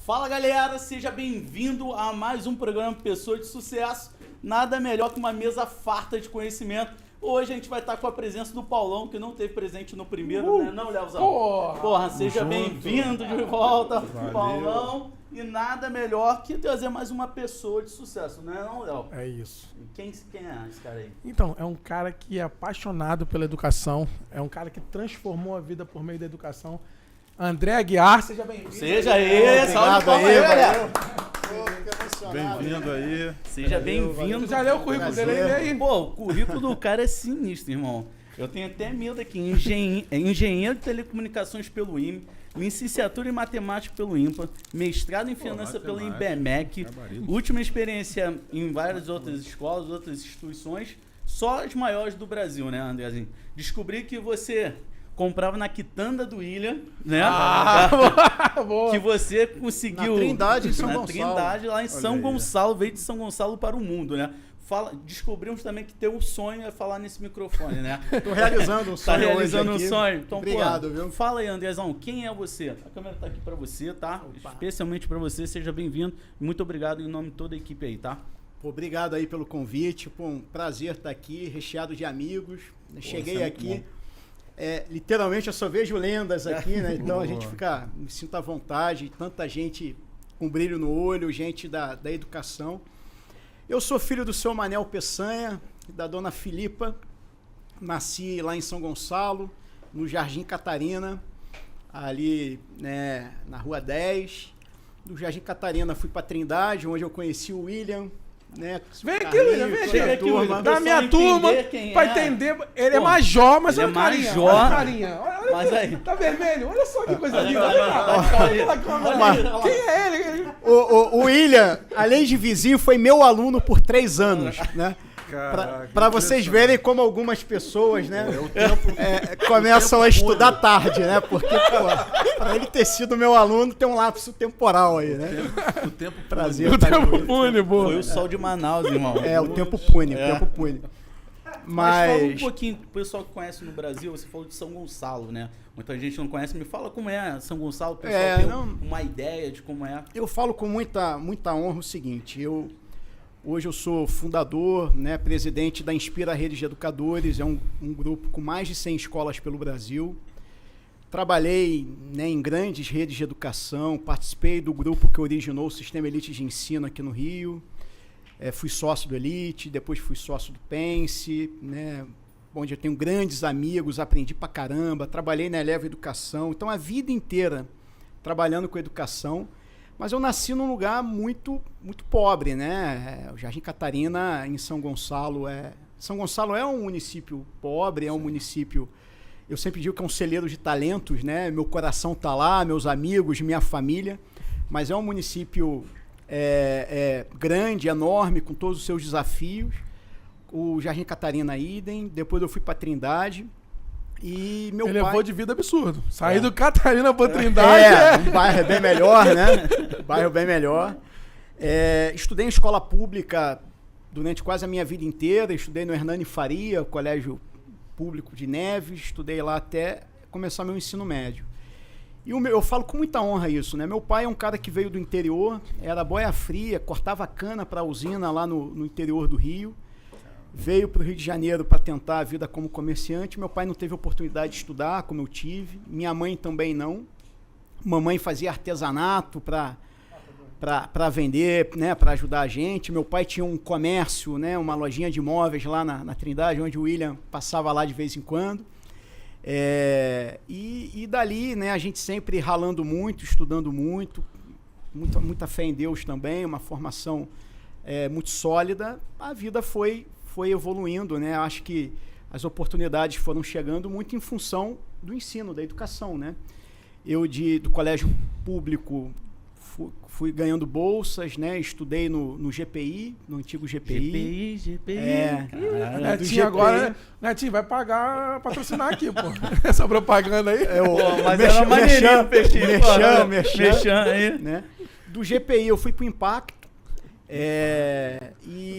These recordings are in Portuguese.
Fala galera, seja bem-vindo a mais um programa Pessoa de Sucesso. Nada melhor que uma mesa farta de conhecimento. Hoje a gente vai estar com a presença do Paulão, que não teve presente no primeiro, né? Não, Leozão? Porra, seja bem-vindo de volta, Paulão. E nada melhor que trazer mais uma pessoa de sucesso, né, não, Léo? É isso. Quem é esse cara aí? Então, é um cara que é apaixonado pela educação, é um cara que transformou a vida por meio da educação. André Aguiar, seja bem-vindo. Seja aí, salve de palmas aí, galera. Bem-vindo aí. Seja bem-vindo. Já leu o currículo dele aí? Pô, o currículo do cara é sinistro, irmão. Eu tenho até medo aqui. Engenheiro de telecomunicações pelo IME, licenciatura em matemática pelo IMPA, mestrado em finanças pelo IBMEC, última experiência em várias outras escolas, outras instituições, só as maiores do Brasil, né, Andrezinho? Descobri que você comprava na quitanda do William, né? Boa. Que você conseguiu... Na Trindade, em São na Gonçalo. Trindade, lá em Olha São aí. Gonçalo, veio de São Gonçalo para o mundo, né? Descobrimos também que teu sonho é falar nesse microfone, né? Tô realizando um sonho. Tá realizando um hoje aqui. sonho. Então, Obrigado, pô, viu? fala aí, Andrezão, quem é você? A câmera tá aqui pra você, tá? Especialmente pra você, seja bem-vindo. Muito obrigado em nome de toda a equipe aí, tá? Obrigado aí pelo convite. Pô, um prazer estar aqui, recheado de amigos. Cheguei isso é muito aqui. Literalmente eu só vejo lendas aqui, né? Então a gente me sinto à vontade, tanta gente com brilho no olho, gente da educação. Eu sou filho do seu Manel Peçanha, da dona Filipa. Nasci lá em São Gonçalo, no Jardim Catarina, ali, né, na Rua 10. Do Jardim Catarina fui para Trindade, onde eu conheci o William. Né? Vem aqui, William, vem Chega aqui. aqui, William. Da minha turma, pra entender. Ele é Pô, major, mas ele olha é a carinha. major. Olha a carinha. Olha Mas aqui, aí- tá vermelho. Olha só que coisa Olha linda. ali, Olha aquela câmera. olha Quem é ele? O William, além de vizinho, foi meu aluno por 3 anos, né? Caraca, Para vocês impressionante. verem como algumas pessoas, né, começam a estudar tarde, né? Porque, pô, para ele ter sido meu aluno, tem um lapso temporal aí, né? O tempo Prazer. O estar tempo com ele. pune, boa. Foi o sol de Manaus, irmão. O tempo pune, o tempo pune. Mas fala um Mas pouquinho, o pessoal que conhece no Brasil, você falou de São Gonçalo, né? Muita gente não conhece, me fala como é São Gonçalo, o pessoal tem uma ideia de como é. eu falo com muita honra o seguinte, hoje eu sou fundador, né, presidente da Inspira Rede de Educadores, é um grupo com mais de 100 escolas pelo Brasil. Trabalhei, né, em grandes redes de educação, participei do grupo que originou o Sistema Elite de Ensino aqui no Rio, fui sócio do Elite, depois fui sócio do Pense, né, onde eu tenho grandes amigos, aprendi pra caramba, trabalhei na Eleva Educação, então a vida inteira trabalhando com educação. Mas eu nasci num lugar muito pobre, né? O Jardim Catarina, em São Gonçalo. São Gonçalo é um município pobre, é um município... Eu sempre digo que é um celeiro de talentos, né? Meu coração tá lá, meus amigos, minha família. Mas é um município grande, enorme, com todos os seus desafios. O Jardim Catarina, idem. Depois eu fui para Trindade. E meu Ele pai... levou de vida absurdo. Sair do Catarina pra Trindade um bairro bem melhor, né? Bairro bem melhor. Estudei em escola pública durante quase a minha vida inteira. Estudei no Hernani Faria, colégio público de Neves. Estudei lá até começar meu ensino médio. E eu falo com muita honra isso, né? Meu pai é um cara que veio do interior, era boia fria, cortava cana para a usina lá no interior do Rio. Veio para o Rio de Janeiro para tentar a vida como comerciante. Meu pai não teve oportunidade de estudar, como eu tive. Minha mãe também não. Mamãe fazia artesanato para vender, né, para ajudar a gente. Meu pai tinha um comércio, né, uma lojinha de imóveis lá na Trindade, onde o William passava lá de vez em quando. E dali, né, a gente sempre ralando muito, estudando muito, muita fé em Deus também, uma formação muito sólida. A vida foi evoluindo, né? Acho que as oportunidades foram chegando muito em função do ensino, da educação, né? Eu do colégio público fui ganhando bolsas, né? Estudei no GPI, no antigo GPI. GPI. Netinho agora, Netinho, vai patrocinar aqui, pô. Essa propaganda aí. Mas era maneirinho o peixinho. Mexão aí. né? Do GPI eu fui pro Impacto.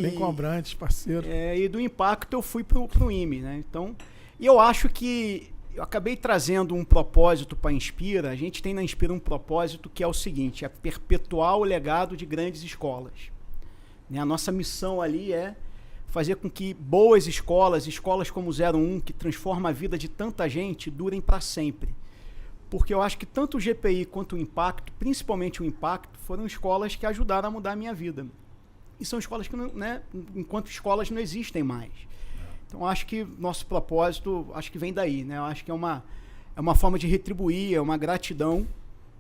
Bem cobrantes, parceiro. E do Impacto eu fui pro IME, né? Então, e eu acho que eu acabei trazendo um propósito para a Inspira. A gente tem na Inspira um propósito que é o seguinte, é perpetuar o legado de grandes escolas. Né? A nossa missão ali é fazer com que boas escolas como 01, que transforma a vida de tanta gente, durem para sempre. Porque eu acho que tanto o GPI quanto o Impacto, principalmente o Impacto, foram escolas que ajudaram a mudar a minha vida. E são escolas que, né, enquanto escolas não existem mais. Então, acho que nosso propósito, acho que vem daí, né? Eu acho que é uma forma de retribuir, é uma gratidão,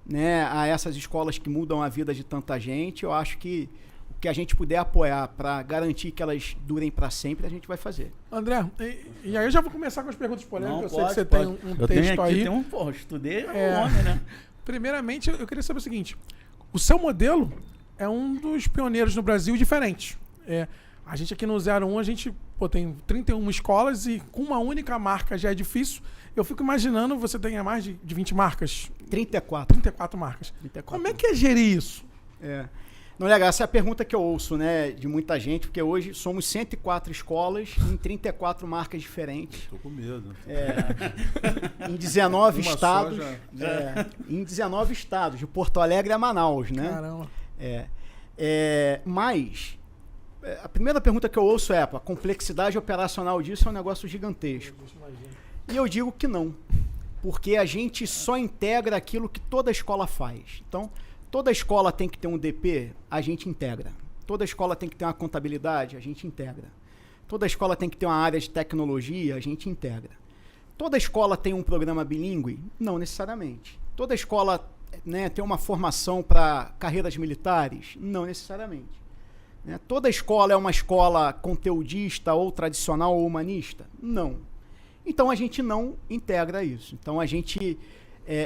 né, a essas escolas que mudam a vida de tanta gente. Eu acho que o que a gente puder apoiar para garantir que elas durem para sempre, a gente vai fazer. André, e aí eu já vou começar com as perguntas polêmicas. Não, eu sei que você tem um texto aí. Estudei o homem, né? Primeiramente, eu queria saber o seguinte. O seu modelo é um dos pioneiros no Brasil diferente. A gente aqui no 01, a gente tem 31 escolas e com uma única marca já é difícil. Eu fico imaginando, você tem mais de 20 marcas? 34 marcas. 34. Como é que é gerir isso? Não, legal, essa é a pergunta que eu ouço, né, de muita gente, porque hoje somos 104 escolas em 34 marcas diferentes. Estou com medo. Em 19 estados. Em 19 estados, de Porto Alegre a Manaus, né? Caramba. Mas a primeira pergunta que eu ouço é: a complexidade operacional disso é um negócio gigantesco. E eu digo que não, porque a gente só integra aquilo que toda escola faz. Então, toda escola tem que ter um DP, a gente integra. Toda escola tem que ter uma contabilidade, a gente integra. Toda escola tem que ter uma área de tecnologia, a gente integra. Toda escola tem um programa bilíngue? Não necessariamente. Toda escola, né, tem uma formação para carreiras militares? Não necessariamente. Né? Toda escola é uma escola conteudista ou tradicional ou humanista? Não. Então a gente não integra isso. Então a gente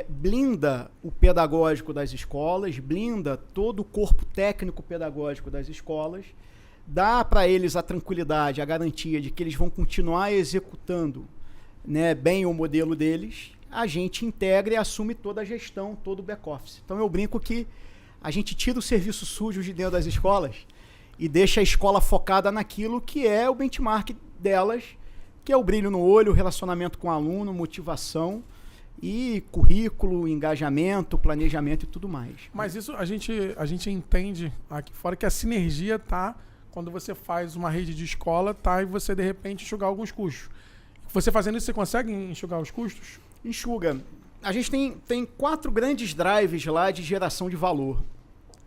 blinda o pedagógico das escolas, blinda todo o corpo técnico pedagógico das escolas, dá para eles a tranquilidade, a garantia de que eles vão continuar executando, né, bem o modelo deles. A gente integra e assume toda a gestão, todo o back-office. Então eu brinco que a gente tira o serviço sujo de dentro das escolas e deixa a escola focada naquilo que é o benchmark delas, que é o brilho no olho, o relacionamento com o aluno, motivação e currículo, engajamento, planejamento e tudo mais. Mas isso a gente entende aqui fora que a sinergia tá quando você faz uma rede de escola, tá, e você de repente enxugar alguns custos. Você fazendo isso, você consegue enxugar os custos? Enxuga. A gente tem 4 grandes drives lá de geração de valor.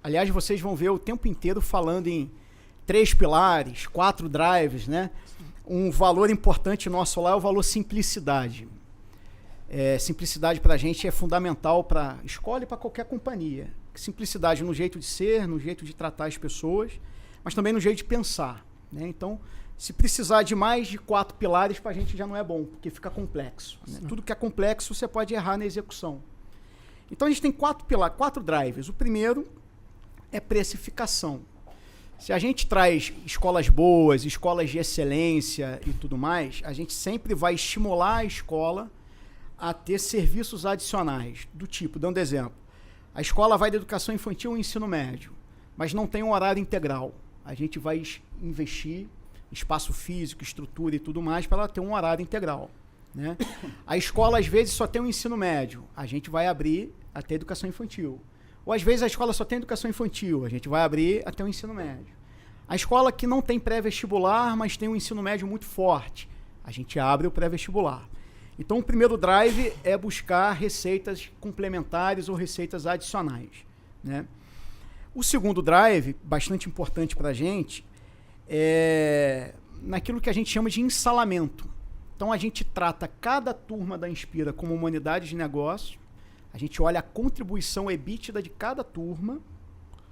Aliás, vocês vão ver o tempo inteiro falando em 3 pilares, 4 drives, né? Um valor importante nosso lá é o valor simplicidade. Simplicidade para a gente é fundamental para a escola e para qualquer companhia. Simplicidade no jeito de ser, no jeito de tratar as pessoas, mas também no jeito de pensar, né? Então, se precisar de mais de 4 pilares, para a gente já não é bom, porque fica complexo, né? Tudo que é complexo, você pode errar na execução. Então, a gente tem 4 pilares, 4 drivers. O primeiro é precificação. Se a gente traz escolas boas, escolas de excelência e tudo mais, a gente sempre vai estimular a escola a ter serviços adicionais, do tipo, dando exemplo, a escola vai da educação infantil ao ensino médio, mas não tem um horário integral. A gente vai investir espaço físico, estrutura e tudo mais para ela ter um horário integral, né? A escola, às vezes, só tem um ensino médio. A gente vai abrir até educação infantil. Ou, às vezes, a escola só tem educação infantil. A gente vai abrir até o ensino médio. A escola que não tem pré-vestibular, mas tem um ensino médio muito forte, a gente abre o pré-vestibular. Então, o primeiro drive é buscar receitas complementares ou receitas adicionais, né? O segundo drive, bastante importante para a gente, é naquilo que a gente chama de ensalamento. Então, a gente trata cada turma da Inspira como uma unidade de negócio. A gente olha a contribuição EBITDA de cada turma.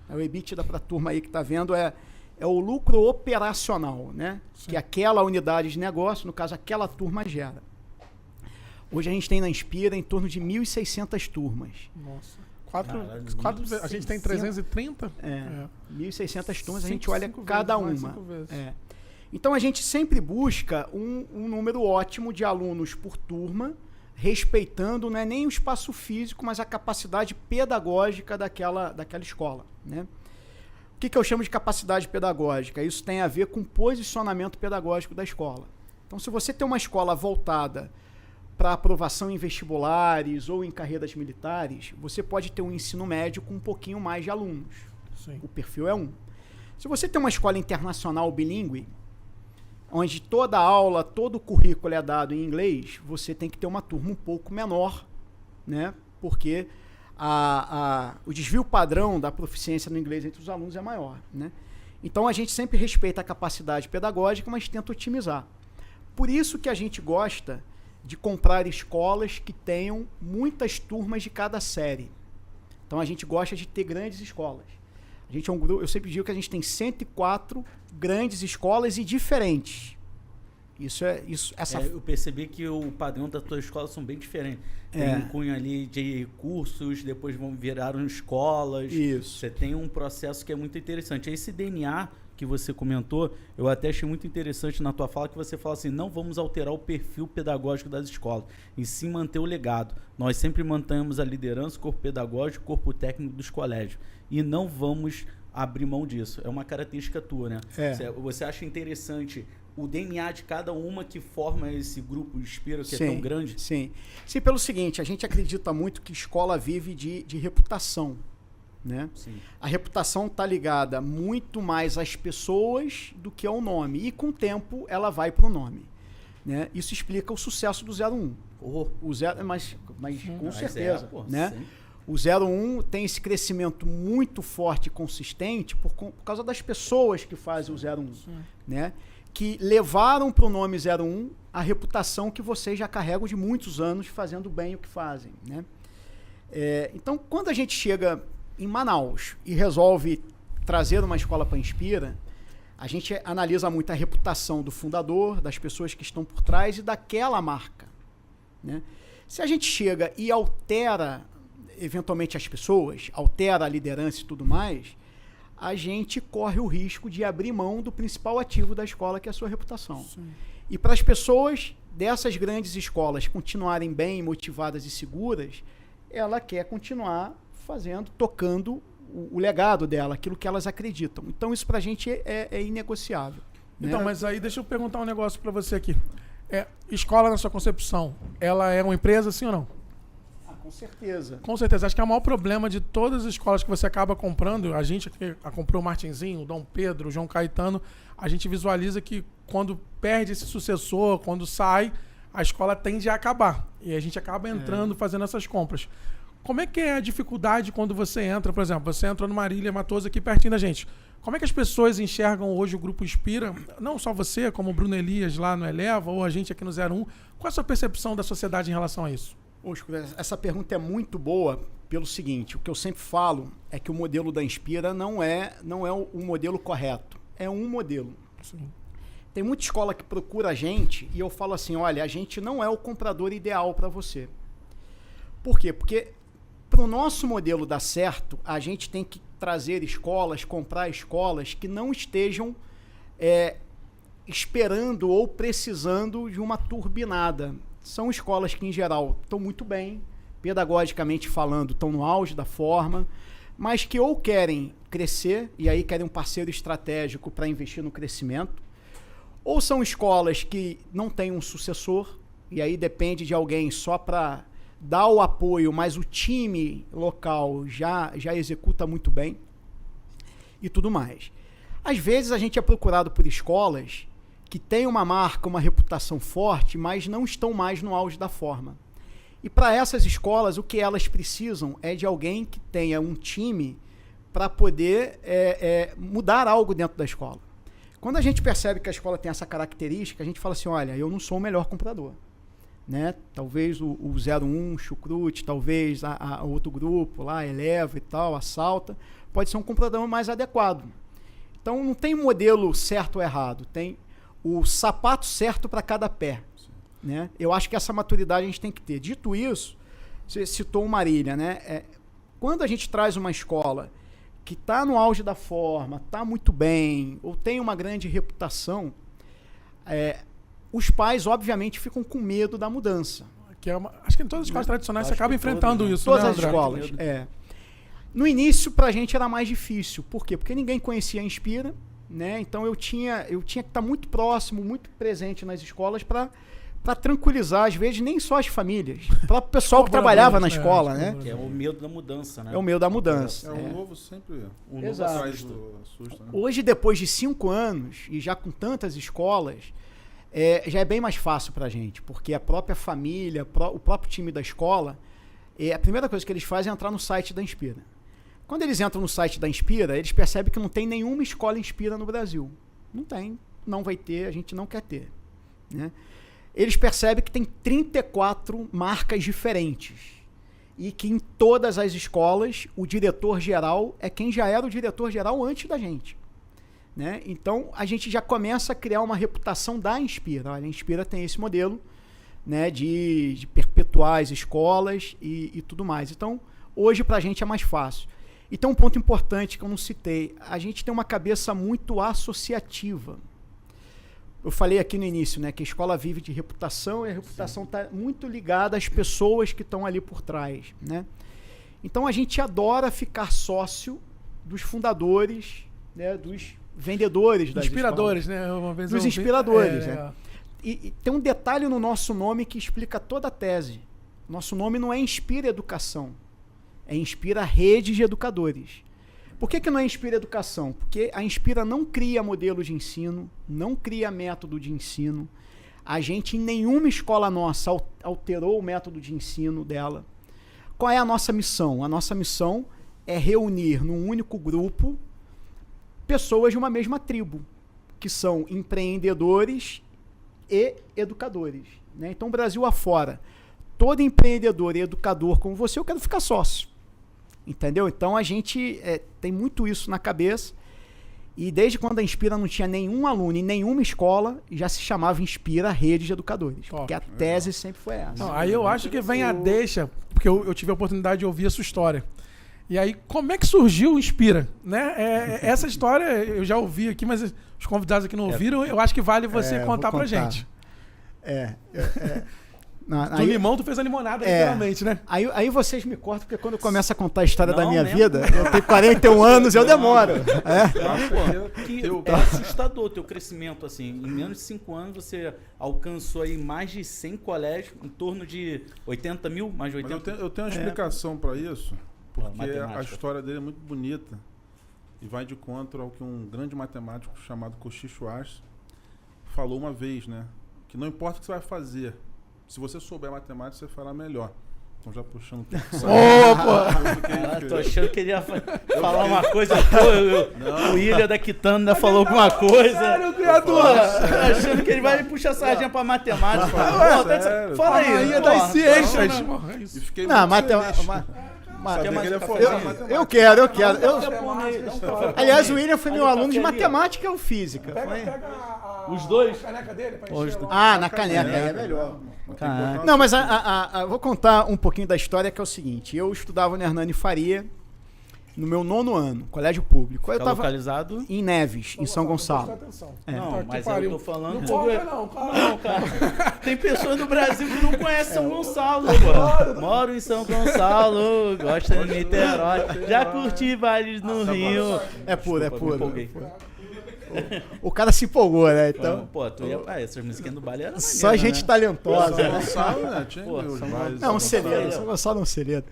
O EBITDA para a turma aí que está vendo é o lucro operacional, né? Que aquela unidade de negócio, no caso, aquela turma gera. Hoje a gente tem na Inspira em torno de 1.600 turmas. Nossa. A gente tem 330? 1.600 turmas, a gente olha cada uma. Então a gente sempre busca um número ótimo de alunos por turma, respeitando, não é nem o espaço físico, mas a capacidade pedagógica daquela escola, né? O que eu chamo de capacidade pedagógica? Isso tem a ver com o posicionamento pedagógico da escola. Então, se você tem uma escola voltada para aprovação em vestibulares ou em carreiras militares, você pode ter um ensino médio com um pouquinho mais de alunos. Sim. O perfil é 1. Se você tem uma escola internacional bilíngue, onde toda aula, todo o currículo é dado em inglês, você tem que ter uma turma um pouco menor, né? Porque o desvio padrão da proficiência no inglês entre os alunos é maior, né? Então a gente sempre respeita a capacidade pedagógica, mas tenta otimizar. Por isso que a gente gosta de comprar escolas que tenham muitas turmas de cada série. Então a gente gosta de ter grandes escolas. A gente é um grupo, eu sempre digo que a gente tem 104 grandes escolas e diferentes. Eu percebi que o padrão da tua escola são bem diferentes. Tem um cunho ali de cursos, depois viraram escolas. Isso. Você tem um processo que é muito interessante. Esse DNA que você comentou, eu até achei muito interessante na tua fala, que você fala assim, não vamos alterar o perfil pedagógico das escolas, e sim manter o legado. Nós sempre mantemos a liderança, o corpo pedagógico, o corpo técnico dos colégios. E não vamos abrir mão disso. É uma característica tua, né? Você acha interessante o DNA de cada uma que forma esse grupo Inspira, que é tão grande? Sim, pelo seguinte, a gente acredita muito que escola vive de reputação, né? Sim. A reputação está ligada muito mais às pessoas do que ao nome, e com o tempo ela vai para o nome, né? Isso explica o sucesso do 01. Mas com certeza, né? Sim. O 01 tem esse crescimento muito forte e consistente por causa das pessoas que fazem o 01, né? Que levaram para o nome 01 a reputação que vocês já carregam de muitos anos fazendo bem o que fazem, né? Então, quando a gente chega em Manaus e resolve trazer uma escola para Inspira, a gente analisa muito a reputação do fundador, das pessoas que estão por trás e daquela marca, né? Se a gente chega e altera eventualmente as pessoas, altera a liderança e tudo mais, a gente corre o risco de abrir mão do principal ativo da escola, que é a sua reputação. Sim. E para as pessoas dessas grandes escolas continuarem bem, motivadas e seguras, ela quer continuar tocando o legado dela, aquilo que elas acreditam. Então isso para a gente é inegociável. Então, né? Mas aí deixa eu perguntar um negócio para você aqui. Escola, na sua concepção, ela é uma empresa, sim ou não? Com certeza. Com certeza. Acho que é o maior problema de todas as escolas que você acaba comprando, a gente aqui comprou o Martinzinho, o Dom Pedro, o João Caetano, a gente visualiza que quando perde esse sucessor, quando sai, a escola tende a acabar. E a gente acaba entrando, fazendo essas compras. Como é que é a dificuldade quando você entra, por exemplo, você entrou no Marília Matoso aqui pertinho da gente. Como é que as pessoas enxergam hoje o Grupo Inspira? Não só você, como o Bruno Elias lá no Eleva, ou a gente aqui no 01. Qual é a sua percepção da sociedade em relação a isso? Essa pergunta é muito boa pelo seguinte, o que eu sempre falo é que o modelo da Inspira não é o modelo correto, é um modelo. Sim. Tem muita escola que procura a gente e eu falo assim, olha, a gente não é o comprador ideal para você. Por quê? Porque para o nosso modelo dar certo, a gente tem que trazer escolas, comprar escolas que não estejam esperando ou precisando de uma turbinada. São escolas que, em geral, estão muito bem, pedagogicamente falando, estão no auge da forma, mas que ou querem crescer, e aí querem um parceiro estratégico para investir no crescimento, ou são escolas que não têm um sucessor, e aí depende de alguém só para dar o apoio, mas o time local já executa muito bem, e tudo mais. Às vezes a gente é procurado por escolas que têm uma marca, uma reputação forte, mas não estão mais no auge da forma. E para essas escolas, o que elas precisam é de alguém que tenha um time para poder mudar algo dentro da escola. Quando a gente percebe que a escola tem essa característica, a gente fala assim, olha, eu não sou o melhor comprador. Né? Talvez o 01, Chucrute, talvez a outro grupo lá, Eleva e tal, a Salta, pode ser um comprador mais adequado. Então não tem modelo certo ou errado, tem o sapato certo para cada pé. Né? Eu acho que essa maturidade a gente tem que ter. Dito isso, você citou o Marília, né? Quando a gente traz uma escola que está no auge da forma, está muito bem, ou tem uma grande reputação, os pais, obviamente, ficam com medo da mudança. Acho que em todas as escolas tradicionais você acaba enfrentando isso, todas né, as escolas. No início, para a gente, era mais difícil. Por quê? Porque ninguém conhecia a Inspira, né? Então eu tinha que estar muito próximo, muito presente nas escolas para para tranquilizar, às vezes, nem só as famílias, para o pessoal que trabalhava na escola, né? Que é o medo da mudança, né? É o medo da mudança. O novo sempre O novo Exato. assusta, né? Hoje, depois de 5 anos, e já com tantas escolas, já é bem mais fácil para a gente, porque a própria família, o próprio time da escola, a primeira coisa que eles fazem é entrar no site da Inspira. Quando eles entram no site da Inspira, eles percebem que não tem nenhuma escola Inspira no Brasil. Não tem, não vai ter, a gente não quer ter, né? Eles percebem que tem 34 marcas diferentes e que em todas as escolas o diretor-geral é quem já era o diretor-geral antes da gente, né? Então a gente já começa a criar uma reputação da Inspira. Olha, a Inspira tem esse modelo, né, de perpetuar as escolas e tudo mais. Então hoje para a gente é mais fácil. E tem um ponto importante que eu não citei. A gente tem uma cabeça muito associativa. Eu falei aqui no início, né, que a escola vive de reputação e a reputação está muito ligada às pessoas que estão ali por trás, né? Então a gente adora ficar sócio dos fundadores, né, dos vendedores das Inspiradores, escolas. né? Uma vez Dos eu vi- inspiradores, né? E tem um detalhe no nosso nome que explica toda a tese. Nosso nome não é Inspira Educação, é Inspira Rede de Educadores. Por que não é Inspira Educação? Porque a Inspira não cria modelo de ensino, não cria método de ensino. A gente, em nenhuma escola nossa, alterou o método de ensino dela. Qual é a nossa missão? A nossa missão é reunir num único grupo pessoas de uma mesma tribo, que são empreendedores e educadores, né? Então, Brasil afora, todo empreendedor e educador como você, eu quero ficar sócio. Entendeu? Então a gente tem muito isso na cabeça. E desde quando a Inspira não tinha nenhum aluno em nenhuma escola, já se chamava Inspira Rede de Educadores. Top. Porque a tese sempre foi essa. Não, aí eu acho que vem a deixa, porque eu tive a oportunidade de ouvir a sua história. E aí, como é que surgiu o Inspira? Né? Essa história eu já ouvi aqui, mas os convidados aqui não ouviram. Eu acho que vale você contar pra gente. Do limão, tu fez a limonada, literalmente, né? Aí vocês me cortam, porque quando eu começo a contar a história da minha vida, eu tenho 41 anos, eu demoro. É assustador o teu crescimento, assim. Em menos de 5 anos, você alcançou aí mais de 100 colégios, em torno de 80 mil, mais de 80 Eu tenho uma explicação para isso, porque matemática. a história dele é muito bonita e vai de encontro ao que um grande matemático chamado Cauchy Schwarz falou uma vez, né? Que não importa o que você vai fazer, se você souber matemática, você fará melhor. Então já puxando o tempo. Tô achando que ele ia falar uma coisa. O William da Quitanda falou alguma coisa. Sério, criador? Tô achando que ele vai puxar sardinha pra matemática. Fala aí. É das ciências. E fiquei Não, muito feliz. Quer mais Ele é um formado em cafezinho? Eu quero. Aliás, o William William foi meu aluno de matemática ou física. Os dois? A caneca dele pra Os encher dois. lá. Na caneca, é melhor. Caraca. Não, mas vou contar um pouquinho da história, que é o seguinte. Eu estudava no Hernani Faria, no meu 9º ano, colégio público. Eu Tá estava localizado? em Neves, em São Gonçalo. Presta atenção. Não, Tá, que mas pariu. eu tô falando... Não corta não, cara. Não, cara. Tem pessoas no Brasil que não conhecem São Gonçalo, mano. Moro em São Gonçalo, gosto de Niterói. Já curti vales no Rio. É puro, Desculpa, me empolguei. O cara se empolgou, né? Então, Pô, tu ia pra essas musiquinhas do baile era só maneiro, gente né? talentosa. São né? Gonçalo, né? Tinha Pô, os São bares, Não, um São Gonçalo. segredo. São Gonçalo é um segredo.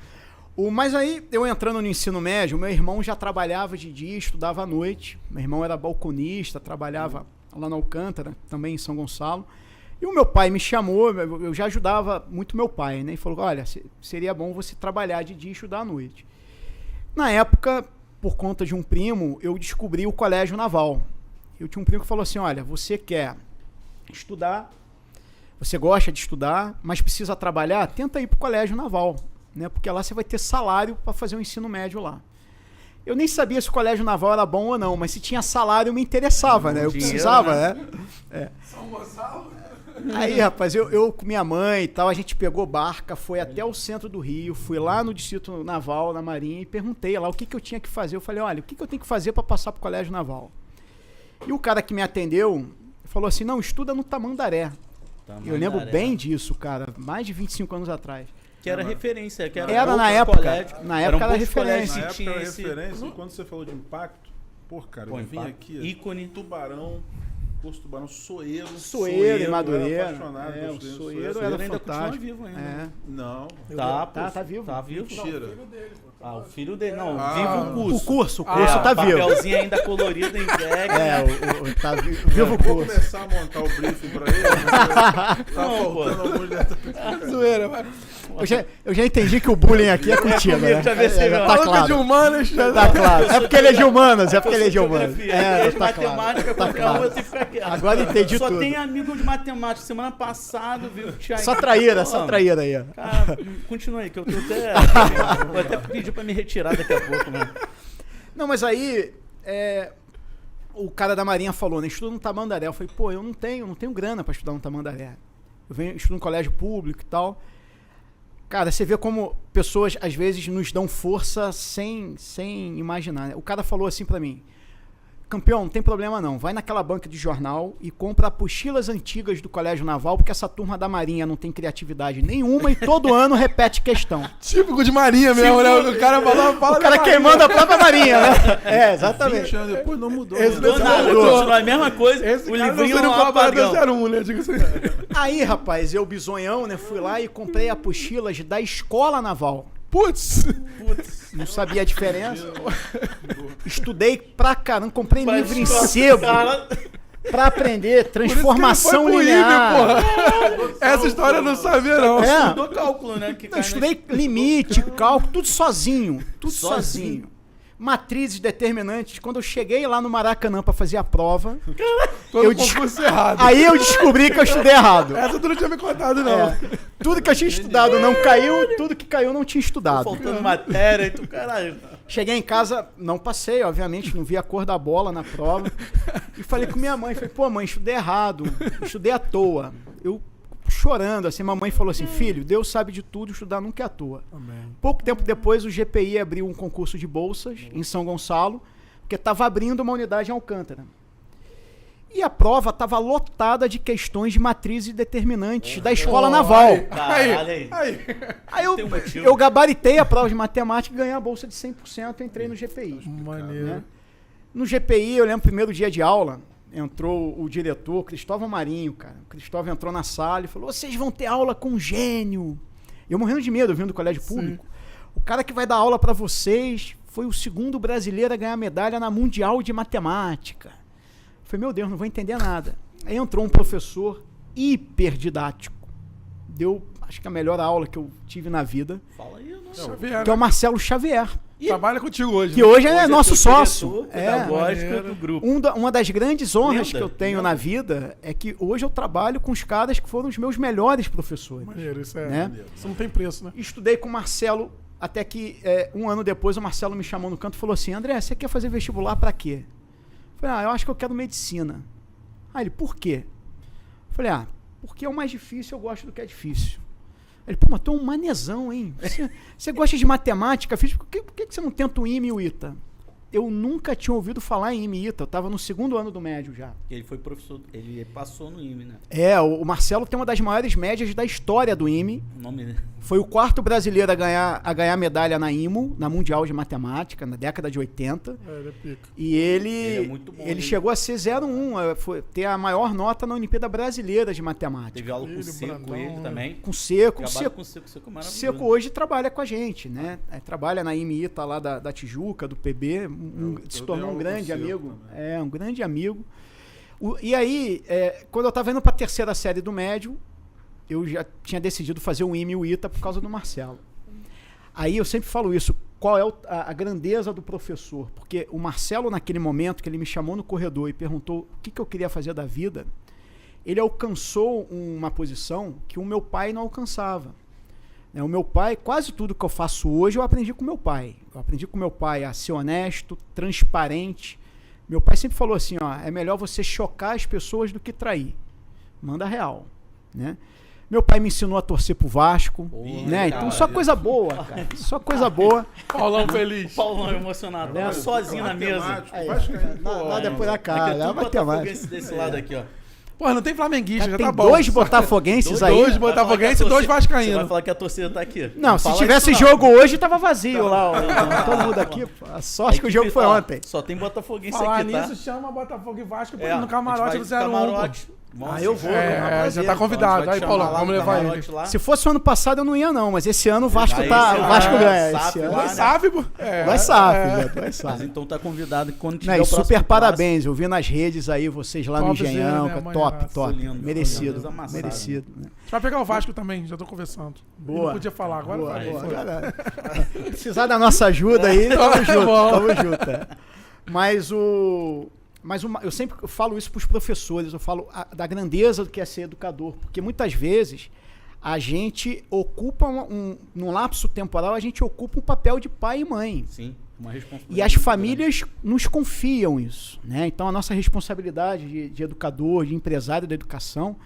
Mas aí, eu entrando no ensino médio, meu irmão já trabalhava de dia, estudava à noite. Meu irmão era balconista, trabalhava lá na Alcântara, também em São Gonçalo. E o meu pai me chamou, eu já ajudava muito meu pai, né? E falou, olha, seria bom você trabalhar de dia e estudar à noite. Na época, por conta de um primo, eu descobri o Colégio Naval. Eu tinha um primo que falou assim, olha, você quer estudar, você gosta de estudar, mas precisa trabalhar, tenta ir para o Colégio Naval, né? Porque lá você vai ter salário para fazer o ensino médio lá. Eu nem sabia se o Colégio Naval era bom ou não, mas se tinha salário me interessava, né? Eu Dinheiro, precisava, né? né? São Gonçalo? Aí, rapaz, eu com minha mãe e tal, a gente pegou barca, foi até o centro do Rio, fui lá no Distrito Naval, na Marinha, e perguntei lá o que eu tinha que fazer. Eu falei, olha, o que eu tenho que fazer para passar para o Colégio Naval? E o cara que me atendeu falou assim, não, estuda no Tamandaré. Eu lembro bem disso, cara, mais de 25 anos atrás. Que era referência. Que Era na poucos época, colégios. na época era poucos colégios referência. Na que época tinha era esse... referência, e quando você falou de impacto, pô, cara, Pô, eu vim impacto. aqui, Ícone. Tubarão, Curso Tubarão, Soeiro. Soeiro em Madureira. Eu era apaixonado É, por o estudante Soeiro Ele era ainda continua fantástico. vivo ainda. É. Não. Tá vivo. Tá vivo. Mentira. Ah, o filho dele. Não, Ah, vivo o curso. O curso tá vivo. Papelzinho ainda colorido, entregue. Tá vivo o Vou curso. começar a montar o briefing pra ele. Tá faltando alguns detalhes. Zoeira, vai. Eu já entendi que o bullying aqui é contigo, né? já percebi. Tá Maluco claro. de humanas, já Tá claro. É porque ele é de humanas, é porque ele é de Geografia. humanas. É, Tá claro. matemática, Tá qualquer um, claro. eu tenho que ficar quieto. Agora entendi Só tudo. tem amigo de matemática. Semana passada, viu? Só traíra aí. Ó. Cara, continua aí, que eu tô até... Vou até pedir pra me retirar daqui a pouco, né? Não, mas aí o cara da Marinha falou, né? Estuda no Tamandaré. Eu falei, pô, eu não tenho grana pra estudar no Tamandaré. Estudo no colégio público e tal. Cara, você vê como pessoas às vezes nos dão força sem imaginar, né? O cara falou assim pra mim: campeão, não tem problema não, vai naquela banca de jornal e compra apostilas antigas do Colégio Naval, porque essa turma da Marinha não tem criatividade nenhuma e todo ano repete questão. Típico de Marinha mesmo, né? O cara fala O cara queimando a própria Marinha, né? É, exatamente. 20 anos depois não mudou. Esse né? Do nada, continua a mesma coisa. Esse o cara livrinho não não seria um apagão. 401, né? Diga assim. Aí, rapaz, eu bizonhão, né? Fui lá e comprei apostilas da Escola Naval. Putz. Não sabia a diferença. Estudei pra caramba, comprei livro em sebo Cara, pra aprender transformação Por isso que ele foi pro linear. IME, porra. Essa história eu não sabia, não. É. estudou cálculo, né? Que Eu cai estudei limite, cálculo, tudo sozinho. Tudo Sozinho. sozinho. Matrizes determinantes. Quando eu cheguei lá no Maracanã pra fazer a prova, Todo eu concurso errado. aí eu descobri que eu estudei errado. Essa tu não tinha me contado, não. É. Tudo que eu tinha estudado não caiu, tudo que caiu não tinha estudado. faltando matéria e tu, caralho. Cheguei em casa, não passei, obviamente, não vi a cor da bola na prova. E falei com minha mãe, falei, pô, mãe, estudei errado, estudei à toa. Eu chorando, assim, mamãe falou assim, filho, Deus sabe de tudo, estudar nunca é à toa. Amém. Pouco tempo depois, o GPI abriu um concurso de bolsas em São Gonçalo, porque estava abrindo uma unidade em Alcântara. E a prova estava lotada de questões de matrizes determinantes da Escola Naval. Caralho aí. Aí Tem um motivo. eu gabaritei a prova de matemática e ganhei a bolsa de 100% e entrei no GPI. Maneiro. Né? No GPI, eu lembro, primeiro dia de aula, entrou o diretor, Cristóvão Marinho, cara. O Cristóvão entrou na sala e falou, vocês vão ter aula com um gênio. Eu morrendo de medo, vindo do colégio público. O cara que vai dar aula pra vocês foi o segundo brasileiro a ganhar medalha na Mundial de Matemática. Eu falei, meu Deus, não vou entender nada. Aí entrou um professor hiper didático. Deu, acho que a melhor aula que eu tive na vida, Fala aí, não. Xavier, que é o né? Marcelo Xavier. Trabalha contigo hoje. Que né? hoje é nosso teu sócio. diretor É. pedagógico maneiro. do grupo. Uma das grandes honras Lenda, que eu tenho lenda. na vida é que hoje eu trabalho com os caras que foram os meus melhores professores. Maneiro, isso é. Né? Isso não tem preço, né? Estudei com o Marcelo, até que um ano depois o Marcelo me chamou no canto e falou assim, André, você quer fazer vestibular pra quê? Eu falei, eu acho que eu quero medicina. Ele, por quê? Eu falei, porque é o mais difícil, eu gosto do que é difícil. Ele, pô, mas tu é um manezão, hein? Você gosta de matemática, física, por que você não tenta o IME e o ITA? Eu nunca tinha ouvido falar em IME e ITA, eu tava no segundo ano do médio já. Ele foi professor, ele passou no IME, né? O Marcelo tem uma das maiores médias da história do IME. O nome Foi o quarto brasileiro a ganhar medalha na IMO, na Mundial de Matemática, na década de 80. Ele é pica. E ele Ele é muito bom, ele ele- chegou a ser 01, foi ter a maior nota na Olimpíada Brasileira de Matemática. teve aula com Ele, o Seco, Brandão, ele né? também. Com Seco. Trabalha com o Seco, Seco é maravilhoso. Seco hoje trabalha com a gente, né? Trabalha na IMITA lá da Tijuca, do PB, se eu tornou dei um aula grande com o Seco amigo. também. Um grande amigo. E aí, quando eu estava indo para a terceira série do médio, eu já tinha decidido fazer o IME e o ITA por causa do Marcelo. Aí eu sempre falo isso, qual é a grandeza do professor? Porque o Marcelo, naquele momento que ele me chamou no corredor e perguntou o que eu queria fazer da vida, ele alcançou uma posição que o meu pai não alcançava. O meu pai, quase tudo que eu faço hoje, eu aprendi com meu pai. Eu aprendi com meu pai a ser honesto, transparente. Meu pai sempre falou assim, é melhor você chocar as pessoas do que trair. Manda real, né? Meu pai me ensinou a torcer pro Vasco, né? Então só coisa boa, cara. Só coisa boa. Paulão feliz. Paulão emocionado, É, sozinho na mesa. Matemático, Aí, Vascaíno, pô, nada por Aqui acaso, é é tudo matemática. botafoguense desse lado aqui, ó. Pô, não tem flamenguista, Cara, já tem tá bom. 2 botafoguenses aí. Dois botafoguenses e 2 Você vai vascaínos. falar que a torcida tá aqui. Não, se fala tivesse isso, não. jogo hoje, tava vazio lá. Todo mundo aqui. Pô. A sorte que o jogo foi ó, ontem. Só tem botafoguense Falar aqui, tá? nisso, chama Botafogo e Vasco pra É, ir no camarote a do gente vai 01. no camarote. Ah, eu vou. Já tá convidado. Aí, Paulo, vamos levar ele. Se fosse o ano passado, eu não ia, não. Mas esse ano o Vasco, Aí, o Vasco ganha. SAF Esse ano. lá, Vai né? SAF, pô. Vai SAF, Beto, vai Mas SAF. então tá convidado que quando tiver Não, e o próximo super clássico- parabéns. Eu vi nas redes aí, vocês lá no Topzera, Engenhão. né, Cara, mãe? top, Nossa, top. lindo, Merecido. lindo, amassaram. Merecido. Né? A gente vai pegar o Vasco também, já tô conversando. Boa. Não podia falar, agora Boa, vai. boa. Foi. Agora, precisar da nossa ajuda aí, tamo junto, Bom. tamo junto. É. Mas eu sempre falo isso para os professores, eu falo da grandeza do que é ser educador, porque muitas vezes a gente ocupa, num lapso temporal, a gente ocupa um papel de pai e mãe. Sim, uma responsabilidade. E as muito famílias nos confiam isso, né? Então a nossa responsabilidade de educador, de empresário da educação,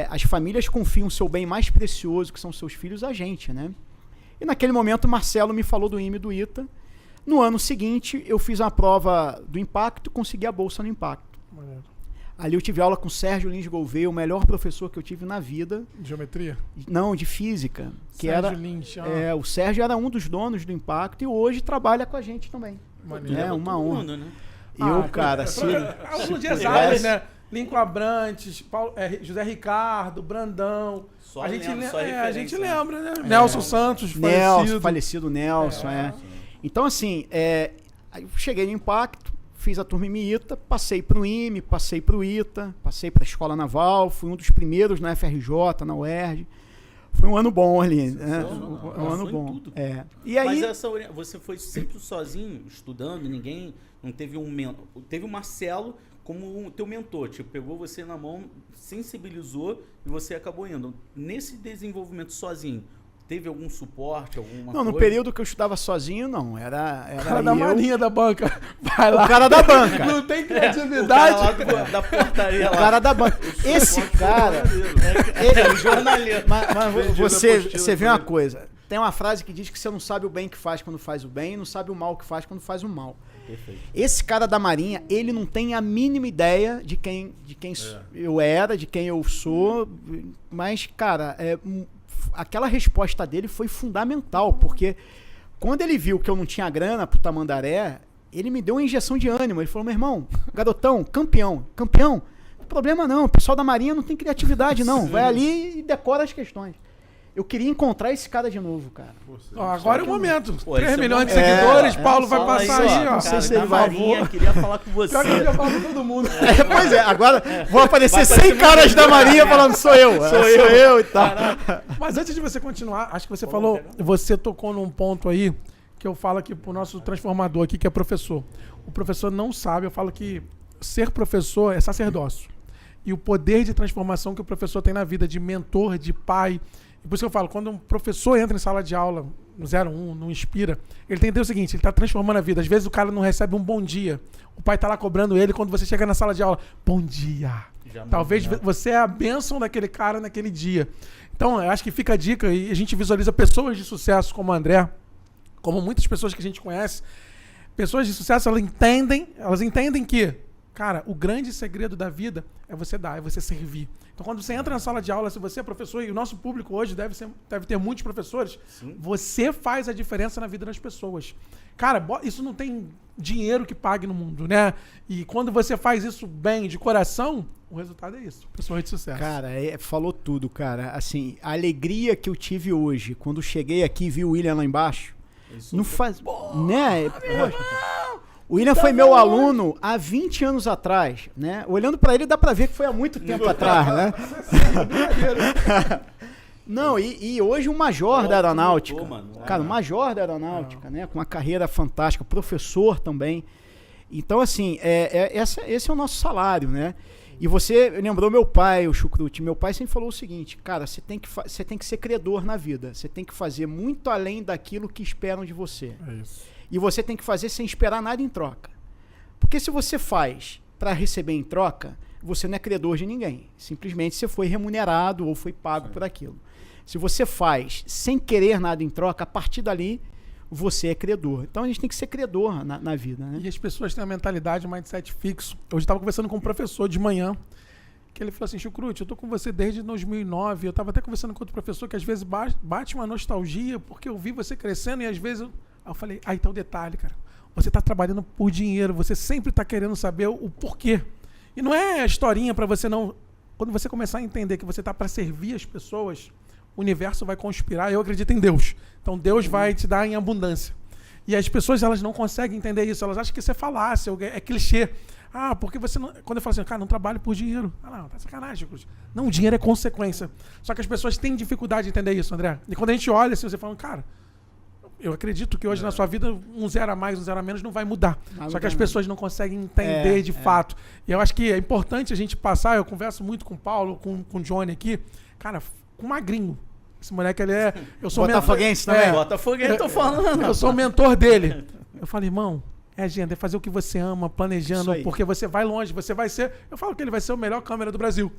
as famílias confiam o seu bem mais precioso, que são seus filhos, a gente, né? E naquele momento o Marcelo me falou do IME e do ITA. No ano seguinte eu fiz uma prova do Impacto, consegui a bolsa no Impacto. Maneiro. Ali eu tive aula com o Sérgio Lins Gouveia, o melhor professor que eu tive na vida. Geometria? Não, de física. Que Sérgio era, Lynch, o Sérgio era um dos donos do Impacto e hoje trabalha com a gente também. Maneiro. É Leva uma todo honra. mundo, né? Eu, cara, se... Alguns dias atrás, né? Lincoln Abrantes, José Ricardo, Brandão. Só a gente lembra, só a gente referência, né? lembra, né? Nelson Santos, Nelson, falecido. falecido Nelson, Então, assim, aí eu cheguei no Impacto, fiz a turma IME-ITA, passei para o IME, passei para o ITA, passei para a Escola Naval, fui um dos primeiros na FRJ, na UERJ. Foi um ano bom ali, né? Um ano Passou em bom. tudo. E aí, Mas você foi sempre sozinho, estudando, ninguém, não teve um mentor. Teve o Marcelo como teu mentor, tipo, pegou você na mão, sensibilizou e você acabou indo. Nesse desenvolvimento sozinho, teve algum suporte, alguma não, coisa? no período que eu estudava sozinho, não. Era Cara da eu, marinha da banca. Vai lá. o cara da banca. Não tem O cara criatividade. lá da portaria O lá. cara da banca. Esse cara... É jornalista. Mas Vendido você apostila vê pra uma ele. coisa. Tem uma frase que diz que você não sabe o bem que faz quando faz o bem e não sabe o mal que faz quando faz o mal. Perfeito. Esse cara da Marinha, ele não tem a mínima ideia de quem eu era, de quem eu sou, mas, cara, aquela resposta dele foi fundamental, porque quando ele viu que eu não tinha grana pro Tamandaré, ele me deu uma injeção de ânimo. Ele falou, meu irmão, garotão, campeão, não tem problema não, o pessoal da Marinha não tem criatividade não, vai ali e decora as questões. Eu queria encontrar esse cara de novo, cara. Ó, agora é o momento. Pô, 3 esse é milhões de o momento. seguidores, Paulo vai Fala passar aí, aí, ó. Não sei Cara, se ele da vai- Marinha, queria falar com você. Pior que eu já falo com todo mundo. Pois é, agora vão aparecer Vai 100 aparecer caras da Marinha falando sou eu e tal. Mas antes de você continuar, acho que você falou, você tocou num ponto aí que eu falo aqui pro nosso transformador aqui, que é professor. O professor não sabe, eu falo que ser professor é sacerdócio. E o poder de transformação que o professor tem na vida, de mentor, de pai. E por isso que eu falo, quando um professor entra em sala de aula, no 01, não inspira, ele tem que ter o seguinte, ele tá transformando a vida. Às vezes o cara não recebe um bom dia. O pai tá lá cobrando ele, quando você chega na sala de aula, bom dia. Já Talvez mudou, né? você é a bênção daquele cara naquele dia. Então, eu acho que fica a dica, e a gente visualiza pessoas de sucesso como o André, como muitas pessoas que a gente conhece. Pessoas de sucesso, elas entendem que, cara, o grande segredo da vida é você dar, é você servir. Então, quando você entra na sala de aula, se você é professor, e o nosso público hoje deve ter muitos professores, Sim. você faz a diferença na vida das pessoas. Cara, isso não tem dinheiro que pague no mundo, né? E quando você faz isso bem, de coração, o resultado é isso. Pessoas de sucesso. Cara, falou tudo, cara. Assim, a alegria que eu tive hoje, quando cheguei aqui e vi o William lá embaixo, Isso não foi- faz... Né? Poxa. O William foi meu aluno há 20 anos atrás, né? Olhando pra ele, dá pra ver que foi há muito tempo atrás, né? Não, e hoje um major da aeronáutica. Mudou, mano. Cara, um major da aeronáutica, né? Com uma carreira fantástica, professor também. Então, assim, esse é o nosso salário, né? E você lembrou meu pai, o Chucrute. Meu pai sempre falou o seguinte, cara, você tem que ser credor na vida. Você tem que fazer muito além daquilo que esperam de você. É isso. E você tem que fazer sem esperar nada em troca. Porque se você faz para receber em troca, você não é credor de ninguém. Simplesmente você foi remunerado ou foi pago por aquilo. Se você faz sem querer nada em troca, a partir dali você é credor. Então a gente tem que ser credor na vida, né? E as pessoas têm a mentalidade, o mindset fixo. Hoje eu estava conversando com um professor de manhã que ele falou assim, Chucrute, eu tô com você desde 2009, eu tava até conversando com outro professor que às vezes bate uma nostalgia, porque eu vi você crescendo e às vezes Aí eu falei, aí tá o detalhe, cara. Você tá trabalhando por dinheiro, você sempre tá querendo saber o porquê. E não é a historinha para você não... Quando você começar a entender que você tá para servir as pessoas, o universo vai conspirar. Eu acredito em Deus. Então Deus vai te dar em abundância. E as pessoas, elas não conseguem entender isso. Elas acham que isso é falácia, é clichê. Ah, porque você não... Quando eu falo assim, cara, não trabalho por dinheiro. Ah, não, tá sacanagem, Cruz. Não, o dinheiro é consequência. Só que as pessoas têm dificuldade de entender isso, André. E quando a gente olha assim, você fala, cara, eu acredito que hoje na sua vida um 0 a mais, um 0 a menos não vai mudar. Só que as pessoas não conseguem entender de fato. E eu acho que é importante a gente passar, eu converso muito com o Paulo, com o Johnny aqui, cara, com o Magrinho. Esse moleque, ele é... Eu sou Botafoguense também? Botafoguense, tô falando. Eu sou o mentor dele. Eu falei, irmão, agenda, é fazer o que você ama, planejando, porque você vai longe, você vai ser... Eu falo que ele vai ser o melhor câmera do Brasil.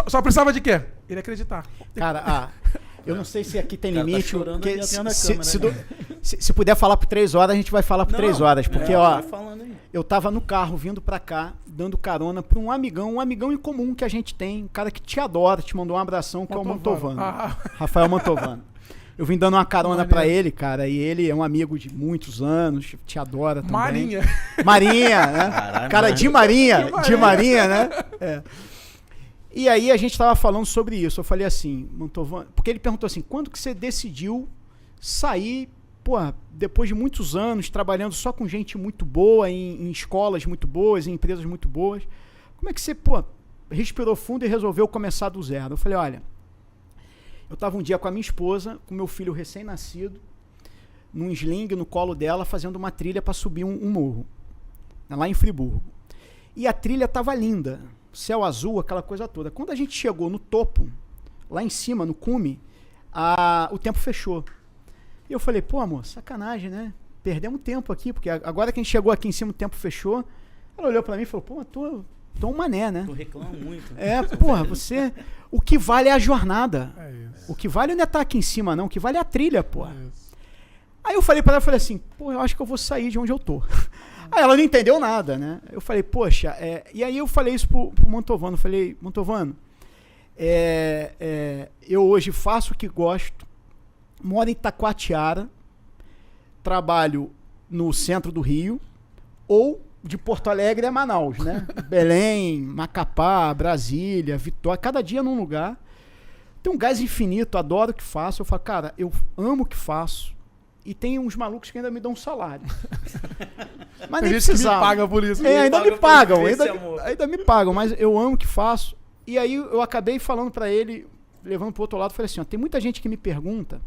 Só precisava de quê? Ele acreditar. Cara, eu não sei se aqui tem limite. Tá chorando porque câmera, se puder falar por 3 horas, a gente vai falar por 3 horas. Porque, ó, falando aí. eu tava no carro vindo pra cá, dando carona pra um amigão em comum que a gente tem, um cara que te adora, te mandou um abração, que é o Mantovano. Rafael Mantovano. Eu vim dando uma carona pra ele, cara, e ele é um amigo de muitos anos, te adora também. Marinha, né? Caralho, cara de Marinha, né? É. E aí a gente tava falando sobre isso. Eu falei assim, Mantovano, porque ele perguntou assim, quando que você decidiu sair, depois de muitos anos trabalhando só com gente muito boa, em escolas muito boas, em empresas muito boas, como é que você, respirou fundo e resolveu começar do zero? Eu falei, olha, eu tava um dia com a minha esposa, com meu filho recém-nascido, num sling no colo dela, fazendo uma trilha para subir um morro, lá em Friburgo. E a trilha tava linda, céu azul, aquela coisa toda. Quando a gente chegou no topo, lá em cima, no cume, o tempo fechou. E eu falei, amor, sacanagem, né? Perdemos tempo aqui, porque agora que a gente chegou aqui em cima, o tempo fechou. Ela olhou pra mim e falou, tô um mané, né? Tu reclama muito. Você... O que vale é a jornada. É isso. O que vale não é estar aqui em cima, não. O que vale é a trilha, Aí eu falei pra ela, assim, eu acho que eu vou sair de onde eu tô. Aí ela não entendeu nada, né? Eu falei, poxa... E aí eu falei isso pro Mantovano. Eu falei, Mantovano, eu hoje faço o que gosto, moro em Itacoatiara, trabalho no centro do Rio, ou de Porto Alegre a Manaus, né? Belém, Macapá, Brasília, Vitória, cada dia num lugar. Tem um gás infinito, adoro o que faço. Eu falo, cara, eu amo o que faço. E tem uns malucos que ainda me dão um salário. Mas nem precisava. Me paga por isso. Ainda me pagam, ainda me pagam, mas eu amo o que faço. E aí eu acabei falando pra ele, levando pro outro lado, falei assim, tem muita gente que me pergunta,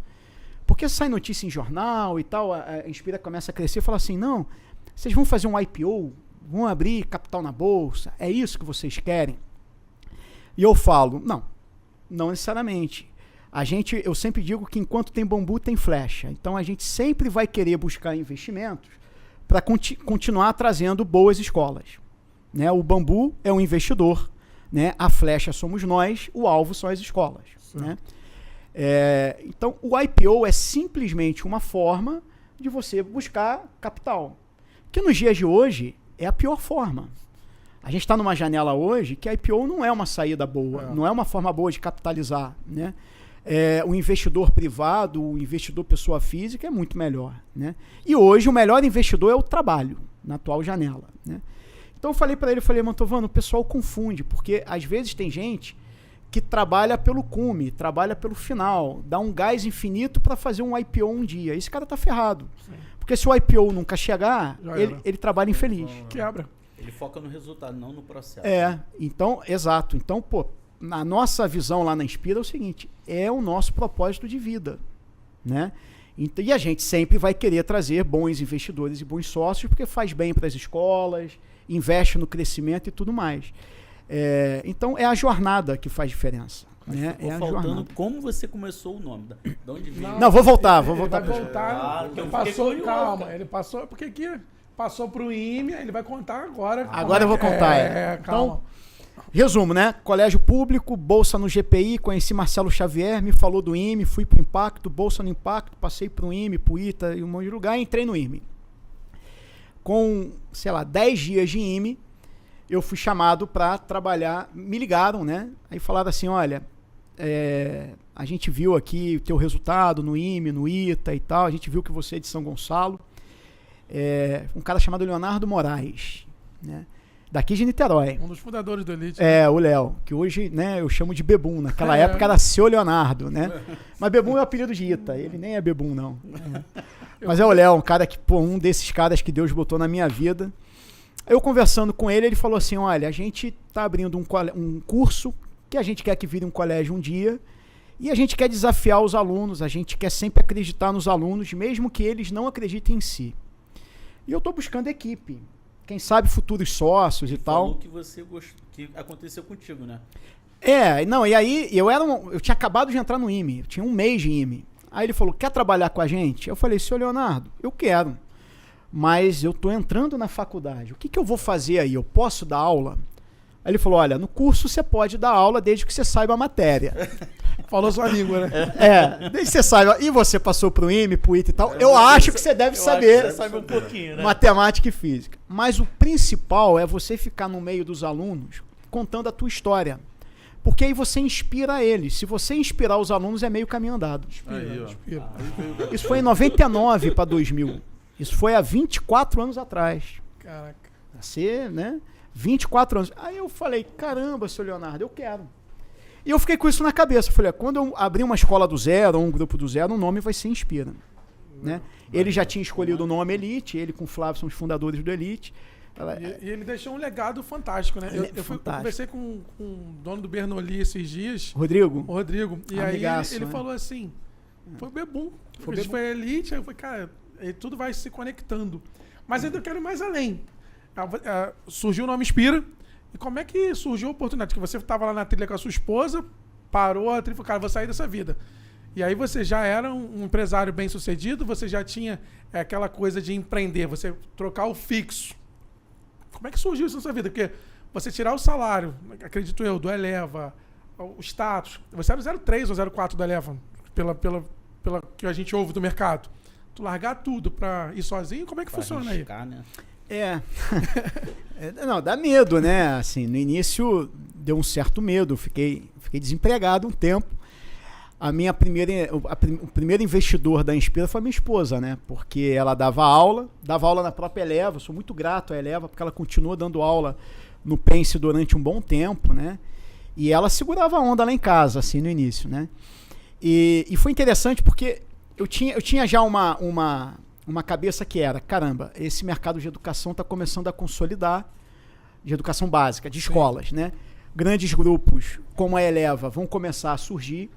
por que sai notícia em jornal e tal, a Inspira começa a crescer, fala assim, não, vocês vão fazer um IPO, vão abrir capital na bolsa, é isso que vocês querem? E eu falo, não necessariamente. Eu sempre digo que enquanto tem bambu, tem flecha. Então a gente sempre vai querer buscar investimentos para continuar trazendo boas escolas. Né? O bambu é um investidor, né? A flecha somos nós, o alvo são as escolas. Né? Então o IPO é simplesmente uma forma de você buscar capital. Que nos dias de hoje é a pior forma. A gente está numa janela hoje que a IPO não é uma saída boa, não é uma forma boa de capitalizar, né? O investidor privado, o investidor pessoa física é muito melhor, né? E hoje o melhor investidor é o trabalho, na atual janela, né? Então eu falei para ele, Mantovano, o pessoal confunde, porque às vezes tem gente que trabalha pelo cume, trabalha pelo final, dá um gás infinito para fazer um IPO um dia. Esse cara tá ferrado. Sim. Porque se o IPO nunca chegar, ele trabalha infeliz. Quebra. Ele foca no resultado, não no processo. Então, exato. Então, na nossa visão lá na Inspira é o seguinte, é o nosso propósito de vida, né? E a gente sempre vai querer trazer bons investidores e bons sócios, porque faz bem para as escolas, investe no crescimento e tudo mais. Então, é a jornada que faz diferença. Né? Ficou faltando como você começou o nome. De onde veio? Não, vou voltar. Calma, ele passou, porque aqui passou pro IME, ele vai contar agora. Agora eu vou contar. Calma. Então, resumo, né? Colégio público, bolsa no GPI, conheci Marcelo Xavier, me falou do IME, fui pro Impacto, bolsa no Impacto, passei pro IME, pro ITA e um monte de lugar e entrei no IME. Com, 10 dias de IME, eu fui chamado para trabalhar, me ligaram, né? Aí falaram assim, olha, a gente viu aqui o teu resultado no IME, no ITA e tal, a gente viu que você é de São Gonçalo. Um cara chamado Leonardo Moraes, né? Daqui de Niterói. Um dos fundadores do Elite. O Léo, que hoje, né, eu chamo de Bebum. Naquela época era Seu Leonardo, né? Mas Bebum é o apelido de Ita, ele nem é Bebum, não. Mas é o Léo, um cara que, um desses caras que Deus botou na minha vida. Eu conversando com ele, ele falou assim, olha, a gente tá abrindo um curso que a gente quer que vire um colégio um dia e a gente quer desafiar os alunos, a gente quer sempre acreditar nos alunos, mesmo que eles não acreditem em si. E eu tô buscando equipe. Quem sabe futuros sócios e tal. Falou que você que aconteceu contigo, né? E aí eu tinha acabado de entrar no IME, eu tinha um mês de IME. Aí ele falou, quer trabalhar com a gente? Eu falei, senhor Leonardo, eu quero, mas eu tô entrando na faculdade, o que eu vou fazer aí? Eu posso dar aula? Aí ele falou, olha, no curso você pode dar aula desde que você saiba a matéria. Falou sua língua, né? Desde que você saiba. E você passou pro IME, pro ITA e tal. Eu acho que você deve saber. Você sabe um pouquinho, né? Matemática e física. Mas o principal é você ficar no meio dos alunos contando a tua história. Porque aí você inspira eles. Se você inspirar os alunos, é meio caminho andado. Inspira. Isso foi em 99 para 2000. Isso foi há 24 anos atrás. Caraca. Você, né? 24 anos. Aí eu falei, caramba, seu Leonardo, eu quero. E eu fiquei com isso na cabeça. Eu falei, quando eu abrir uma escola do zero, ou um grupo do zero, o nome vai ser Inspira. Né? Ele já tinha escolhido o nome Elite, ele com o Flávio são os fundadores do Elite. E ele deixou um legado fantástico, né? Eu conversei com o dono do Bernoulli esses dias. Rodrigo. O Rodrigo. E Amigaço, aí ele né? falou assim, foi Bebum. Foi Elite, aí eu falei, cara, tudo vai se conectando. Mas ainda eu quero ir mais além. Surgiu o nome Inspira. E como é que surgiu a oportunidade? Que você estava lá na trilha com a sua esposa, parou a trilha e falou, cara, vou sair dessa vida. E aí você já era um empresário bem sucedido, você já tinha aquela coisa de empreender, você trocar o fixo. Como é que surgiu isso na sua vida? Porque você tirar o salário, acredito eu, do Eleva, o status, você era o 03 ou 04 do Eleva, pela que a gente ouve do mercado. Tu largar tudo pra ir sozinho, como é que funciona arriscar, aí? Né? Não, dá medo, né? Assim, no início deu um certo medo, fiquei desempregado um tempo. O primeiro investidor da Inspira foi a minha esposa, né? Porque ela dava aula na própria Eleva, eu sou muito grato à Eleva, porque ela continuou dando aula no Pense durante um bom tempo, né? E ela segurava a onda lá em casa, assim, no início, né? E foi interessante porque eu tinha já uma cabeça que era, caramba, esse mercado de educação está começando a consolidar, de educação básica, de escolas, né? Grandes grupos como a Eleva vão começar a surgir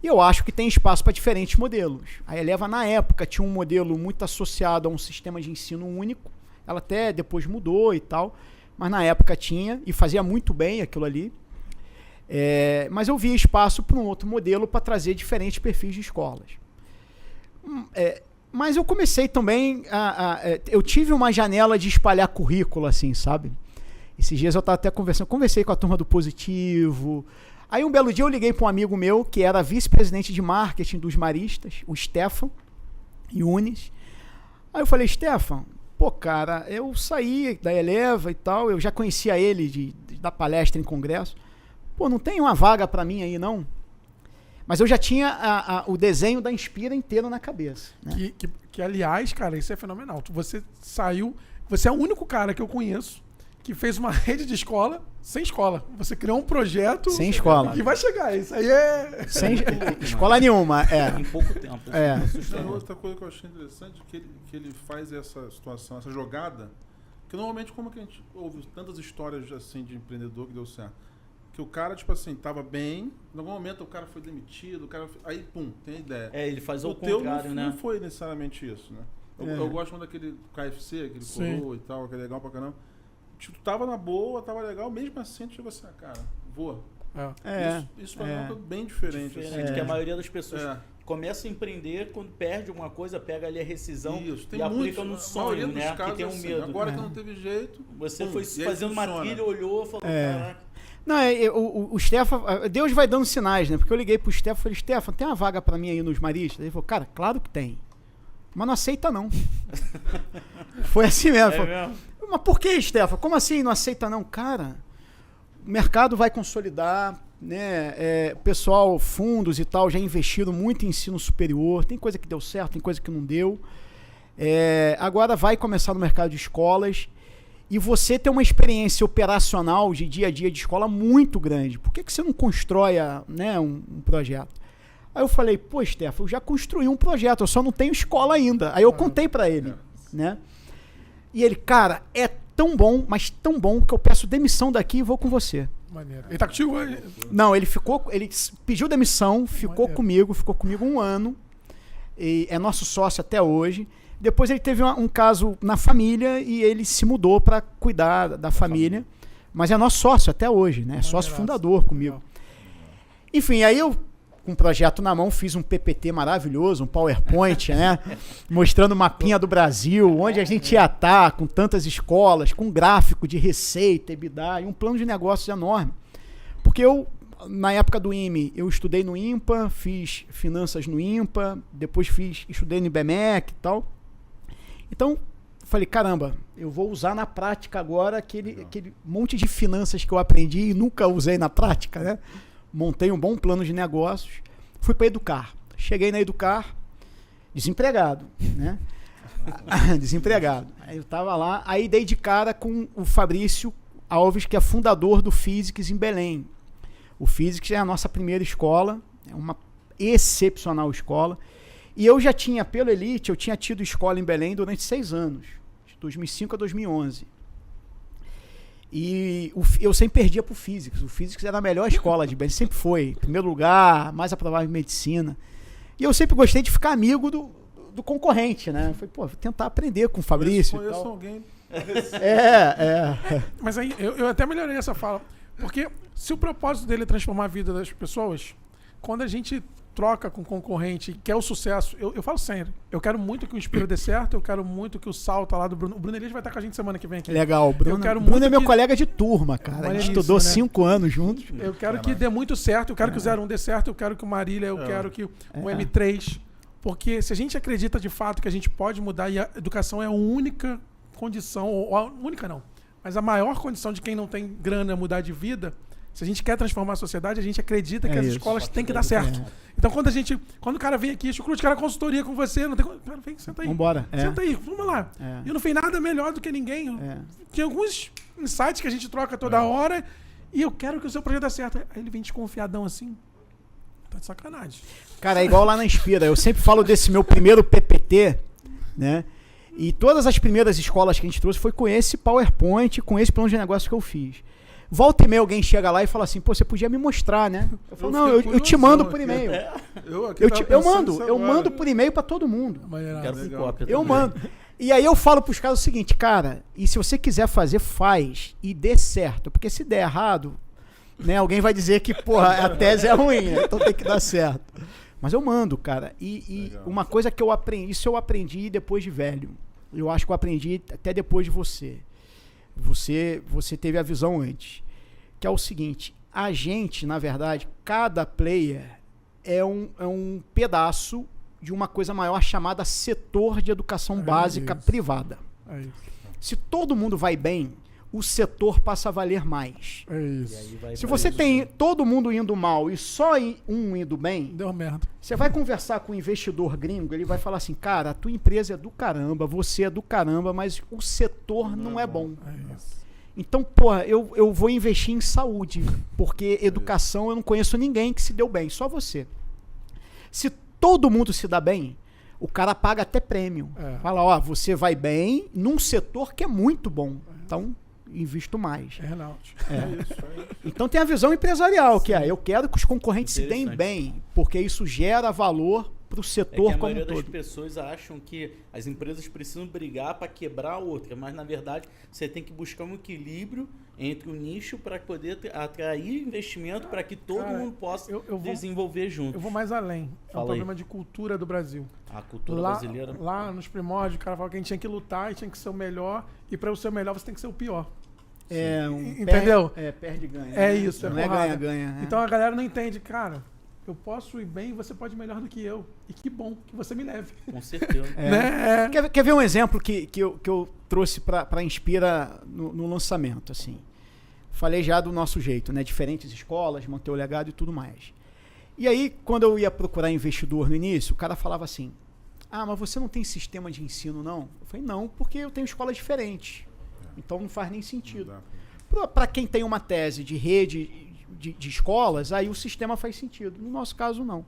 e eu acho que tem espaço para diferentes modelos. A Eleva, na época, tinha um modelo muito associado a um sistema de ensino único, ela até depois mudou e tal, mas na época tinha e fazia muito bem aquilo ali. Mas eu via espaço para um outro modelo para trazer diferentes perfis de escolas. Mas eu comecei também eu tive uma janela de espalhar currículo, assim, sabe? Esses dias eu estava até conversei com a turma do Positivo. Aí um belo dia eu liguei para um amigo meu, que era vice-presidente de marketing dos Maristas, o Stefan Yunes. Aí eu falei, Stefan, pô, cara, eu saí da Eleva e tal, eu já conhecia ele de dar palestra em congresso. Pô, não tem uma vaga para mim aí, não? Mas eu já tinha o desenho da Inspira inteiro na cabeça. Né? Que, aliás, cara, isso é fenomenal. Você saiu... Você é o único cara que eu conheço que fez uma rede de escola sem escola. Você criou um projeto... Sem escola. Que vai chegar. Isso aí é... Sem escola nenhuma, Em pouco tempo. Outra coisa que eu achei interessante é que ele faz essa situação, essa jogada, que normalmente como que a gente ouve tantas histórias assim de empreendedor que deu certo. Que o cara, tipo assim, tava bem, em algum momento o cara foi demitido, aí, pum, tem a ideia. Ele faz o teu contrário, né? Não foi necessariamente isso, né? Eu gosto muito daquele KFC, aquele coroa e tal, que é legal pra caramba. Tipo, tu tava na boa, tava legal, mesmo assim, tu chegou assim, cara, voa. Isso pra mim é uma coisa bem diferente. Que a maioria das pessoas começa a empreender, quando perde alguma coisa, pega ali a rescisão e aplica no sonho, né? Que tem um medo. Agora que não teve jeito... Você foi fazendo uma trilha, olhou, falou, caraca... Não, o Stefan, Deus vai dando sinais, né? Porque eu liguei pro Stefan e falei, Stefan, tem uma vaga pra mim aí nos Maristas? Ele falou, cara, claro que tem. Mas não aceita, não. Foi assim mesmo. Mas por que, Stefan? Como assim não aceita não? Cara, o mercado vai consolidar, né? Pessoal, fundos e tal, já investiram muito em ensino superior. Tem coisa que deu certo, tem coisa que não deu. Agora vai começar no mercado de escolas. E você tem uma experiência operacional de dia a dia de escola muito grande. Por que você não constrói um projeto? Aí eu falei, pô, Stefan, eu já construí um projeto, eu só não tenho escola ainda. Aí eu contei pra ele, né? E ele, cara, é tão bom, mas tão bom que eu peço demissão daqui e vou com você. Maneiro. Ele tá contigo hoje? Não, ele pediu demissão, ficou comigo 1 ano, e é nosso sócio até hoje. Depois ele teve um caso na família e ele se mudou para cuidar da família, mas é nosso sócio até hoje, né? É sócio fundador comigo. Enfim, aí eu, com um projeto na mão, fiz um PPT maravilhoso, um PowerPoint, né? Mostrando o mapinha do Brasil, onde a gente ia estar, com tantas escolas, com gráfico de receita, EBITDA, e um plano de negócios enorme. Porque eu, na época do IME, eu estudei no IMPA, fiz finanças no IMPA, depois estudei no IBMEC e tal. Então, falei, caramba, eu vou usar na prática agora aquele monte de finanças que eu aprendi e nunca usei na prática, né? Montei um bom plano de negócios, fui para Educar. Cheguei na Educar, desempregado, né? Desempregado. Aí eu tava lá, aí dei de cara com o Fabrício Alves, que é fundador do Physics em Belém. O Physics é a nossa primeira escola, é uma excepcional escola. E eu já tinha, pelo Elite, eu tinha tido escola em Belém durante 6 anos, de 2005 a 2011. E eu sempre perdia pro Physics. O Physics era a melhor escola de Belém, sempre foi. Primeiro lugar, mais aprovado em medicina. E eu sempre gostei de ficar amigo do concorrente, né? Falei, pô, vou tentar aprender com o Fabrício. Conheço alguém. Mas aí eu até melhorei essa fala. Porque se o propósito dele é transformar a vida das pessoas, quando a gente troca com concorrente, quer o sucesso, eu falo sempre, eu quero muito que o Inspira dê certo, eu quero muito que o Salta lá do Bruno, o Bruno Elias vai estar com a gente semana que vem aqui. Legal, o Bruno é meu colega de turma, cara, a gente estudou 5 anos juntos. Eu quero que dê muito certo, eu quero que o 01 dê certo, eu quero que o Marília, eu quero que o M3, porque se a gente acredita de fato que a gente pode mudar, e a educação é a única condição, ou a única não, mas a maior condição de quem não tem grana mudar de vida. Se a gente quer transformar a sociedade, a gente acredita que as escolas têm que dar certo. Então, quando o cara vem aqui, Chucrute, cara, consultoria com você, não tem. Cara, vem, senta aí. Vambora. Senta aí, vamos lá. Eu não fiz nada melhor do que ninguém. Tem alguns insights que a gente troca toda hora e eu quero que o seu projeto dê certo. Aí ele vem desconfiadão assim. Tá de sacanagem. Cara, é igual lá na Inspira. Eu sempre falo desse meu primeiro PPT, né? E todas as primeiras escolas que a gente trouxe foi com esse PowerPoint, com esse plano de negócio que eu fiz. Volta e meia alguém chega lá e fala assim, pô, você podia me mostrar, né? Eu falo, não, eu te mando por e-mail. Eu mando por e-mail pra todo mundo. Eu mando. E aí eu falo pros caras o seguinte, cara, e se você quiser fazer, faz. E dê certo. Porque se der errado, né, alguém vai dizer que, porra, a tese é ruim, né? Então tem que dar certo. Mas eu mando, cara. E uma coisa que eu aprendi, isso eu aprendi depois de velho. Eu acho que eu aprendi até depois de você. Você teve a visão antes, que é o seguinte, a gente, na verdade, cada player é um pedaço de uma coisa maior chamada setor de educação básica privada. Se todo mundo vai bem, o setor passa a valer mais. Se você tem todo mundo indo mal e só um indo bem, deu merda. Você vai conversar com um investidor gringo, ele vai falar assim, cara, a tua empresa é do caramba, você é do caramba, mas o setor não é bom. Então, porra, eu vou investir em saúde, porque educação eu não conheço ninguém que se deu bem, só você. Se todo mundo se dá bem, o cara paga até prêmio. Fala, ó, você vai bem num setor que é muito bom. Então, invisto mais. Então tem a visão empresarial, que eu quero que os concorrentes se deem bem, porque isso gera valor para o setor como um todo. A maioria das pessoas acham que as empresas precisam brigar para quebrar a outra, mas na verdade você tem que buscar um equilíbrio entre o nicho para poder atrair investimento para que todo mundo possa desenvolver junto. Eu vou mais além. É um problema de cultura do Brasil. A cultura brasileira. Lá nos primórdios, o cara fala que a gente tinha que lutar e tinha que ser o melhor, e para eu ser o melhor você tem que ser o pior. Entendeu? Perde e ganha. É isso, não é ganha-ganha. Então a galera não entende, cara. eu posso ir bem e você pode ir melhor do que eu. E que bom que você me leve. Com certeza. Né? Quer ver um exemplo que eu trouxe para Inspira no lançamento, assim. Falei já do nosso jeito, né? Diferentes escolas, manter o legado e tudo mais. E aí, quando eu ia procurar investidor no início, o cara falava assim, mas você não tem sistema de ensino, não? Eu falei, não, porque eu tenho escolas diferentes. Então não faz nem sentido. Para quem tem uma tese de rede de escolas, aí o sistema faz sentido. No nosso caso, não.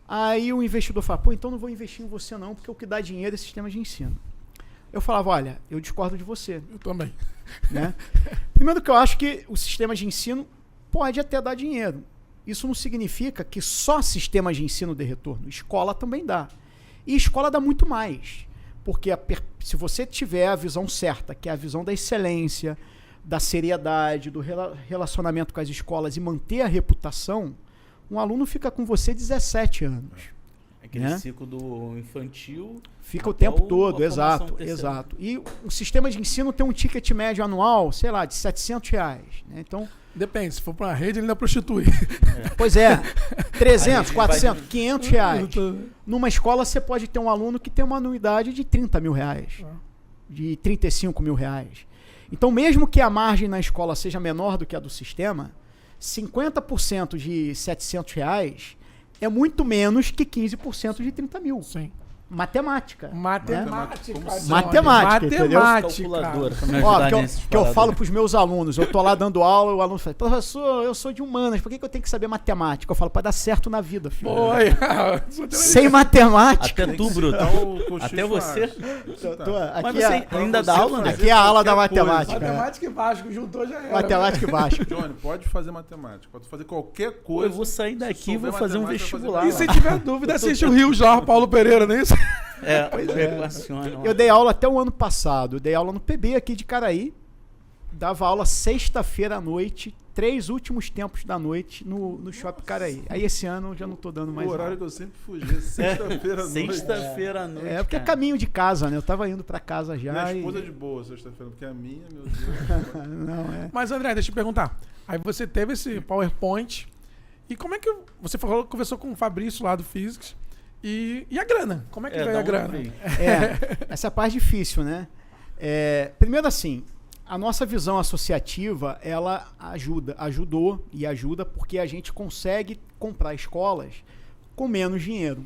Aí o investidor fala, então não vou investir em você não, porque o que dá dinheiro é sistema de ensino. Eu falava, olha, eu discordo de você. Eu também. Né? Primeiro que eu acho que o sistema de ensino pode até dar dinheiro. Isso não significa que só sistema de ensino dê retorno. Escola também dá. E escola dá muito mais. Porque se você tiver a visão certa, que é a visão da excelência, da seriedade, do relacionamento com as escolas e manter a reputação, um aluno fica com você 17 anos. Aquele ciclo do infantil... Fica o tempo todo, exato. E o sistema de ensino tem um ticket médio anual, sei lá, de R$700. Né? Então... Depende, se for para uma rede, ele ainda prostitui. Pois é, 300, 400, 500 reais. Numa escola você pode ter um aluno que tem uma anuidade de 30 mil reais, de 35 mil reais. Então, mesmo que a margem na escola seja menor do que a do sistema, 50% de R$700 é muito menos que 15% de 30 mil. Sim. Matemática. Matemática, entendeu? Calculadora. Ó, que eu falo pros meus alunos, eu tô lá dando aula, o aluno fala, professor, eu sou de humanas, por que eu tenho que saber matemática? Eu falo, para dar certo na vida, filho. Sem matemática. Até tu, Bruto. Até você. Mas você ainda dá aula, né? Aqui é a aula da matemática. Matemática e Vasco, juntou já era. Matemática e Vasco. Johnny, pode fazer matemática, pode fazer qualquer coisa. Eu vou sair daqui e vou fazer um vestibular. E se tiver dúvida, assiste o Rio Jorge Paulo Pereira, não é isso? Eu dei aula até o ano passado. Eu dei aula no PB aqui de Caraí. Dava aula sexta-feira à noite, 3 últimos tempos da noite no Shopping Caraí. Aí esse ano eu já não tô dando mais o horário aula. que eu sempre fugia, sexta-feira à noite. Sexta-feira à noite. Porque é caminho de casa, né? Eu tava indo pra casa já. Minha esposa de boa sexta-feira, porque a minha, meu Deus. Não, é. Mas André, deixa eu te perguntar. Aí você teve esse PowerPoint. E como é que você falou, conversou com o Fabrício lá do Physics? E a grana? Como é que veio a grana? Essa é a parte difícil, né? Primeiro assim, a nossa visão associativa, ela ajudou e ajuda porque a gente consegue comprar escolas com menos dinheiro.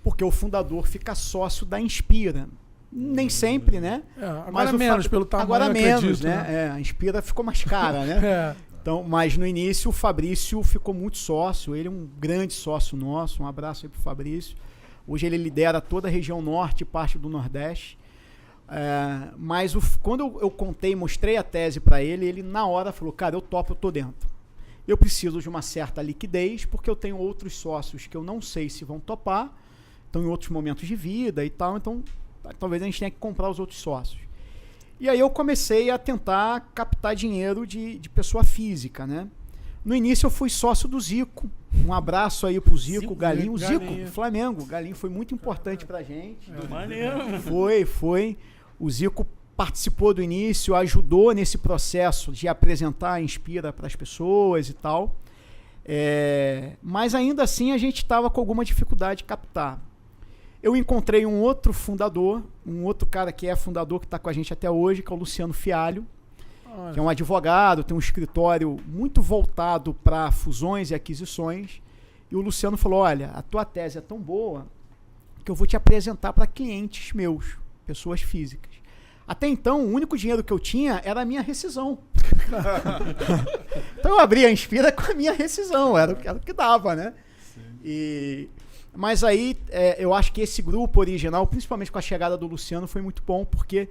Porque o fundador fica sócio da Inspira. Nem sempre, né? Agora menos, pelo tamanho, agora menos, acredito, né? A Inspira ficou mais cara, né? Então, mas no início o Fabrício ficou muito sócio, ele é um grande sócio nosso, um abraço aí pro Fabrício. Hoje ele lidera toda a região norte e parte do nordeste. Mas quando eu contei, mostrei a tese para ele, ele na hora falou, cara, eu topo, eu tô dentro. Eu preciso de uma certa liquidez, porque eu tenho outros sócios que eu não sei se vão topar, estão em outros momentos de vida e tal, então talvez a gente tenha que comprar os outros sócios. E aí eu comecei a tentar captar dinheiro de pessoa física, né? No início eu fui sócio do Zico. Um abraço aí pro Zico, Galinho. O Zico, do Flamengo. O Galinho foi muito importante pra gente. Maneiro. Foi. O Zico participou do início, ajudou nesse processo de apresentar a Inspira para as pessoas e tal. Mas ainda assim a gente estava com alguma dificuldade de captar. Eu encontrei um outro fundador, um outro cara que é fundador, que está com a gente até hoje, que é o Luciano Fialho, que é um advogado, tem um escritório muito voltado para fusões e aquisições. E o Luciano falou, olha, a tua tese é tão boa que eu vou te apresentar para clientes meus, pessoas físicas. Até então, o único dinheiro que eu tinha era a minha rescisão. Então eu abri a Inspira com a minha rescisão, era o que dava, né? Mas aí, eu acho que esse grupo original, principalmente com a chegada do Luciano, foi muito bom, porque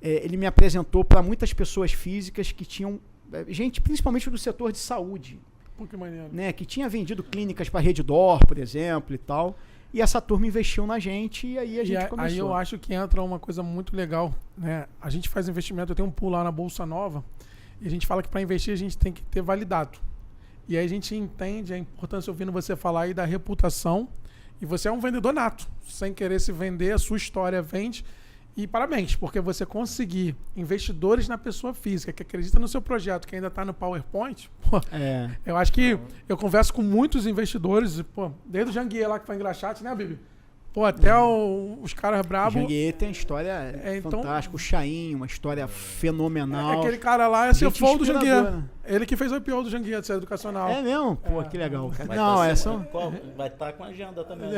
ele me apresentou para muitas pessoas físicas que tinham, gente principalmente do setor de saúde, que maneiro, né, que tinha vendido clínicas para Redditor, por exemplo, e tal, e essa turma investiu na gente e aí a gente começou. Aí eu acho que entra uma coisa muito legal, né? A gente faz investimento, eu tenho um pool lá na Bolsa Nova, e a gente fala que para investir a gente tem que ter validado. E aí a gente entende a importância, ouvindo você falar aí, da reputação. E você é um vendedor nato. Sem querer se vender, a sua história vende. E parabéns, porque você conseguir investidores na pessoa física que acredita no seu projeto, que ainda está no PowerPoint, pô, eu acho que eu converso com muitos investidores, pô, desde o Janguier lá que foi engraxate, né, Bibi? Pô, até os caras brabos. Janguier tem uma história fantástica. O Chain, uma história fenomenal. Aquele cara lá é CFO do Janguier. Né? Ele que fez o IPO do Janguier, de ser educacional. É mesmo? Pô, que legal, cara. Vai estar com a agenda também.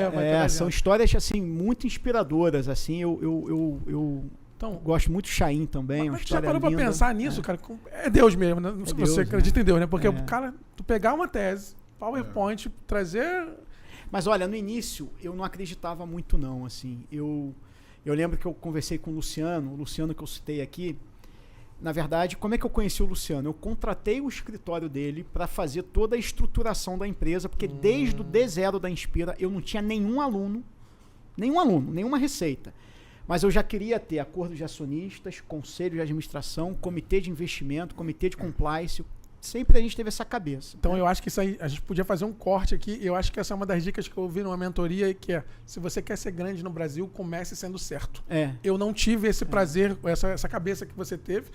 São histórias, assim, muito inspiradoras, assim. Então, gosto muito do Chain também. Mas já parou pra pensar nisso, cara? É Deus mesmo, né? Não sei se você acredita em Deus, né? Porque o cara, tu pegar uma tese, PowerPoint, trazer... Mas olha, no início eu não acreditava muito não, assim. Eu lembro que eu conversei com o Luciano que eu citei aqui. Na verdade, como é que eu conheci o Luciano? Eu contratei o escritório dele para fazer toda a estruturação da empresa, porque desde o D0 da Inspira eu não tinha nenhum aluno, nenhuma receita. Mas eu já queria ter acordo de acionistas, conselho de administração, comitê de investimento, comitê de compliance. Sempre a gente teve essa cabeça. Então eu acho que isso aí, a gente podia fazer um corte aqui. Eu acho que essa é uma das dicas que eu ouvi numa mentoria, que é, se você quer ser grande no Brasil, comece sendo certo. Eu não tive esse prazer, essa cabeça que você teve.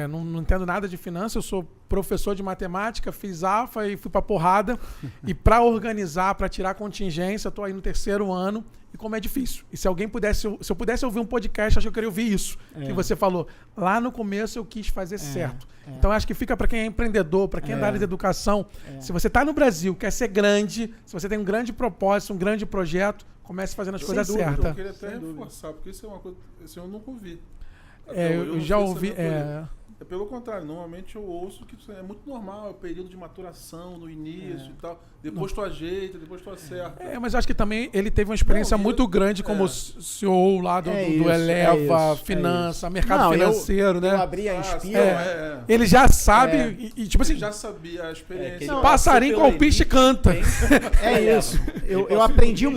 Não entendo nada de finanças, eu sou professor de matemática, fiz AFA e fui pra porrada. E para organizar, para tirar contingência, eu tô aí no 3º ano. E como é difícil. E se alguém pudesse, se eu pudesse ouvir um podcast, acho que eu queria ouvir isso. Que você falou. Lá no começo eu quis fazer certo. Então acho que fica para quem é empreendedor, para quem é da área de educação. Se você está no Brasil, quer ser grande, se você tem um grande propósito, um grande projeto, comece fazendo as coisas certas. Eu queria até reforçar, porque isso é uma coisa que eu nunca ouvi. Eu já ouvi. Pelo contrário, normalmente eu ouço que é muito normal, é o período de maturação no início e tal. Depois tu ajeita, depois tu acerta. Mas acho que também ele teve uma experiência muito grande como CEO lá do Eleva, finança, mercado financeiro, né? Eu abri a Inspira. Ele já sabe, e tipo assim... Ele já sabia a experiência. Passarinho com o piche canta. É isso. Eu aprendi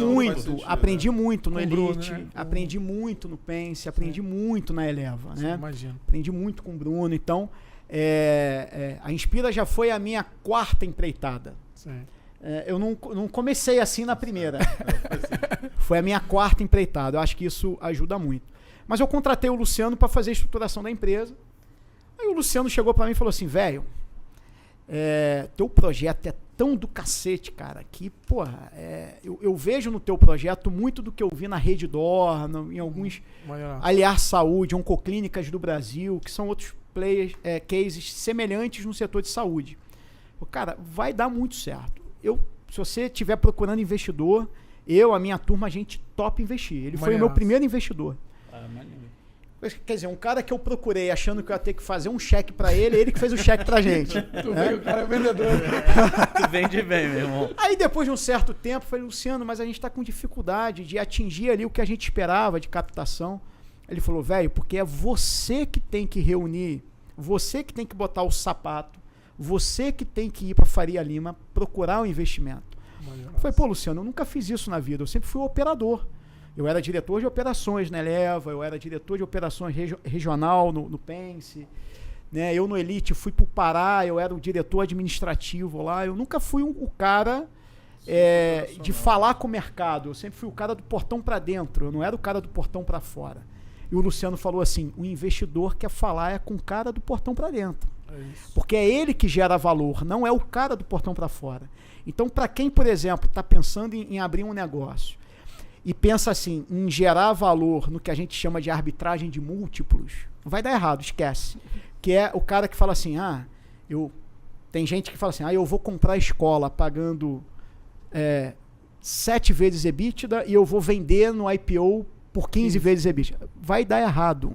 muito no Elite, né? Aprendi muito no Pense, aprendi muito na Eleva, né? Imagino. Aprendi muito com o Bruno. Então, a Inspira já foi a minha 4ª empreitada. Eu não comecei assim na primeira. Foi a minha 4ª empreitada. Eu acho que isso ajuda muito. Mas eu contratei o Luciano para fazer a estruturação da empresa. Aí o Luciano chegou para mim e falou assim, velho, teu projeto é tão do cacete, cara, que, porra, eu vejo no teu projeto muito do que eu vi na Redditor, em alguns Aliar Saúde, Oncoclínicas do Brasil, que são outros cases semelhantes no setor de saúde. Cara, vai dar muito certo. Se você estiver procurando investidor, a minha turma, a gente topa investir. Ele foi o meu primeiro investidor. Quer dizer, um cara que eu procurei achando que eu ia ter que fazer um cheque pra ele que fez o cheque pra gente. O cara é vendedor. Tu vende bem, meu irmão. Aí depois de um certo tempo, eu falei, Luciano, mas a gente tá com dificuldade de atingir ali o que a gente esperava de captação. Ele falou, velho, porque é você que tem que reunir, você que tem que botar o sapato, você que tem que ir pra Faria Lima procurar o investimento. Eu falei, pô, Luciano, eu nunca fiz isso na vida, eu sempre fui operador. Eu era diretor de operações na Eleva, eu era diretor de operações regional no Pense, né? Eu no Elite fui pro Pará, eu era o diretor administrativo lá, eu nunca fui o cara de falar com o mercado, eu sempre fui o cara do portão para dentro, eu não era o cara do portão para fora. E o Luciano falou assim, o investidor quer falar com o cara do portão para dentro. Porque é ele que gera valor, não é o cara do portão para fora. Então, para quem, por exemplo, está pensando em abrir um negócio e pensa assim, em gerar valor no que a gente chama de arbitragem de múltiplos, vai dar errado, esquece. Que é o cara que fala assim, tem gente que fala assim, eu vou comprar a escola pagando 7 vezes EBITDA e eu vou vender no IPO por 15 vezes EBITDA. Vai dar errado.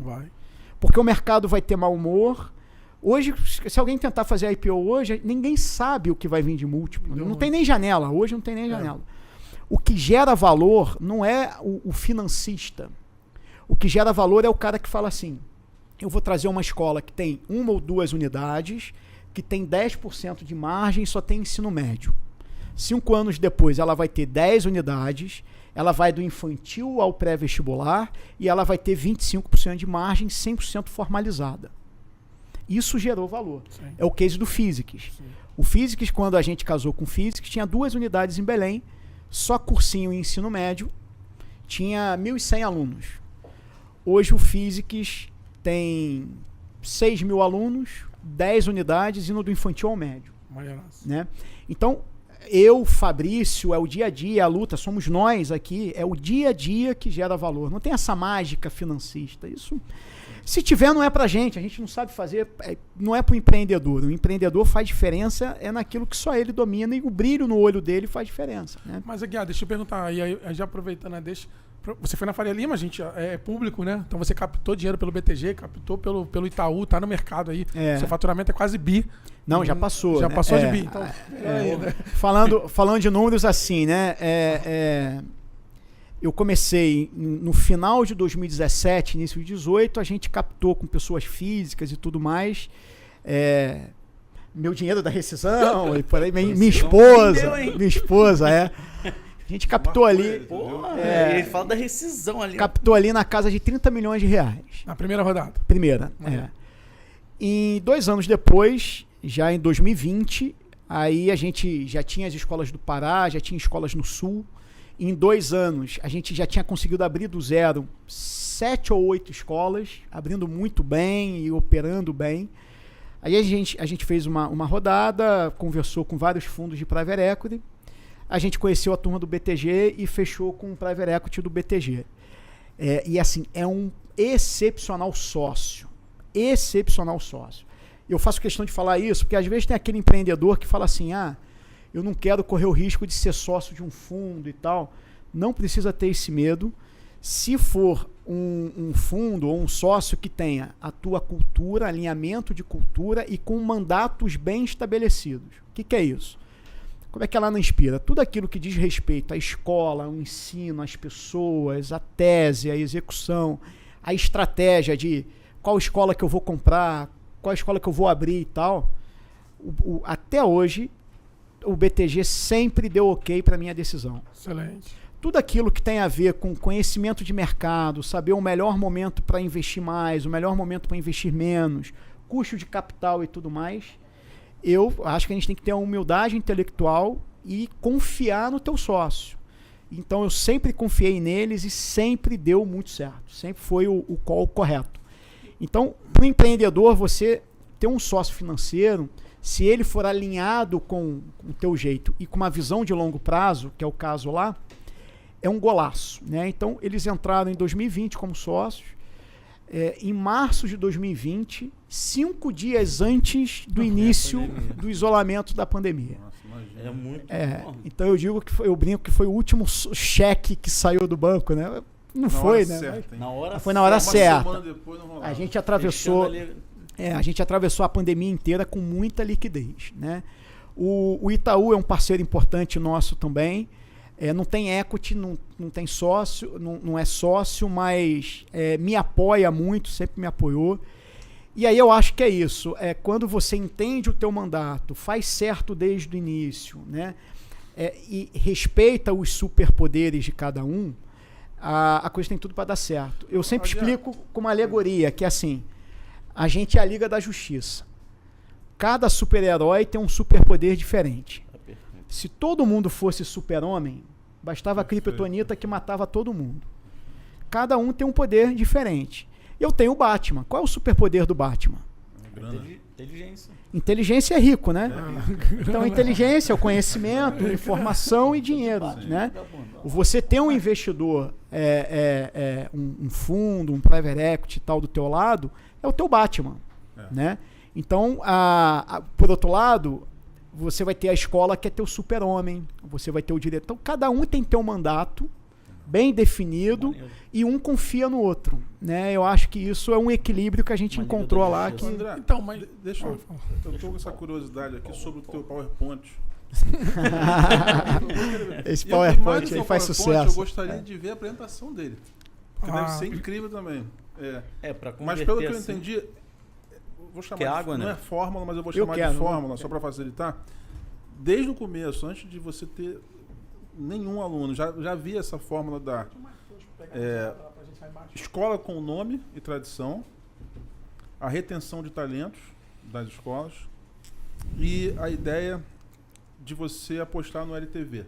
Porque o mercado vai ter mau humor. Hoje, se alguém tentar fazer IPO hoje, ninguém sabe o que vai vir de múltiplo. Não tem nem janela. Hoje não tem nem janela. O que gera valor não é o financista. O que gera valor é o cara que fala assim, eu vou trazer uma escola que tem 1 ou 2 unidades, que tem 10% de margem e só tem ensino médio. 5 anos depois ela vai ter 10 unidades, ela vai do infantil ao pré-vestibular e ela vai ter 25% de margem 100% formalizada. Isso gerou valor. Sim. É o case do Physics. Sim. O Physics, quando a gente casou com o Physics, tinha 2 unidades em Belém, só cursinho e ensino médio, tinha 1.100 alunos. Hoje o Physics tem 6 mil alunos, 10 unidades, indo do infantil ao médio. Maneiraço. Né? Então, eu, Fabrício, é o dia a dia, a luta, somos nós aqui, é o dia a dia que gera valor. Não tem essa mágica financista. Isso, se tiver, não é pra gente. A gente não sabe fazer, não é pro empreendedor. O empreendedor faz diferença naquilo que só ele domina e o brilho no olho dele faz diferença. Né? Mas aqui, deixa eu perguntar, e aí, já aproveitando a deixa, você foi na Faria Lima, gente, é público, né? Então você captou dinheiro pelo BTG, captou pelo Itaú, tá no mercado aí. Seu faturamento é quase bi. Não, já passou. Já né? passou de bi. Então, falando de números assim, né? Eu comecei no final de 2017, início de 2018, a gente captou com pessoas físicas e tudo mais. Meu dinheiro da rescisão, e por aí, minha esposa, A gente captou ali. Ele fala da rescisão ali. Captou ali na casa de 30 milhões de reais. na primeira rodada. Primeira, E 2 anos depois, já em 2020, aí a gente já tinha as escolas do Pará, já tinha escolas no Sul. Em 2 anos, a gente já tinha conseguido abrir do zero 7 ou 8 escolas, abrindo muito bem e operando bem. Aí a gente fez uma rodada, conversou com vários fundos de private equity. A gente conheceu a turma do BTG e fechou com o private equity do BTG. E assim, é um excepcional sócio. Excepcional sócio. Eu faço questão de falar isso, porque às vezes tem aquele empreendedor que fala assim, eu não quero correr o risco de ser sócio de um fundo e tal. Não precisa ter esse medo. Se for um fundo ou um sócio que tenha a tua cultura, alinhamento de cultura e com mandatos bem estabelecidos. O que é isso? Como é que ela não inspira? Tudo aquilo que diz respeito à escola, ao ensino, às pessoas, à tese, à execução, à estratégia de qual escola que eu vou comprar, qual escola que eu vou abrir e tal. Até hoje, o BTG sempre deu ok para minha decisão. Excelente. Tudo aquilo que tem a ver com conhecimento de mercado, saber o melhor momento para investir mais, o melhor momento para investir menos, custo de capital e tudo mais, eu acho que a gente tem que ter a humildade intelectual e confiar no teu sócio. Então eu sempre confiei neles e sempre deu muito certo. Sempre foi o call correto. Então, para o empreendedor, você ter um sócio financeiro, se ele for alinhado com o teu jeito e com uma visão de longo prazo, que é o caso lá, é um golaço. Né? Então, eles entraram em 2020 como sócios. Em março de 2020, 5 dias antes do início do isolamento da pandemia. Nossa, É muito bom. Então eu brinco que foi o último cheque que saiu do banco, né? Não foi, né? Certa, Na hora Foi na hora certa. Uma semana depois não rolava. A gente atravessou, Fechando ali- a gente atravessou a pandemia inteira com muita liquidez, né? O Itaú é um parceiro importante nosso também. Não tem equity, não tem sócio, não é sócio, mas me apoia muito, sempre me apoiou. E aí eu acho que é isso. Quando você entende o teu mandato, faz certo desde o início, né? E respeita os superpoderes de cada um, a coisa tem tudo para dar certo. Eu sempre explico com uma alegoria, que é assim, a gente é a Liga da Justiça. Cada super-herói tem um superpoder diferente. Se todo mundo fosse super-homem, bastava a Kryptonita que matava todo mundo. Cada um tem um poder diferente. Eu tenho o Batman. Qual é o superpoder do Batman? Inteligência. Inteligência é rico, né? Então, inteligência é o conhecimento, informação e dinheiro, né? Você ter um investidor, um fundo, um private equity e tal do teu lado, é o teu Batman, né? Então, por outro lado, você vai ter a escola que é teu super-homem, você vai ter o diretor. Então, cada um tem teu mandato bem definido e um confia no outro, né? Eu acho que isso é um equilíbrio que a gente encontrou lá. Que... André, Então, mas... deixa eu tô com essa curiosidade aqui sobre o teu PowerPoint. Esse Mais PowerPoint do aí que faz o PowerPoint, sucesso. Eu gostaria de ver a apresentação dele. Porque deve ser incrível também. Pra Mas pelo que eu assim, entendi, vou chamar que água, não né? é fórmula, mas eu vou chamar de fórmula, só para facilitar. Desde o começo, antes de você ter nenhum aluno, já havia essa fórmula da escola com nome e tradição, a retenção de talentos das escolas e a ideia de você apostar no LTV.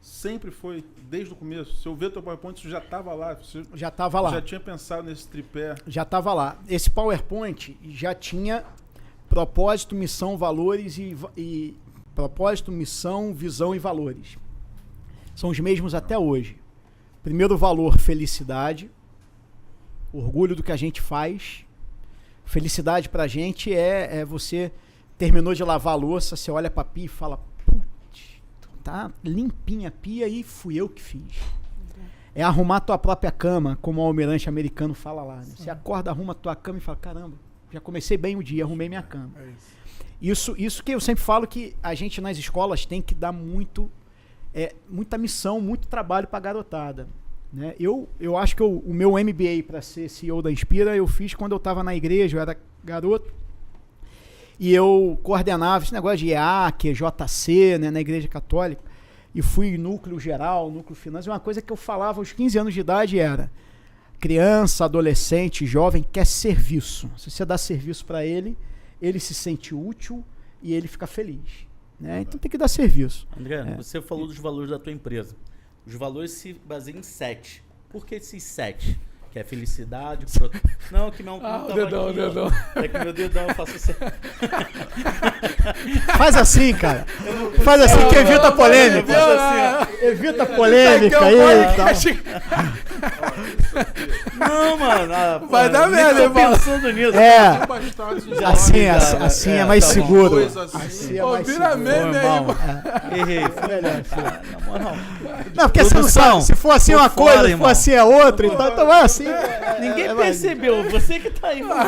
Sempre foi, desde o começo. Se eu ver teu PowerPoint, isso já estava lá. Você Já estava lá. já tinha pensado nesse tripé. Já estava lá. Esse PowerPoint já tinha propósito, missão, valores e propósito, missão, visão e valores. São os mesmos até hoje. Primeiro valor, felicidade. Orgulho do que a gente faz. Felicidade pra gente é você terminou de lavar a louça, você olha pra pia e fala, putz, tá limpinha a pia e fui eu que fiz. É arrumar tua própria cama, como o almirante americano fala lá. Né? Você acorda, arruma tua cama e fala, caramba, já comecei bem o dia, arrumei minha cama. Isso que eu sempre falo que a gente nas escolas tem que dar muita missão, muito trabalho pra garotada. Né? Eu acho que o meu MBA para ser CEO da Inspira eu fiz quando eu estava na igreja, eu era garoto e eu coordenava esse negócio de EAC, JC, né, na igreja católica, e fui núcleo geral, núcleo financeiro. Uma coisa que eu falava aos 15 anos de idade era: criança, adolescente, jovem quer serviço. Se você dá serviço para ele se sente útil e ele fica feliz. Né? Então tem que dar serviço. André, você falou dos valores da tua empresa. Os valores se baseiam em 7. Por que esses 7? Que é felicidade, Não, que meu o dedão. É que meu dedão eu faço assim. Faz assim, cara. Faz assim, que evita polêmica. Evita polêmica aí e tal. Não, mano. Vai dar merda, eu tô pensando nisso. Assim é mais seguro. Assim é mais vira seguro. meme aí. Errei. Melhor, Na moral. Não, porque você não sabe. Se for assim uma coisa, se for assim é outra, então vai assim. Ninguém percebeu, você que tá aí, mano.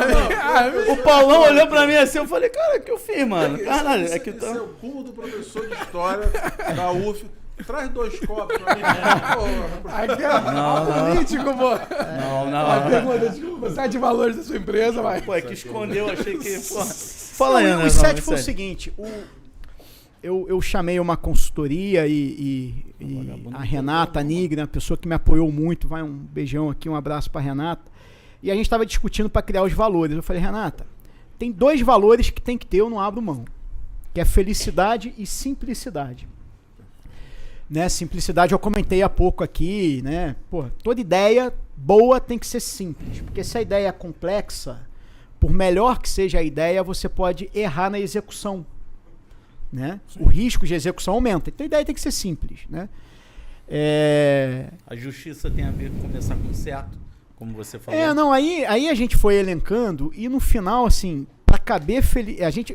O Paulão olhou pra mim assim, eu falei, cara, o que eu fiz, mano? Caralho, é que Esse é o cúmulo do professor de história da UF. Traz 2 copos pra mim. Aqui é político, pô. Não. A pergunta, desculpa, 7 valores da sua empresa, vai. Pô, é que escondeu, achei que... Pô. Fala aí, né? Os 7 foi o seguinte, eu chamei uma consultoria e a Renata Nigre, uma pessoa que me apoiou muito, vai um beijão aqui, um abraço pra Renata, e a gente estava discutindo para criar os valores. Eu falei, Renata, tem 2 valores que tem que ter, eu não abro mão, que é felicidade e simplicidade. Né? Simplicidade eu comentei há pouco aqui, né? Pô, toda ideia boa tem que ser simples, porque se a ideia é complexa, por melhor que seja a ideia, você pode errar na execução. Né? O risco de execução aumenta. Então a ideia tem que ser simples. Né? A justiça tem a ver com começar com certo, como você falou. Aí a gente foi elencando e no final, assim, para caber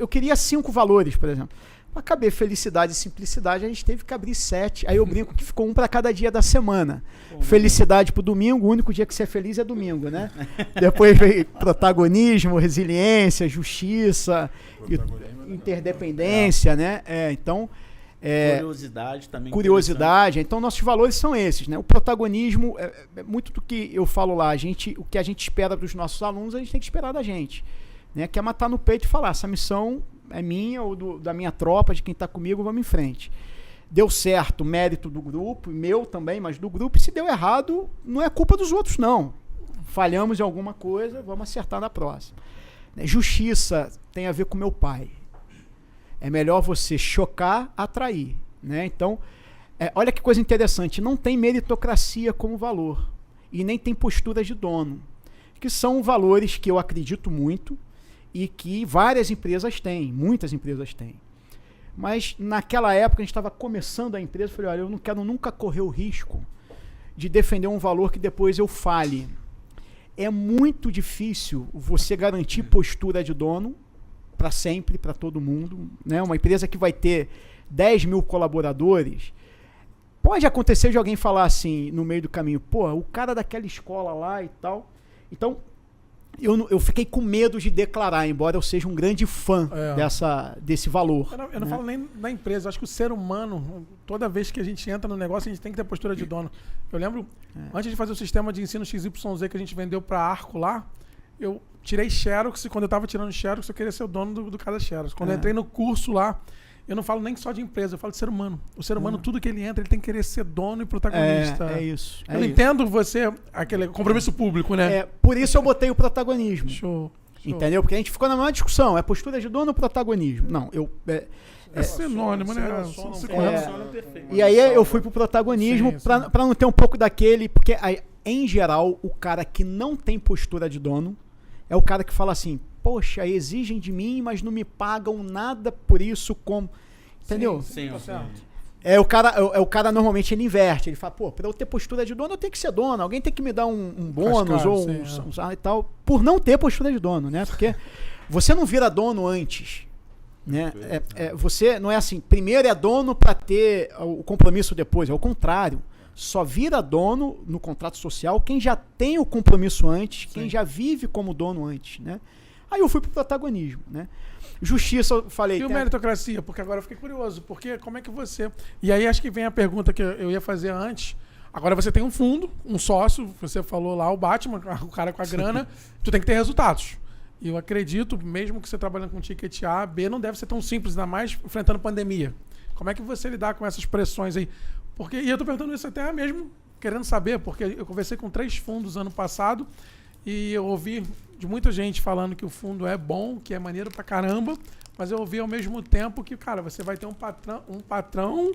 eu queria 5 valores, por exemplo. Para caber felicidade e simplicidade, a gente teve que abrir 7. Aí eu brinco que ficou um para cada dia da semana. Felicidade pro domingo, o único dia que você é feliz é domingo, né? Depois veio protagonismo, resiliência, justiça, interdependência, né? Então, curiosidade também. Curiosidade. Então, nossos valores são esses, né? O protagonismo é muito do que eu falo lá. O que a gente espera dos nossos alunos, a gente tem que esperar da gente. Né? Que é matar no peito e falar, essa missão é minha ou da minha tropa, de quem está comigo, vamos em frente. Deu certo, mérito do grupo, meu também, mas do grupo. E se deu errado, não é culpa dos outros, não. Falhamos em alguma coisa, vamos acertar na próxima. Justiça tem a ver com meu pai. É melhor você chocar, atrair. Né? Então, olha que coisa interessante, não tem meritocracia como valor. E nem tem postura de dono. Que são valores que eu acredito muito e que várias empresas têm, muitas empresas têm. Mas naquela época a gente estava começando a empresa, eu falei, olha, eu não quero nunca correr o risco de defender um valor que depois eu fale. É muito difícil você garantir postura de dono para sempre, para todo mundo. Né? Uma empresa que vai ter 10 mil colaboradores, pode acontecer de alguém falar assim, no meio do caminho, pô, o cara daquela escola lá e tal. Então, eu fiquei com medo de declarar, embora eu seja um grande fã desse valor. Eu não falo nem da empresa, eu acho que o ser humano, toda vez que a gente entra no negócio, a gente tem que ter postura de dono. Eu lembro, antes de fazer o sistema de ensino XYZ que a gente vendeu para Arco lá, eu tirei Xerox, e quando eu estava tirando Xerox, eu queria ser o dono do cada Xerox. Quando eu entrei no curso lá, eu não falo nem só de empresa, eu falo de ser humano. O ser humano, tudo que ele entra, ele tem que querer ser dono e protagonista. É isso. Eu não entendo você, aquele compromisso público, né? Por isso eu botei o protagonismo. Show. Entendeu? Porque a gente ficou na maior discussão. É postura de dono ou protagonismo? Não, É sinônimo, né? Se correlaciona. perfeito. E aí eu fui pro protagonismo Sim, sim. pra não ter um pouco daquele... Porque, aí, em geral, o cara que não tem postura de dono é o cara que fala assim, poxa, exigem de mim, mas não me pagam nada por isso como... Entendeu? Sim, Tá certo. O cara normalmente ele inverte. Ele fala, pô, pra eu ter postura de dono, eu tenho que ser dono. Alguém tem que me dar um bônus Cascado, ou sim, e tal, por não ter postura de dono, né? Porque você não vira dono antes. Né? Você não é assim, primeiro é dono para ter o compromisso depois, é o contrário. Só vira dono no contrato social quem já tem o compromisso antes, quem já vive como dono antes, né? Aí eu fui pro protagonismo, né? Justiça, eu falei... E o meritocracia? Porque agora eu fiquei curioso, porque como é que você... E aí acho que vem a pergunta que eu ia fazer antes. Agora você tem um fundo, um sócio, você falou lá, o Batman, o cara com a grana, tu tem que ter resultados. E eu acredito, mesmo que você trabalhando com ticket A, B, não deve ser tão simples, ainda mais enfrentando pandemia. Como é que você lidar com essas pressões aí? Porque, e eu tô perguntando isso até mesmo querendo saber, porque eu conversei com 3 fundos ano passado e eu ouvi de muita gente falando que o fundo é bom, que é maneiro pra caramba, mas eu ouvi ao mesmo tempo que, cara, você vai ter um patrão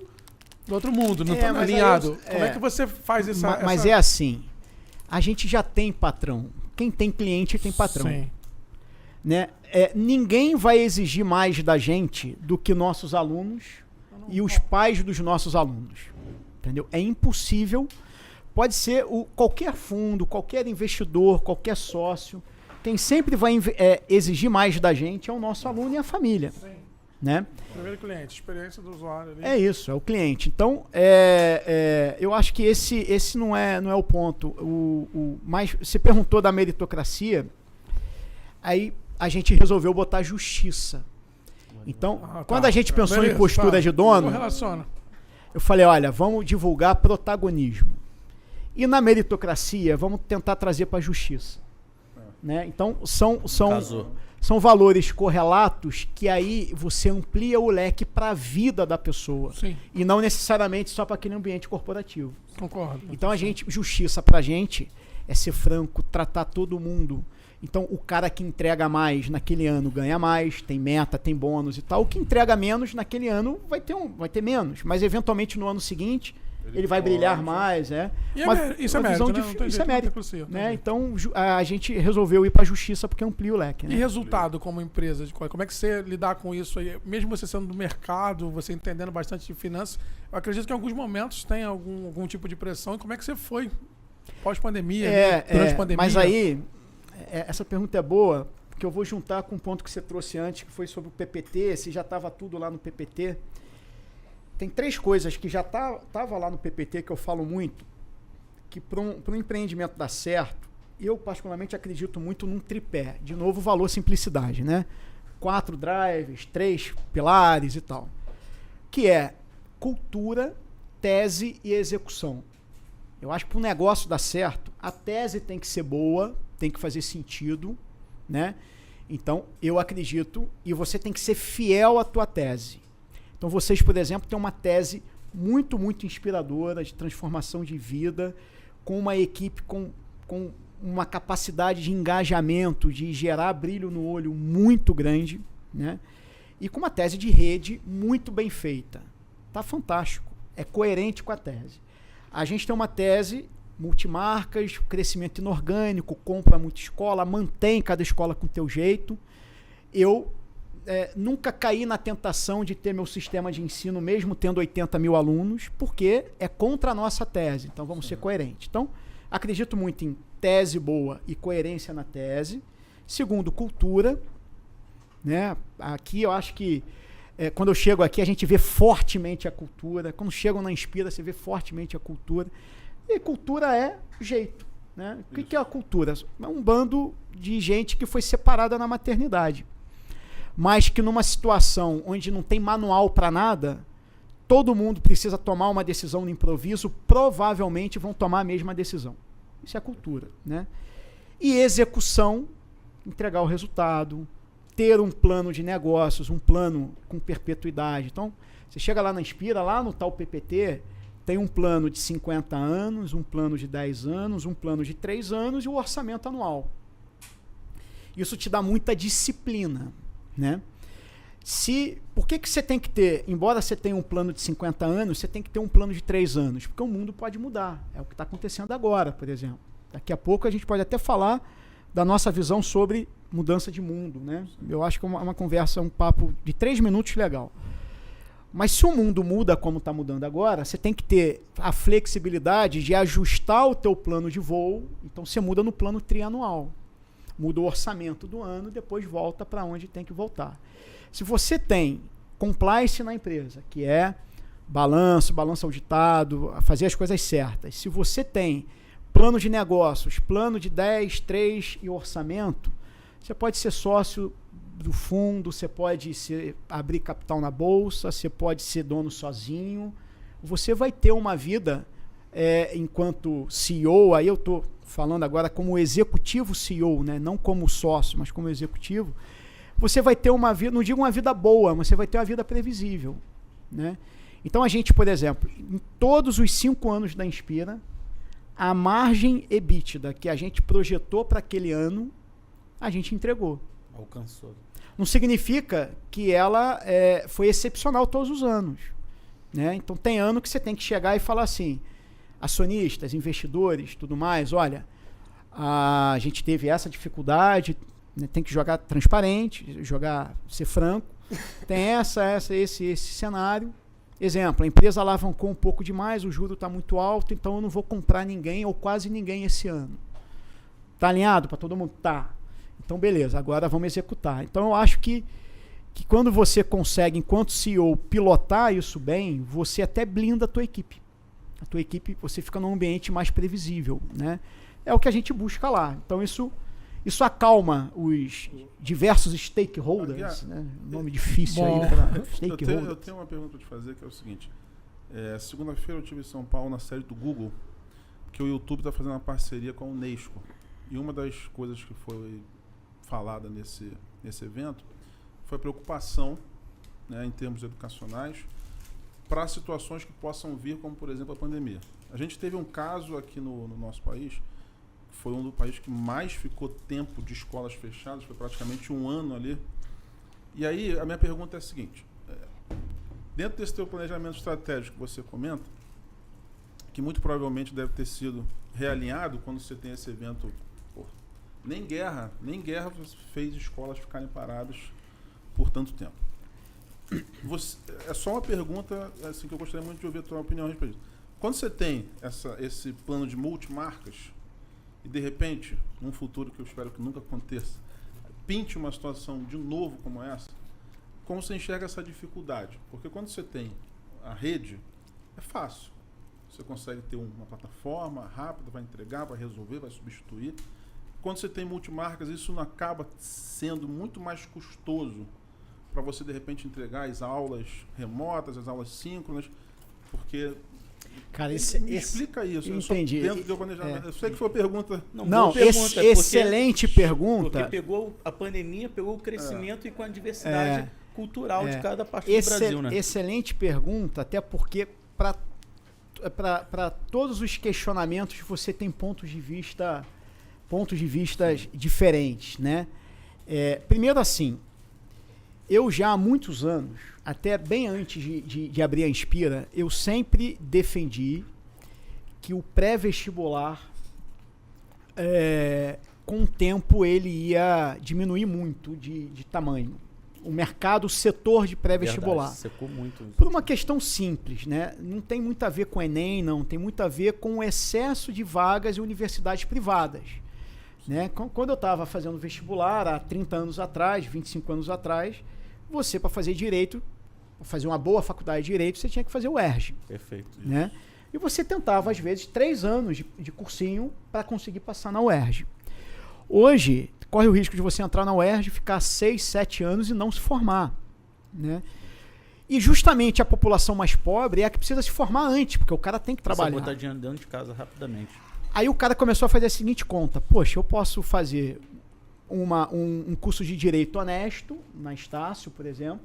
do outro mundo, não tá alinhado. Como é que você faz isso? Mas é assim, a gente já tem patrão. Quem tem cliente tem patrão. Sim. Né? Ninguém vai exigir mais da gente do que nossos alunos e os pais dos nossos alunos. Entendeu? É impossível. Pode ser qualquer fundo, qualquer investidor, qualquer sócio. Quem sempre vai exigir mais da gente é o nosso aluno e a família. Sim. Né? Primeiro cliente, experiência do usuário. Ali. É isso, é o cliente. Então, eu acho que esse não é o ponto. Mas você perguntou da meritocracia, aí a gente resolveu botar justiça. Então, quando a gente pensou em postura de dono, eu falei, olha, vamos divulgar protagonismo. E na meritocracia, vamos tentar trazer para a justiça. Né? Então, são valores correlatos que aí você amplia o leque para a vida da pessoa. Sim. E não necessariamente só para aquele ambiente corporativo. Concordo. Então, justiça para a gente é ser franco, tratar todo mundo. Então, o cara que entrega mais naquele ano ganha mais, tem meta, tem bônus e tal. O que entrega menos naquele ano vai ter menos. Mas, eventualmente, no ano seguinte, ele vai brilhar mais. Isso é mérito, né? Isso é mérito. Né? Então, a gente resolveu ir para a justiça porque amplia o leque. Né? E resultado como empresa? Como é que você lidar com isso aí? Mesmo você sendo do mercado, você entendendo bastante de finanças, eu acredito que em alguns momentos tem algum tipo de pressão. E como é que você foi pós-pandemia, durante a pandemia? Mas aí... essa pergunta é boa, porque eu vou juntar com um ponto que você trouxe antes, que foi sobre o PPT, se já estava tudo lá no PPT. Tem 3 coisas que já estava lá no PPT, que eu falo muito, que para um empreendimento dar certo, eu particularmente acredito muito num tripé. De novo, valor, simplicidade, né? 4 drives, 3 pilares e tal. Que é cultura, tese e execução. Eu acho que para um negócio dar certo, a tese tem que ser boa, tem que fazer sentido, né? Então, eu acredito, e você tem que ser fiel à tua tese. Então, vocês, por exemplo, têm uma tese muito, muito inspiradora de transformação de vida, com uma equipe com uma capacidade de engajamento, de gerar brilho no olho muito grande, né? E com uma tese de rede muito bem feita. Tá fantástico. É coerente com a tese. A gente tem uma tese... multimarcas, crescimento inorgânico, compra muita escola, mantém cada escola com o teu jeito. Eu nunca caí na tentação de ter meu sistema de ensino, mesmo tendo 80 mil alunos, porque é contra a nossa tese. Então, vamos ser coerentes. Então, acredito muito em tese boa e coerência na tese. Segundo, cultura. Né? Aqui, eu acho que quando eu chego aqui, a gente vê fortemente a cultura. Quando chegam na Inspira, você vê fortemente a cultura. E cultura é jeito. Né? O que é a cultura? É um bando de gente que foi separada na maternidade. Mas que numa situação onde não tem manual para nada, todo mundo precisa tomar uma decisão no improviso, provavelmente vão tomar a mesma decisão. Isso é cultura. Né? E execução, entregar o resultado, ter um plano de negócios, um plano com perpetuidade. Então, você chega lá na Inspira, lá no tal PPT... tem um plano de 50 anos, um plano de 10 anos, um plano de 3 anos e o orçamento anual. Isso te dá muita disciplina, né? Por que você tem que ter, embora você tenha um plano de 50 anos, você tem que ter um plano de 3 anos? Porque o mundo pode mudar. É o que está acontecendo agora, por exemplo. Daqui a pouco a gente pode até falar da nossa visão sobre mudança de mundo, né? Eu acho que é uma conversa, um papo de 3 minutos legal. Mas se o mundo muda como está mudando agora, você tem que ter a flexibilidade de ajustar o teu plano de voo. Então você muda no plano trianual. Muda o orçamento do ano, depois volta para onde tem que voltar. Se você tem compliance na empresa, que é balanço auditado, fazer as coisas certas. Se você tem plano de negócios, plano de 10, 3 e orçamento, você pode ser sócio do fundo, você pode abrir capital na bolsa, você pode ser dono sozinho. Você vai ter uma vida, enquanto CEO, aí eu estou falando agora como executivo CEO, né? Não como sócio, mas como executivo. Você vai ter uma vida, não digo uma vida boa, mas você vai ter uma vida previsível, né? Então a gente, por exemplo, em todos os 5 anos da Inspira, a margem EBITDA que a gente projetou para aquele ano, a gente entregou. Alcançou. Não significa que ela foi excepcional todos os anos, né? Então tem ano que você tem que chegar e falar assim, acionistas, investidores, tudo mais, olha, a gente teve essa dificuldade, né, tem que jogar transparente, ser franco, tem esse cenário. Exemplo, a empresa alavancou um pouco demais, o juro está muito alto, então eu não vou comprar ninguém ou quase ninguém esse ano. Tá alinhado para todo mundo? Tá. Então beleza, agora vamos executar. Então eu acho que quando você consegue, enquanto CEO, pilotar isso bem, você até blinda a tua equipe. A tua equipe, você fica num ambiente mais previsível, né? É o que a gente busca lá. Então isso acalma os diversos stakeholders, né? Nome difícil aí para stakeholders. Eu tenho uma pergunta para te fazer, que é o seguinte. Segunda-feira eu estive em São Paulo na série do Google, que o YouTube está fazendo uma parceria com a Unesco. E uma das coisas que foi falada nesse evento foi a preocupação, né, em termos educacionais, para situações que possam vir, como por exemplo a pandemia. A gente teve um caso aqui no nosso país, foi um dos países que mais ficou tempo de escolas fechadas, foi praticamente 1 ano ali. E aí a minha pergunta é a seguinte, dentro desse teu planejamento estratégico que você comenta, que muito provavelmente deve ter sido realinhado quando você tem esse evento, nem guerra fez escolas ficarem paradas por tanto tempo. É só uma pergunta assim, que eu gostaria muito de ouvir a tua opinião a respeito disso. Quando você tem esse plano de multimarcas e de repente, num futuro que eu espero que nunca aconteça, pinte uma situação de novo como essa, como você enxerga essa dificuldade? Porque quando você tem a rede, é fácil. Você consegue ter uma plataforma rápida, vai entregar, vai resolver, vai substituir. Quando você tem multimarcas, isso não acaba sendo muito mais custoso para você, de repente, entregar as aulas remotas, as aulas síncronas, porque... Cara, explica isso. Eu entendi. Dentro do planejamento. Eu sei que foi uma pergunta... Excelente pergunta. Porque pegou a pandemia, pegou o crescimento e com a diversidade cultural de cada parte do Brasil, né? Excelente pergunta, até porque para todos os questionamentos você tem pontos de vista diferentes, né? Primeiro assim, eu já há muitos anos, até bem antes de abrir a Inspira, eu sempre defendi que o pré-vestibular, com o tempo, ele ia diminuir muito de tamanho. O mercado, o setor de pré-vestibular. Secou muito. Por uma questão simples, né? Não tem muito a ver com o Enem, não. Tem muito a ver com o excesso de vagas em universidades privadas. Né? Quando eu estava fazendo vestibular, há 30 anos atrás, 25 anos atrás, você, para fazer direito, para fazer uma boa faculdade de direito, você tinha que fazer o UERJ. Perfeito. Né? E você tentava, às vezes, 3 anos de cursinho para conseguir passar na UERJ. Hoje, corre o risco de você entrar na UERJ, ficar 6, 7 anos e não se formar. Né? E justamente a população mais pobre é a que precisa se formar antes, porque o cara tem que trabalhar. Botar dinheiro dentro de casa rapidamente. Aí o cara começou a fazer a seguinte conta. Poxa, eu posso fazer um curso de direito honesto, na Estácio, por exemplo.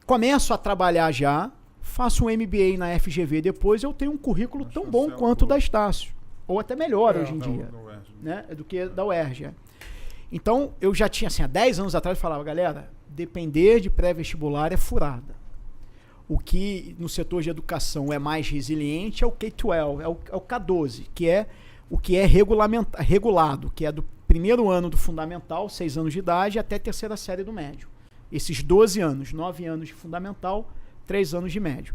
Começo a trabalhar já, faço um MBA na FGV depois, eu tenho um currículo tão bom quanto o da Estácio. Ou até melhor hoje em dia, né? Do que da UERJ. Então, eu já tinha, assim, há 10 anos atrás, eu falava, galera, depender de pré-vestibular é furada. O que no setor de educação é mais resiliente é o K-12, é o K12, que é o que é regulado, que é do primeiro ano do fundamental, 6 anos de idade, até a terceira série do médio. Esses 12 anos, 9 anos de fundamental, 3 anos de médio.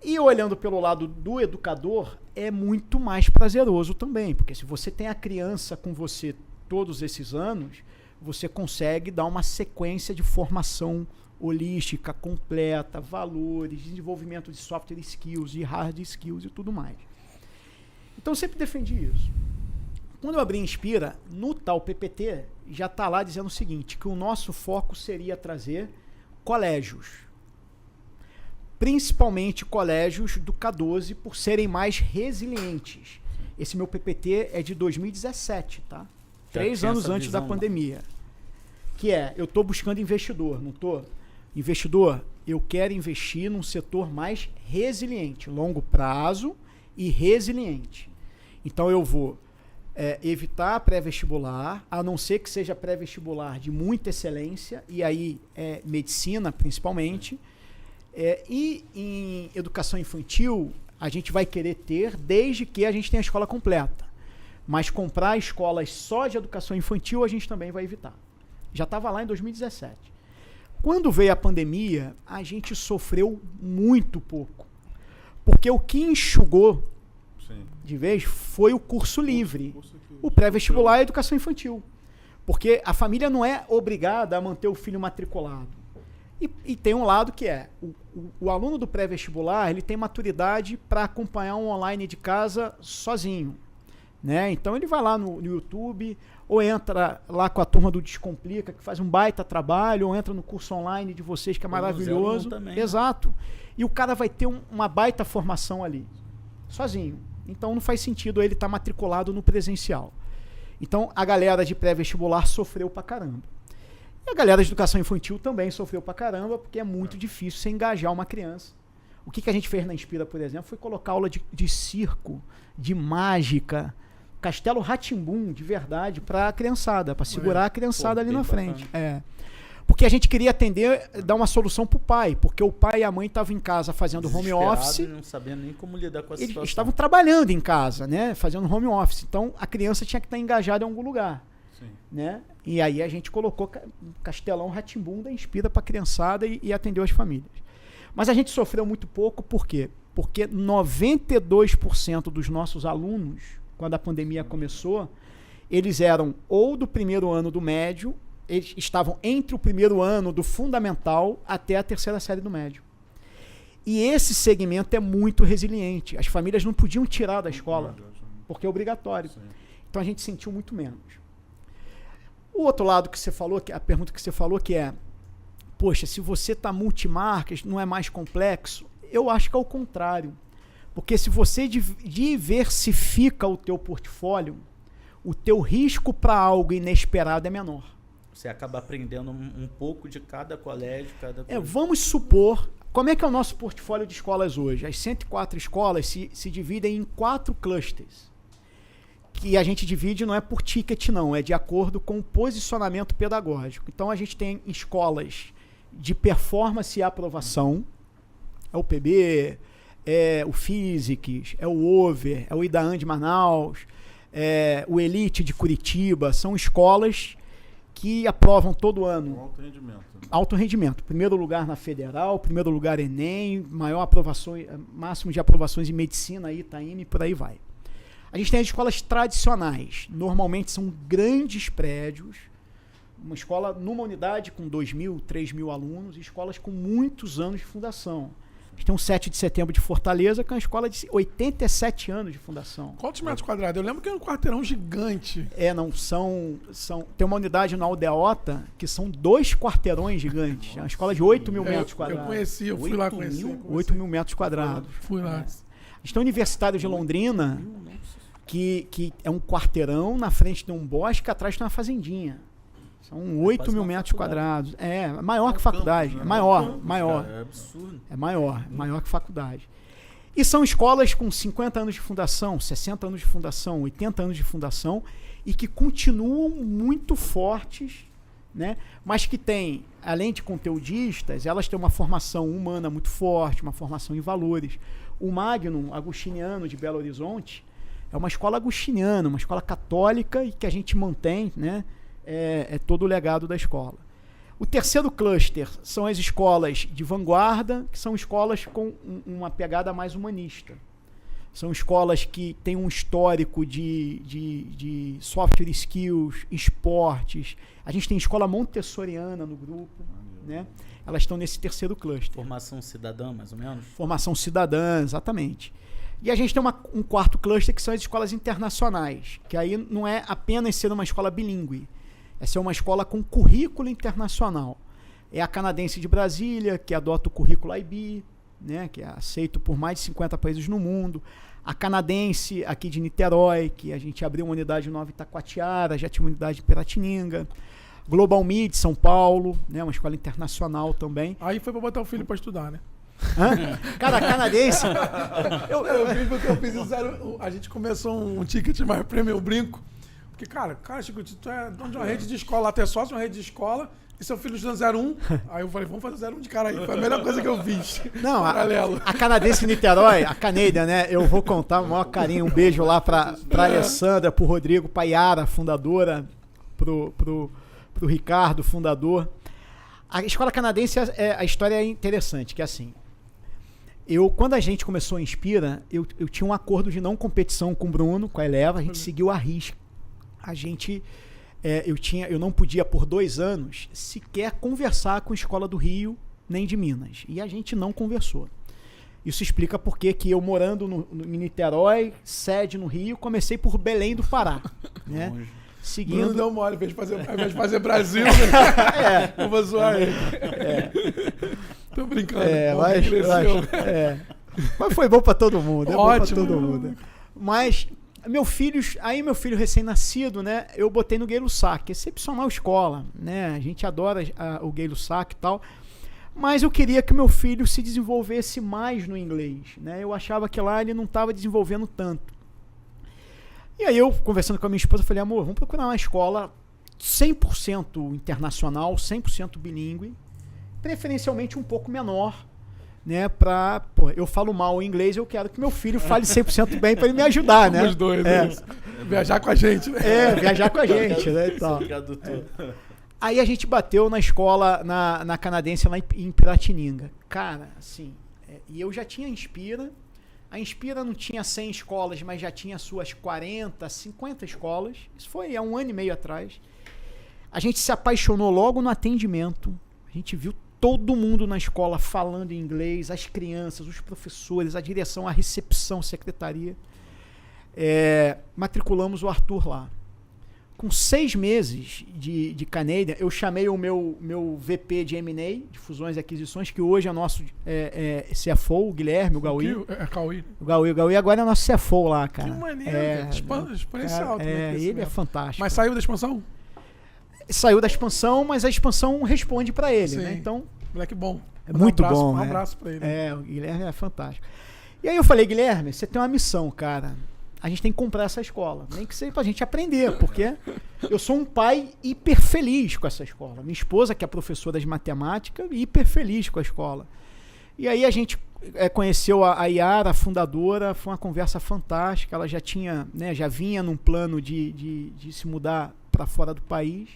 E olhando pelo lado do educador, é muito mais prazeroso também, porque se você tem a criança com você todos esses anos, você consegue dar uma sequência de formação holística, completa, valores, desenvolvimento de software skills, de hard skills e tudo mais. Então eu sempre defendi isso. Quando eu abri Inspira, no tal PPT, já está lá dizendo o seguinte, que o nosso foco seria trazer colégios. Principalmente colégios do K12, por serem mais resilientes. Esse meu PPT é de 2017, tá? 3 anos antes da pandemia. Que é, eu estou buscando investidor, não estou? Investidor, eu quero investir num setor mais resiliente, longo prazo e resiliente. Então eu vou evitar pré-vestibular, a não ser que seja pré-vestibular de muita excelência, e aí medicina principalmente. E em educação infantil, a gente vai querer ter desde que a gente tenha a escola completa. Mas comprar escolas só de educação infantil, a gente também vai evitar. Já estava lá em 2017. Quando veio a pandemia, a gente sofreu muito pouco. Porque o que enxugou de vez foi o curso livre. O pré-vestibular e a educação infantil. Porque a família não é obrigada a manter o filho matriculado. E tem um lado que é, o aluno do pré-vestibular, ele tem maturidade para acompanhar um online de casa sozinho. Né? Então ele vai lá no YouTube, ou entra lá com a turma do Descomplica, que faz um baita trabalho, ou entra no curso online de vocês, que é maravilhoso. Também, exato. Né? E o cara vai ter uma baita formação ali, sozinho. Então não faz sentido ele estar matriculado no presencial. Então a galera de pré-vestibular sofreu pra caramba. E a galera de educação infantil também sofreu pra caramba, porque é muito difícil você engajar uma criança. O que a gente fez na Inspira, por exemplo, foi colocar aula de circo, de mágica, Castelo Rá-Tim-Bum, de verdade, para a criançada, para segurar a criançada ali na frente. Porque a gente queria atender, dar uma solução para o pai, porque o pai e a mãe estavam em casa fazendo home office. Não sabendo nem como lidar com a situação. Eles estavam trabalhando em casa, né, fazendo home office. Então a criança tinha que estar engajada em algum lugar. Sim. Né? E aí a gente colocou Castelão Rá-Tim-Bum da Inspira para a criançada e atendeu as famílias. Mas a gente sofreu muito pouco, por quê? Porque 92% dos nossos alunos, quando a pandemia começou, eles eram ou do primeiro ano do médio, eles estavam entre o primeiro ano do fundamental até a terceira série do médio. E esse segmento é muito resiliente. As famílias não podiam tirar da escola, porque é obrigatório. Sim. Então a gente sentiu muito menos. O outro lado que você falou, a pergunta que você falou, que é, poxa, se você está multimarcas, não é mais complexo? Eu acho que é o contrário. Porque se você diversifica o teu portfólio, o teu risco para algo inesperado é menor. Você acaba aprendendo um pouco de cada colégio, cada coisa. Vamos supor, como é que é o nosso portfólio de escolas hoje? As 104 escolas se dividem em 4 clusters. Que a gente divide não é por ticket não, é de acordo com o posicionamento pedagógico. Então a gente tem escolas de performance e aprovação, é o PB, é o Physics, é o Over, é o Idaan de Manaus, é o Elite de Curitiba, são escolas que aprovam todo ano. Alto rendimento. Alto rendimento. Primeiro lugar na Federal, primeiro lugar Enem, maior aprovação, máximo de aprovações em medicina, Itaim e por aí vai. A gente tem as escolas tradicionais, normalmente são grandes prédios, uma escola numa unidade com 2.000, 3.000 alunos, e escolas com muitos anos de fundação. A gente tem um 7 de setembro de Fortaleza, que é uma escola de 87 anos de fundação. Quantos metros quadrados? Eu lembro que era um quarteirão gigante. Tem uma unidade na Aldeota que são 2 quarteirões gigantes. É uma escola de 8.000 metros quadrados. Eu conheci, eu fui lá conhecer. 8.000 metros quadrados. Fui lá. A gente tem o Universitário de Londrina, que é um quarteirão na frente de um bosque, atrás tem uma fazendinha. São 8.000 metros quadrados. É maior que faculdade. É maior. É absurdo. É maior que faculdade. E são escolas com 50 anos de fundação, 60 anos de fundação, 80 anos de fundação, e que continuam muito fortes, né? Mas que têm, além de conteudistas, elas têm uma formação humana muito forte, uma formação em valores. O Magnum Agostiniano de Belo Horizonte é uma escola agostiniana, uma escola católica e que a gente mantém, né? É todo o legado da escola. O terceiro cluster são as escolas de vanguarda, que são escolas com uma pegada mais humanista. São escolas que têm um histórico de software skills, esportes. A gente tem escola montessoriana no grupo, né? Elas estão nesse terceiro cluster. Formação cidadã, mais ou menos? Formação cidadã, exatamente. E a gente tem um quarto cluster que são as escolas internacionais, que aí não é apenas ser uma escola bilíngue. Essa é uma escola com currículo internacional. É a canadense de Brasília, que adota o currículo IB, né, que é aceito por mais de 50 países no mundo. A canadense aqui de Niterói, que a gente abriu uma unidade nova em Itacoatiara, já tinha uma unidade em Piratininga. Global Mid, São Paulo, né, uma escola internacional também. Aí foi pra botar o filho pra estudar, né? Hã? Cara, a canadense... eu fiz isso, a gente começou um ticket mais prêmio, eu brinco. Porque, cara, Chico, tu é dono de uma rede de escola, até sócio de uma rede de escola, e seu filho estudando 01. Aí eu falei, vamos fazer 01 de cara aí. Foi a melhor coisa que eu fiz. Não, a canadense Niterói, a Canadian, né? Eu vou contar o maior carinho, um beijo lá pra Alessandra, pro Rodrigo, pra Yara, fundadora, pro Ricardo, fundador. A escola canadense, a história é interessante, que é assim... Quando a gente começou a Inspira, eu tinha um acordo de não competição com o Bruno, com a Eleva, a gente seguiu a risca. A gente, eu não podia por 2 anos sequer conversar com a Escola do Rio, nem de Minas. E a gente não conversou. Isso explica por que eu, morando no Niterói, sede no Rio, comecei por Belém do Pará. Né? Seguindo... Bruno deu mole, ao invés de fazer Brasil, eu vou zoar ele. Tô brincando. Mas foi bom pra todo mundo. Ótimo. Bom pra todo mundo. Mas meu filho recém-nascido, né? Eu botei no Gay-Lussac. Excepcional escola, né? A gente adora o Gay-Lussac e tal. Mas eu queria que meu filho se desenvolvesse mais no inglês, né? Eu achava que lá ele não estava desenvolvendo tanto. E aí eu, conversando com a minha esposa, falei, amor, vamos procurar uma escola 100% internacional, 100% bilíngue, preferencialmente um pouco menor, né, eu falo mal o inglês, eu quero que meu filho fale 100% bem para ele me ajudar, né? Os dois, viajar com a gente, né? Viajar com a gente, né, e tal. Aí a gente bateu na escola, na canadense lá em Piratininga. Cara, assim, e eu já tinha Inspira. A Inspira não tinha 100 escolas, mas já tinha suas 40, 50 escolas. Isso foi há 1 ano e meio atrás. A gente se apaixonou logo no atendimento. A gente viu todo mundo na escola falando inglês, as crianças, os professores, a direção, a recepção, a secretaria. Matriculamos o Arthur lá. Com 6 meses de Canadian, eu chamei o meu VP de M&A, de fusões e aquisições, que hoje é nosso CFO, o Guilherme, o Gauí. O Gauí agora é nosso CFO lá, cara. Que maneiro, exponencial. Ele é fantástico. Mas saiu da expansão? Saiu da expansão, mas a expansão responde pra ele, Sim. né? Então, moleque bom. Muito bom. Um abraço pra ele. O Guilherme é fantástico. E aí eu falei, Guilherme, você tem uma missão, cara. A gente tem que comprar essa escola. Nem que seja pra gente aprender, porque eu sou um pai hiper feliz com essa escola. Minha esposa, que é professora de matemática, hiper feliz com a escola. E aí a gente conheceu a Yara, a fundadora, foi uma conversa fantástica. Ela já tinha, né, já vinha num plano de se mudar para fora do país.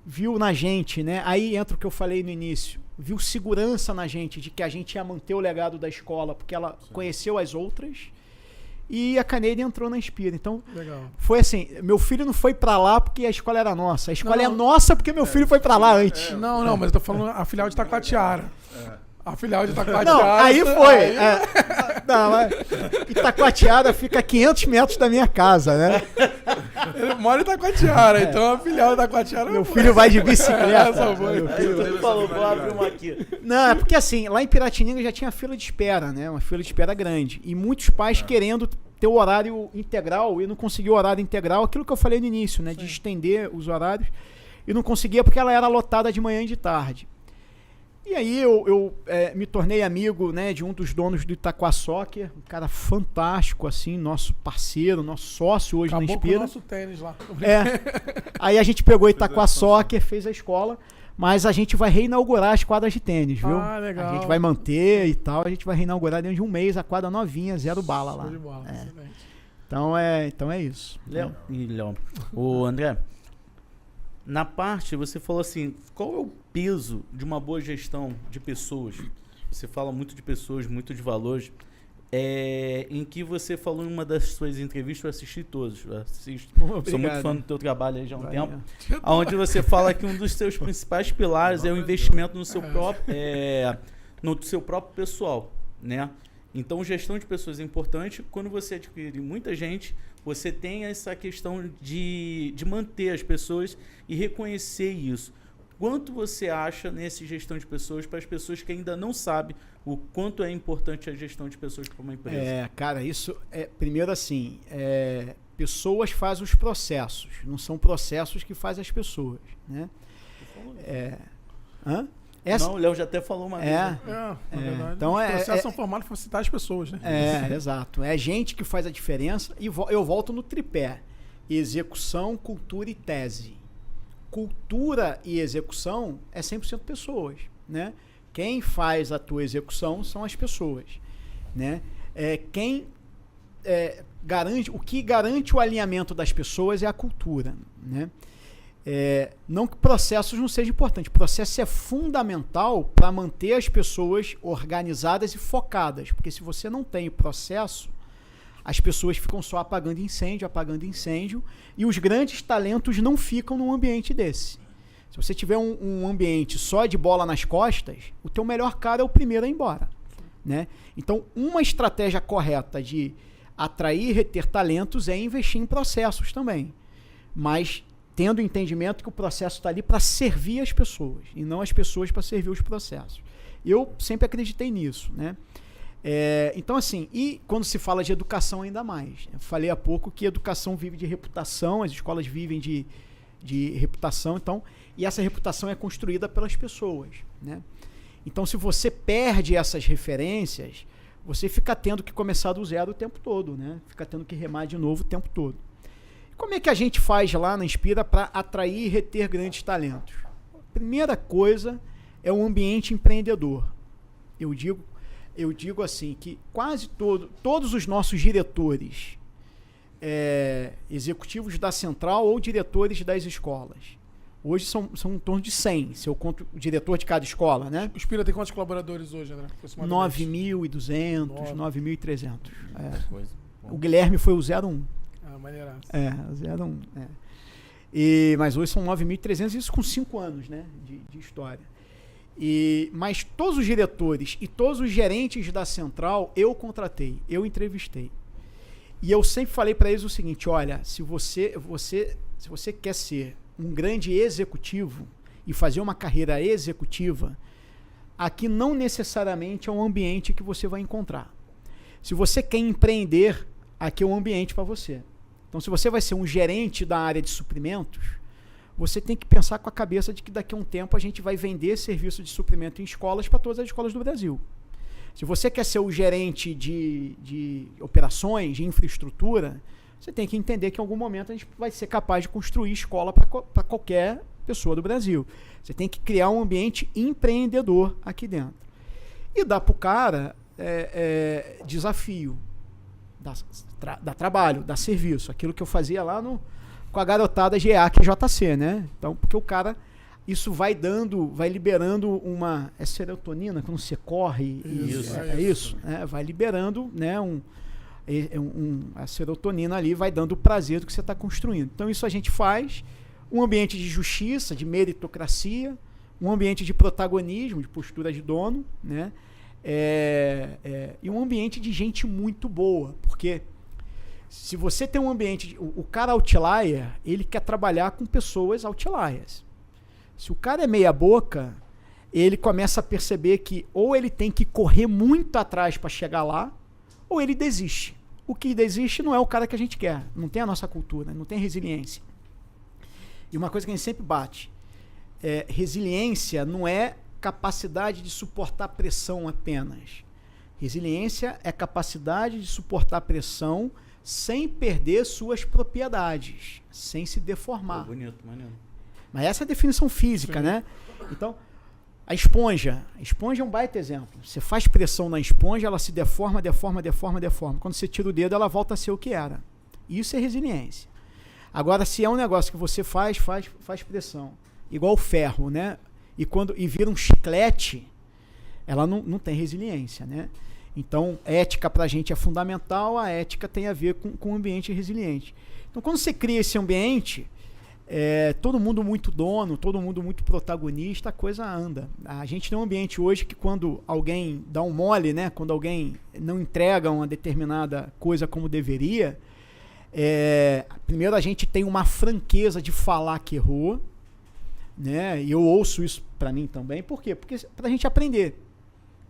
Viu na gente, né? Aí entra o que eu falei no início. Viu segurança na gente de que a gente ia manter o legado da escola, porque ela conheceu as outras. E a Canadian entrou na Inspira. Então, legal. Foi assim, meu filho não foi pra lá porque a escola era nossa. A escola é nossa porque meu filho foi pra lá antes. Não, mas eu tô falando a filial de Itacoatiara. A filial de Itacoatiara. Não, aí foi. Não, mas Itacoatiara fica a 500 metros da minha casa, né? Ele mora em Itacoatiara, então a filial de Itacoatiara... Meu filho vai de bicicleta. Ele falou, vou abrir uma aqui. Não, é porque assim, lá em Piratininga já tinha fila de espera, né? Uma fila de espera grande. E muitos pais querendo ter o horário integral e não conseguiu o horário integral. Aquilo que eu falei no início, né? De estender os horários. E não conseguia porque ela era lotada de manhã e de tarde. E aí eu me tornei amigo, né, de um dos donos do Itaquá Soccer, um cara fantástico, assim, nosso parceiro, nosso sócio hoje Acabou na com o Inspira. nosso tênis lá. Aí a gente pegou Itaquá Soccer, fez a escola, mas a gente vai reinaugurar as quadras de tênis, viu? Ah, legal. A gente vai manter e tal, a gente vai reinaugurar dentro de um mês a quadra novinha, 0 bala lá. Show de bola, excelente. Então é isso. Léo, o André, na parte, você falou assim, qual é o peso de uma boa gestão de pessoas? Você fala muito de pessoas, muito de valores, em que você falou em uma das suas entrevistas, eu assisti todos, sou muito fã do teu trabalho aí já há um tempo, onde você fala que um dos seus principais pilares é o investimento no seu próprio pessoal, né? Então, gestão de pessoas é importante. Quando você adquire muita gente, você tem essa questão de manter as pessoas e reconhecer isso. Quanto você acha nessa gestão de pessoas para as pessoas que ainda não sabem o quanto é importante a gestão de pessoas para uma empresa? Cara, isso primeiro assim, pessoas fazem os processos, não são processos que fazem as pessoas, né? Não, o Léo já até falou uma vez. Na verdade, então os processos são formados para citar as pessoas, né? Exato. É gente que faz a diferença e eu volto no tripé. Execução, cultura e tese. Cultura e execução é 100% pessoas, né? Quem faz a tua execução são as pessoas, né? O que garante o alinhamento das pessoas é a cultura, né? Não que processos não sejam importantes. Processo é fundamental para manter as pessoas organizadas e focadas, porque se você não tem processo, as pessoas ficam só apagando incêndio, e os grandes talentos não ficam num ambiente desse. Se você tiver um ambiente só de bola nas costas, o teu melhor cara é o primeiro a ir embora, né? Então, uma estratégia correta de atrair e reter talentos é investir em processos também, mas tendo o entendimento que o processo está ali para servir as pessoas e não as pessoas para servir os processos. Eu sempre acreditei nisso, né? Então, assim, e quando se fala de educação ainda mais. Eu falei há pouco que educação vive de reputação, as escolas vivem de reputação, então, e essa reputação é construída pelas pessoas, né? Então, se você perde essas referências, você fica tendo que começar do zero o tempo todo, né? Fica tendo que remar de novo o tempo todo. Como é que a gente faz lá na Inspira para atrair e reter grandes talentos? A primeira coisa é o ambiente empreendedor. Eu digo assim, que quase todos os nossos diretores executivos da central ou diretores das escolas, hoje são em torno de 100, se eu conto o diretor de cada escola, né? O Inspira tem quantos colaboradores hoje, André? 9.200, 9.300. Bom. O Guilherme foi o 01. Maneiraço. 01. Mas hoje são 9.300, isso com 5 anos, né, de história. Mas todos os diretores e todos os gerentes da central eu contratei, eu entrevistei. E eu sempre falei para eles o seguinte: olha, se você quer ser um grande executivo e fazer uma carreira executiva, aqui não necessariamente é um ambiente que você vai encontrar. Se você quer empreender, aqui é um ambiente para você. Então, se você vai ser um gerente da área de suprimentos, você tem que pensar com a cabeça de que daqui a um tempo a gente vai vender serviço de suprimento em escolas para todas as escolas do Brasil. Se você quer ser o gerente de operações, de infraestrutura, você tem que entender que em algum momento a gente vai ser capaz de construir escola para qualquer pessoa do Brasil. Você tem que criar um ambiente empreendedor aqui dentro. E dá para o cara desafio. Dá trabalho, dá serviço. Aquilo que eu fazia lá com a garotada GEAC e JC, né? Então, porque o cara, isso vai liberando uma... É serotonina, quando você corre. Isso. Vai liberando, né, a serotonina ali, vai dando o prazer do que você está construindo. Então, isso a gente faz. Um ambiente de justiça, de meritocracia, um ambiente de protagonismo, de postura de dono, né? E um ambiente de gente muito boa, porque se você tem um ambiente, o cara outlier, ele quer trabalhar com pessoas outliers. Se o cara é meia boca, ele começa a perceber que ou ele tem que correr muito atrás para chegar lá, ou ele desiste. O que desiste não é o cara que a gente quer, não tem a nossa cultura, não tem resiliência. E uma coisa que a gente sempre bate, resiliência não é capacidade de suportar pressão apenas. Resiliência é capacidade de suportar pressão sem perder suas propriedades, sem se deformar. Bonito, maneiro. Mas essa é a definição física, né? Então, a esponja é um baita exemplo. Você faz pressão na esponja, ela se deforma. Quando você tira o dedo, ela volta a ser o que era. Isso é resiliência. Agora, se é um negócio que você faz pressão, igual o ferro, né? E vira um chiclete, ela não tem resiliência, né? Então, ética pra gente é fundamental, a ética tem a ver com o ambiente resiliente. Então, quando você cria esse ambiente, todo mundo muito dono, todo mundo muito protagonista, a coisa anda. A gente tem um ambiente hoje que quando alguém dá um mole, né? Quando alguém não entrega uma determinada coisa como deveria, primeiro a gente tem uma franqueza de falar que errou, né? E eu ouço isso pra mim também. Por quê? Porque pra gente aprender,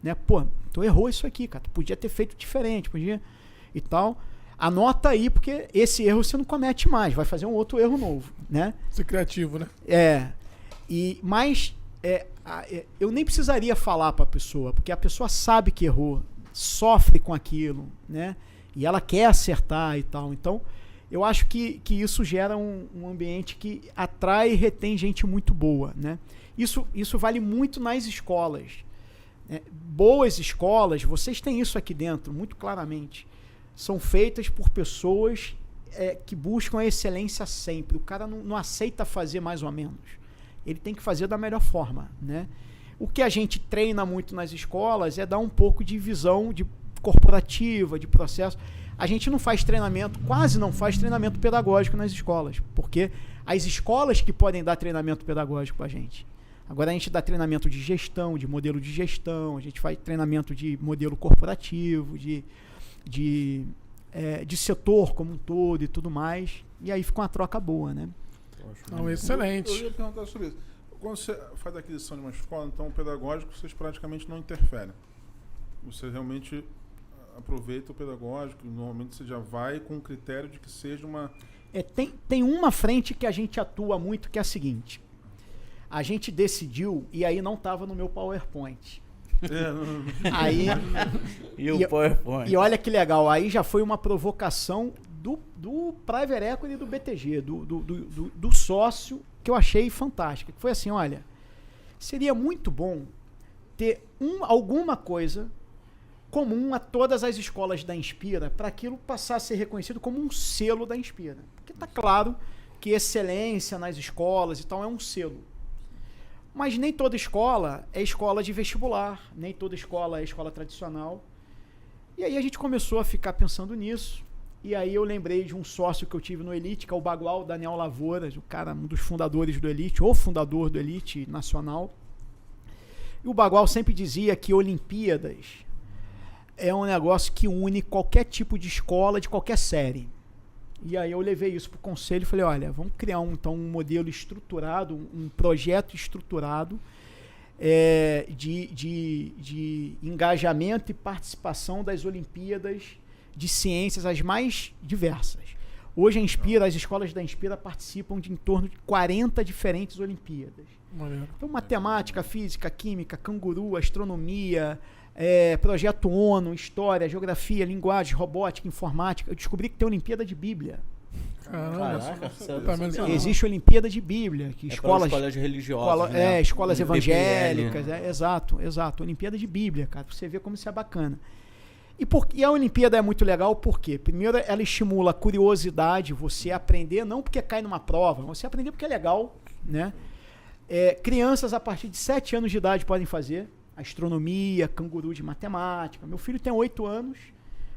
né? Pô, tu errou isso aqui, cara. Tu podia ter feito diferente, podia e tal. Anota aí, porque esse erro você não comete mais. Vai fazer um outro erro novo, né? Ser criativo, né? Mas eu nem precisaria falar pra pessoa, porque a pessoa sabe que errou, sofre com aquilo, né? E ela quer acertar e tal. Então, eu acho que isso gera um ambiente que atrai e retém gente muito boa, né? Isso vale muito nas escolas. Boas escolas, vocês têm isso aqui dentro, muito claramente. São feitas por pessoas que buscam a excelência sempre. O cara não aceita fazer mais ou menos. Ele tem que fazer da melhor forma, né? O que a gente treina muito nas escolas é dar um pouco de visão corporativa, de processo. A gente não faz treinamento, quase não faz treinamento pedagógico nas escolas, porque as escolas que podem dar treinamento pedagógico pra gente. Agora a gente dá treinamento de gestão, de modelo de gestão, a gente faz treinamento de modelo corporativo, de setor como um todo e tudo mais, e aí fica uma troca boa, né? Não, excelente. Eu ia perguntar sobre isso. Quando você faz a aquisição de uma escola, então o pedagógico vocês praticamente não interferem. Você realmente aproveita o pedagógico, normalmente você já vai com o critério de que seja uma... Tem uma frente que a gente atua muito, que é a seguinte: a gente decidiu, e aí não estava no meu PowerPoint. Aí, e o PowerPoint. E olha que legal, aí já foi uma provocação do Private Equity e do BTG, do sócio, que eu achei fantástica. Que foi assim, olha, seria muito bom ter alguma coisa comum a todas as escolas da Inspira, para aquilo passar a ser reconhecido como um selo da Inspira. Porque está claro que excelência nas escolas e tal é um selo. Mas nem toda escola é escola de vestibular, nem toda escola é escola tradicional. E aí a gente começou a ficar pensando nisso. E aí eu lembrei de um sócio que eu tive no Elite, que é o Bagual Daniel Lavouras, o cara, um dos fundadores do Elite, ou fundador do Elite Nacional. E o Bagual sempre dizia que Olimpíadas é um negócio que une qualquer tipo de escola, de qualquer série. E aí eu levei isso para o conselho e falei, olha, vamos criar um modelo estruturado, um projeto estruturado de engajamento e participação das Olimpíadas de ciências as mais diversas. Hoje a Inspira, as escolas da Inspira participam de em torno de 40 diferentes Olimpíadas. Então matemática, física, química, canguru, astronomia, projeto ONU, história, geografia, linguagem, robótica, informática. Eu descobri que tem Olimpíada de Bíblia. Caraca, existe Olimpíada de Bíblia, que escolas religiosas, né? Escolas evangélicas, exato, Olimpíada de Bíblia, cara, pra você ver como isso é bacana. E a Olimpíada é muito legal porque, primeiro, ela estimula a curiosidade, você aprender, não porque cai numa prova, você aprender porque é legal, né? Crianças a partir de 7 anos de idade podem fazer astronomia, canguru de matemática. Meu filho tem 8 anos,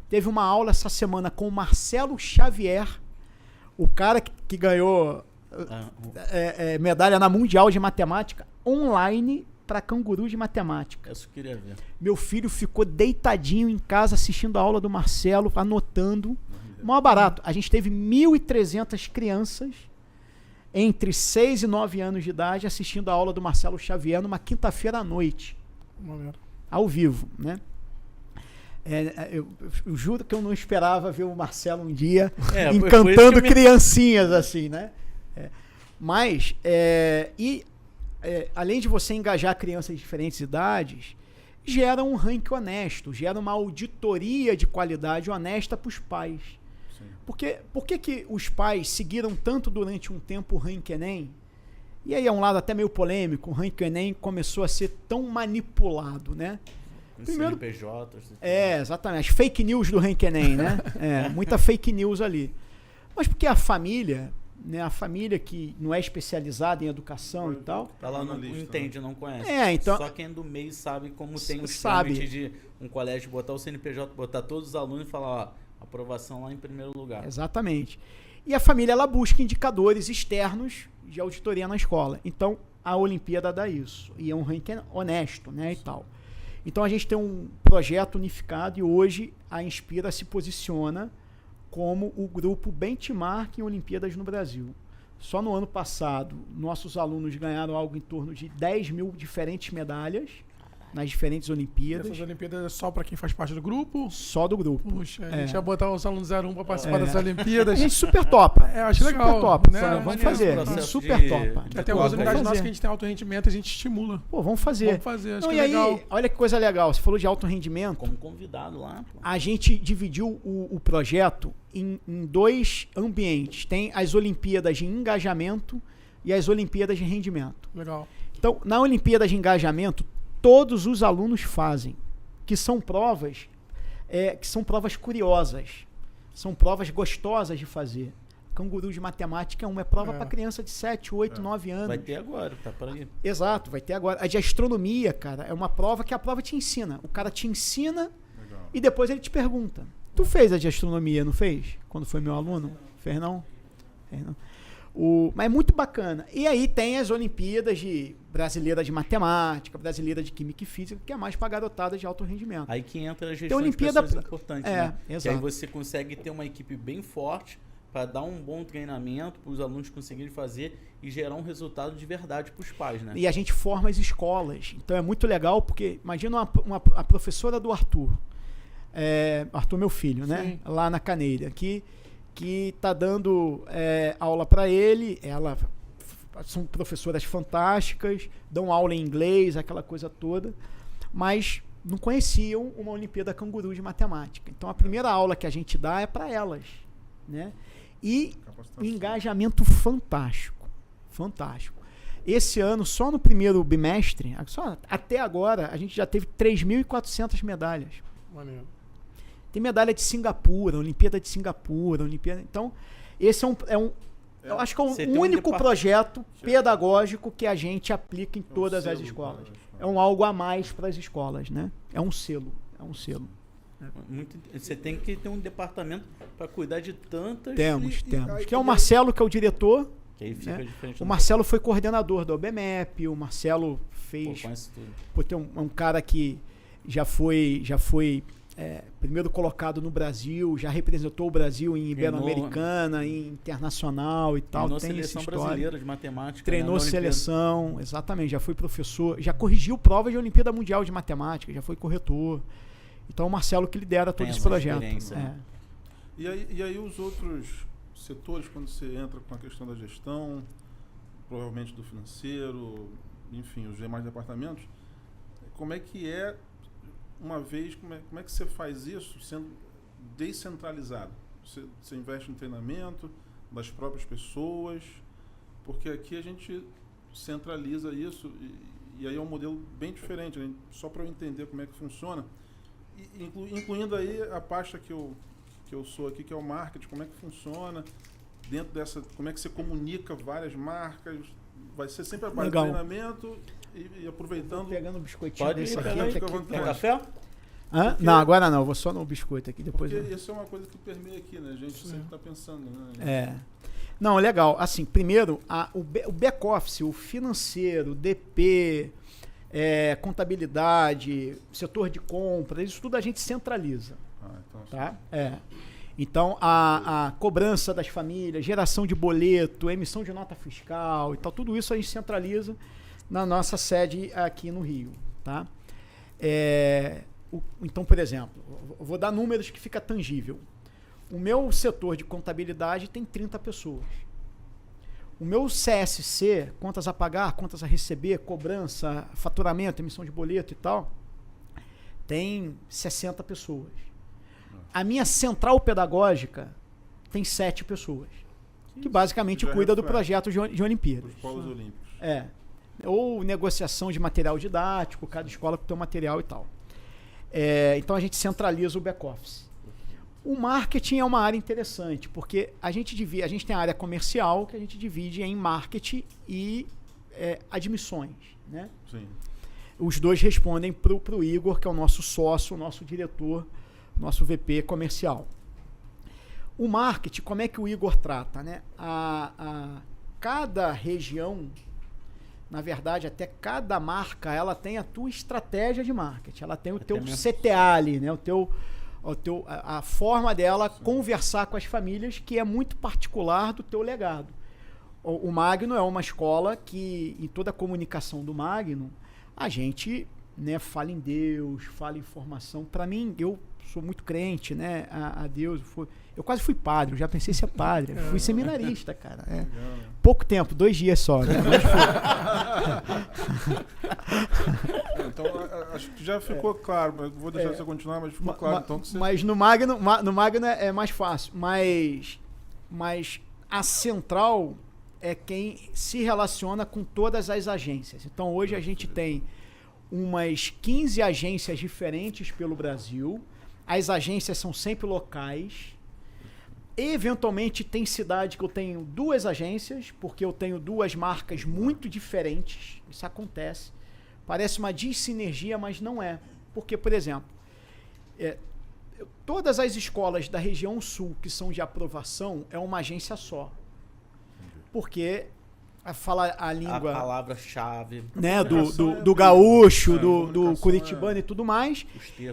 teve uma aula essa semana com o Marcelo Xavier, o cara que ganhou medalha na Mundial de Matemática online para canguru de matemática. Isso eu queria ver. Meu filho ficou deitadinho em casa assistindo a aula do Marcelo, anotando. Mó barato. A gente teve 1.300 crianças entre 6 e 9 anos de idade assistindo a aula do Marcelo Xavier numa quinta-feira à noite. Ao vivo, né? Eu juro que eu não esperava ver o Marcelo um dia encantando criancinhas assim, né? Mas, e além de você engajar crianças de diferentes idades, gera um ranking honesto, gera uma auditoria de qualidade honesta para os pais. Sim. Por que os pais seguiram tanto durante um tempo o ranking Enem? E aí é um lado até meio polêmico, o ranking Enem começou a ser tão manipulado, né? Primeiro, CNPJs. exatamente. As fake news do ranking Enem, né? Muita fake news ali. Mas porque a família, né? A família que não é especializada em educação e tal. Ela não entende, não conhece. Então, só quem é do meio sabe como tem os sabe. trâmites de um colégio botar o CNPJ, botar todos os alunos e falar, ó, aprovação lá em primeiro lugar. Exatamente. E a família, ela busca indicadores externos de auditoria na escola. Então, a Olimpíada dá isso. E é um ranking honesto, né, e tal. Então, a gente tem um projeto unificado e hoje a Inspira se posiciona como o grupo benchmark em Olimpíadas no Brasil. Só no ano passado, nossos alunos ganharam algo em torno de 10 mil diferentes medalhas nas diferentes Olimpíadas. Essas Olimpíadas é só para quem faz parte do grupo? Só do grupo. Puxa, a gente ia botar os alunos 01 para participar dessas Olimpíadas. A gente super topa. Acho legal. Super topa, né? vamos fazer. A gente super topa. Até algumas unidades nossas que a gente tem alto rendimento, a gente estimula. Pô, vamos fazer. Vamos fazer, acho Não, que e é aí, legal. olha que coisa legal. Você falou de alto rendimento. Como convidado lá, pô. A gente dividiu o projeto em dois ambientes. Tem as Olimpíadas de engajamento e as Olimpíadas de rendimento. Legal. Então, na Olimpíada de engajamento, todos os alunos fazem, que são provas curiosas, são provas gostosas de fazer. Canguru de matemática é prova para criança de 7, 8, 9 anos. Vai ter agora, tá por aí. Exato, vai ter agora. A de astronomia, cara, é uma prova que a prova te ensina. O cara te ensina e depois ele te pergunta. Tu fez a de astronomia, não fez? Quando foi meu aluno? Fez não? Fez não. Mas é muito bacana. E aí tem as Olimpíadas de brasileira de matemática, brasileira de química e física, que é mais para garotada de alto rendimento. Aí que entra a Então, gestão Olimpíada de pessoas importantes, né? Exato. Que aí você consegue ter uma equipe bem forte para dar um bom treinamento para os alunos conseguirem fazer e gerar um resultado de verdade para os pais, né? E a gente forma as escolas. Então é muito legal porque imagina a professora do Arthur, Arthur meu filho, né? Sim. Lá na Caneira, que está dando aula para ele. São professoras fantásticas, dão aula em inglês, aquela coisa toda, mas não conheciam uma Olimpíada Canguru de matemática. Então a primeira aula que a gente dá é para elas, né? E um engajamento fantástico, fantástico. Esse ano, só no primeiro bimestre, até agora, a gente já teve 3.400 medalhas. Maneiro. Tem medalha de Singapura, Olimpíada de Singapura, Olimpíada. Então, esse eu acho que é o único projeto pedagógico que a gente aplica em todas as escolas. É algo a mais para as escolas, né? É um selo. Você tem que ter um departamento para cuidar de tantas... Temos. Que é o Marcelo, que é o diretor. Que aí fica diferente. O Marcelo foi coordenador da OBMEP, o Marcelo fez... Pô, conhece tudo. Pô, tem um cara que já foi primeiro colocado no Brasil, já representou o Brasil em Ibero-Americana, em internacional e tal. Treinou tem seleção brasileira de matemática. Treinou seleção, exatamente, já foi professor, já corrigiu provas de Olimpíada Mundial de Matemática, já foi corretor. Então o Marcelo que lidera todo esse projeto. Né? E aí os outros setores, quando você entra com a questão da gestão, provavelmente do financeiro, enfim, os demais departamentos, como é que como é que você faz isso sendo descentralizado? Você investe em treinamento das próprias pessoas, porque aqui a gente centraliza isso e aí é um modelo bem diferente, né? Só para eu entender como é que funciona, incluindo aí a pasta que eu sou aqui, que é o marketing, como é que funciona dentro dessa, como é que você comunica várias marcas, vai ser sempre a base de treinamento e aproveitando... Pegando o biscoitinho Pode desse ir, aqui. Quer café? Não, agora não, vou só no biscoito aqui depois. Porque isso é uma coisa que permeia aqui, né? A gente sempre está pensando, né? Não, legal. Assim, primeiro, o back-office, o financeiro, DP, contabilidade, setor de compras, isso tudo a gente centraliza. Então, tá? Então, a cobrança das famílias, geração de boleto, emissão de nota fiscal e tal, tudo isso a gente centraliza na nossa sede aqui no Rio, tá? Então, por exemplo, eu vou dar números que fica tangível. O meu setor de contabilidade tem 30 pessoas. O meu CSC, contas a pagar, contas a receber, cobrança, faturamento, emissão de boleto e tal, tem 60 pessoas. A minha central pedagógica tem 7 pessoas, que basicamente cuida do projeto de Olimpíadas. Os polos olímpicos. Ou negociação de material didático, cada escola com o seu material e tal. Então a gente centraliza o back-office. O marketing é uma área interessante, porque a gente tem a área comercial, que a gente divide em marketing e admissões, né? Sim. Os dois respondem para o Igor, que é o nosso sócio, o nosso diretor, nosso VP comercial. O marketing, como é que o Igor trata, né? Cada região, na verdade, até cada marca, ela tem a tua estratégia de marketing, ela tem o teu CTA ali, né? A forma dela conversar com as famílias, que é muito particular do teu legado. O Magno é uma escola que, em toda a comunicação do Magno, a gente, né, fala em Deus, fala em formação. Para mim, eu sou muito crente, né, a Deus. Eu quase fui padre, eu já pensei em ser padre. Fui seminarista, cara. Pouco tempo, 2 dias só, né? Então, acho que já ficou claro. Vou deixar você continuar, mas ficou claro. Então, que você... Mas no Magno é mais fácil. Mas a central é quem se relaciona com todas as agências. Então, hoje a gente tem umas 15 agências diferentes pelo Brasil. As agências são sempre locais. Eventualmente tem cidade que eu tenho 2 agências, porque eu tenho 2 marcas muito diferentes. Isso acontece. Parece uma dissinergia, mas não é. Porque, por exemplo, todas as escolas da região sul que são de aprovação é uma agência só. Porque fala a língua... A palavra-chave. Né, do gaúcho, do curitibano e tudo mais.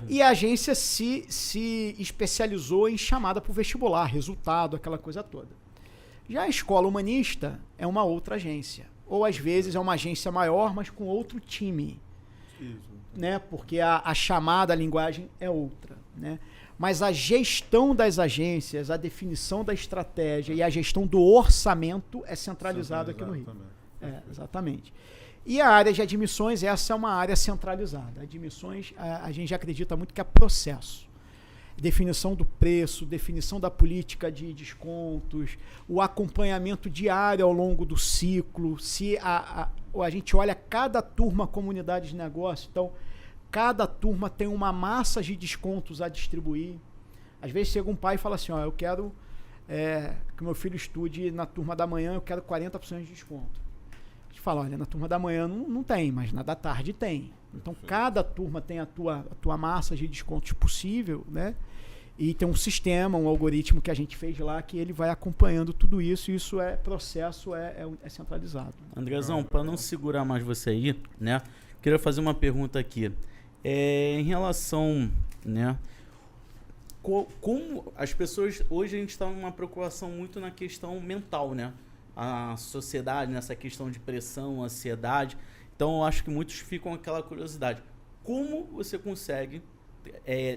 E a agência se especializou em chamada para o vestibular, resultado, aquela coisa toda. Já a escola humanista é uma outra agência. Ou às vezes é uma agência maior, mas com outro time. Isso. Né? Porque a chamada, a linguagem é outra. Né? Mas a gestão das agências, a definição da estratégia e a gestão do orçamento é centralizado aqui no Rio. Exatamente. E a área de admissões, essa é uma área centralizada. Admissões, a gente acredita muito que é processo. Definição do preço, definição da política de descontos, o acompanhamento diário ao longo do ciclo. Se a gente olha cada turma como unidade de negócio, então cada turma tem uma massa de descontos a distribuir. Às vezes chega um pai e fala assim, eu quero que meu filho estude na turma da manhã, eu quero 40% de desconto. A gente fala, olha, na turma da manhã não tem, mas na da tarde tem. Então cada turma tem a tua massa de descontos possível, né? E tem um sistema, um algoritmo que a gente fez lá que ele vai acompanhando tudo isso, e isso é processo, é centralizado. Andrezão, para não segurar mais você aí, né? Queria fazer uma pergunta aqui. Em relação, né? Como as pessoas... Hoje a gente está numa preocupação muito na questão mental, né? A sociedade, nessa questão de pressão, ansiedade. Então eu acho que muitos ficam com aquela curiosidade. Como você consegue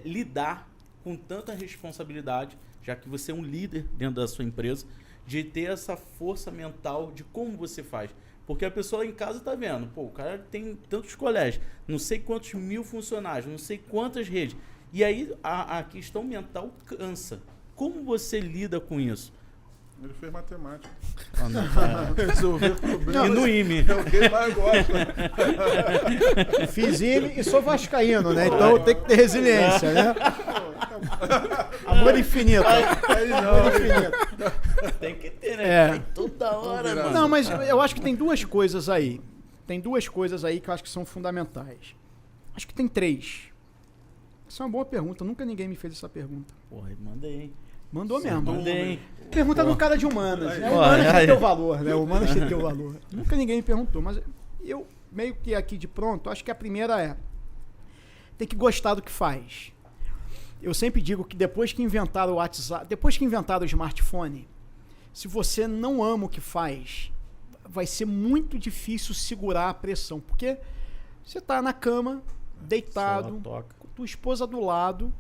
lidar com tanta responsabilidade, já que você é um líder dentro da sua empresa, de ter essa força mental de como você faz? Porque a pessoa em casa tá vendo, o cara tem tantos colégios, não sei quantos mil funcionários, não sei quantas redes. E aí a questão mental cansa. Como você lida com isso? Ele fez matemática. Resolveu o problema. E no IME. É o que ele mais gosta. Fiz IME e sou vascaíno, né? Então tem que ter resiliência, né? Amor infinito. Amor infinito. Tem que ter, né? Toda hora, mano. Não, mas eu acho que tem 2 coisas aí. Tem 2 coisas aí que eu acho que são fundamentais. Acho que tem 3. Essa é uma boa pergunta. Nunca ninguém me fez essa pergunta. Porra, mandei. Mandou mesmo. Mandei. Pergunta no cara de humanas. Né? Humanas tem teu valor, né? Humanas tem teu valor. Nunca ninguém me perguntou, mas eu meio que aqui de pronto, acho que a primeira tem que gostar do que faz. Eu sempre digo que depois que inventaram o WhatsApp, depois que inventaram o smartphone, se você não ama o que faz, vai ser muito difícil segurar a pressão, porque você está na cama, deitado, com tua esposa do lado,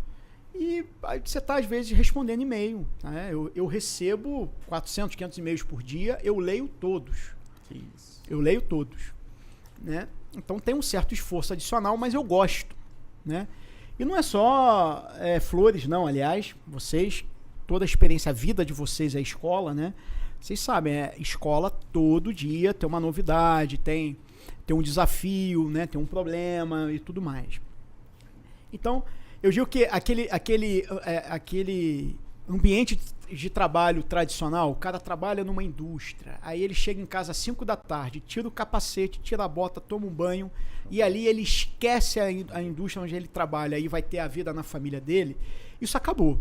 E aí você está, às vezes, respondendo e-mail. Né? Eu recebo 400, 500 e-mails por dia, eu leio todos. Que isso. Eu leio todos. Né? Então tem um certo esforço adicional, mas eu gosto. Né? E não é só flores, não. Aliás, vocês, toda a experiência, a vida de vocês é escola, né? Vocês sabem, escola todo dia tem uma novidade, tem um desafio, né? Tem um problema e tudo mais. Então, eu digo que aquele ambiente de trabalho tradicional, o cara trabalha numa indústria, aí ele chega em casa às 5 da tarde, tira o capacete, tira a bota, toma um banho, e ali ele esquece a indústria onde ele trabalha e vai ter a vida na família dele. Isso acabou.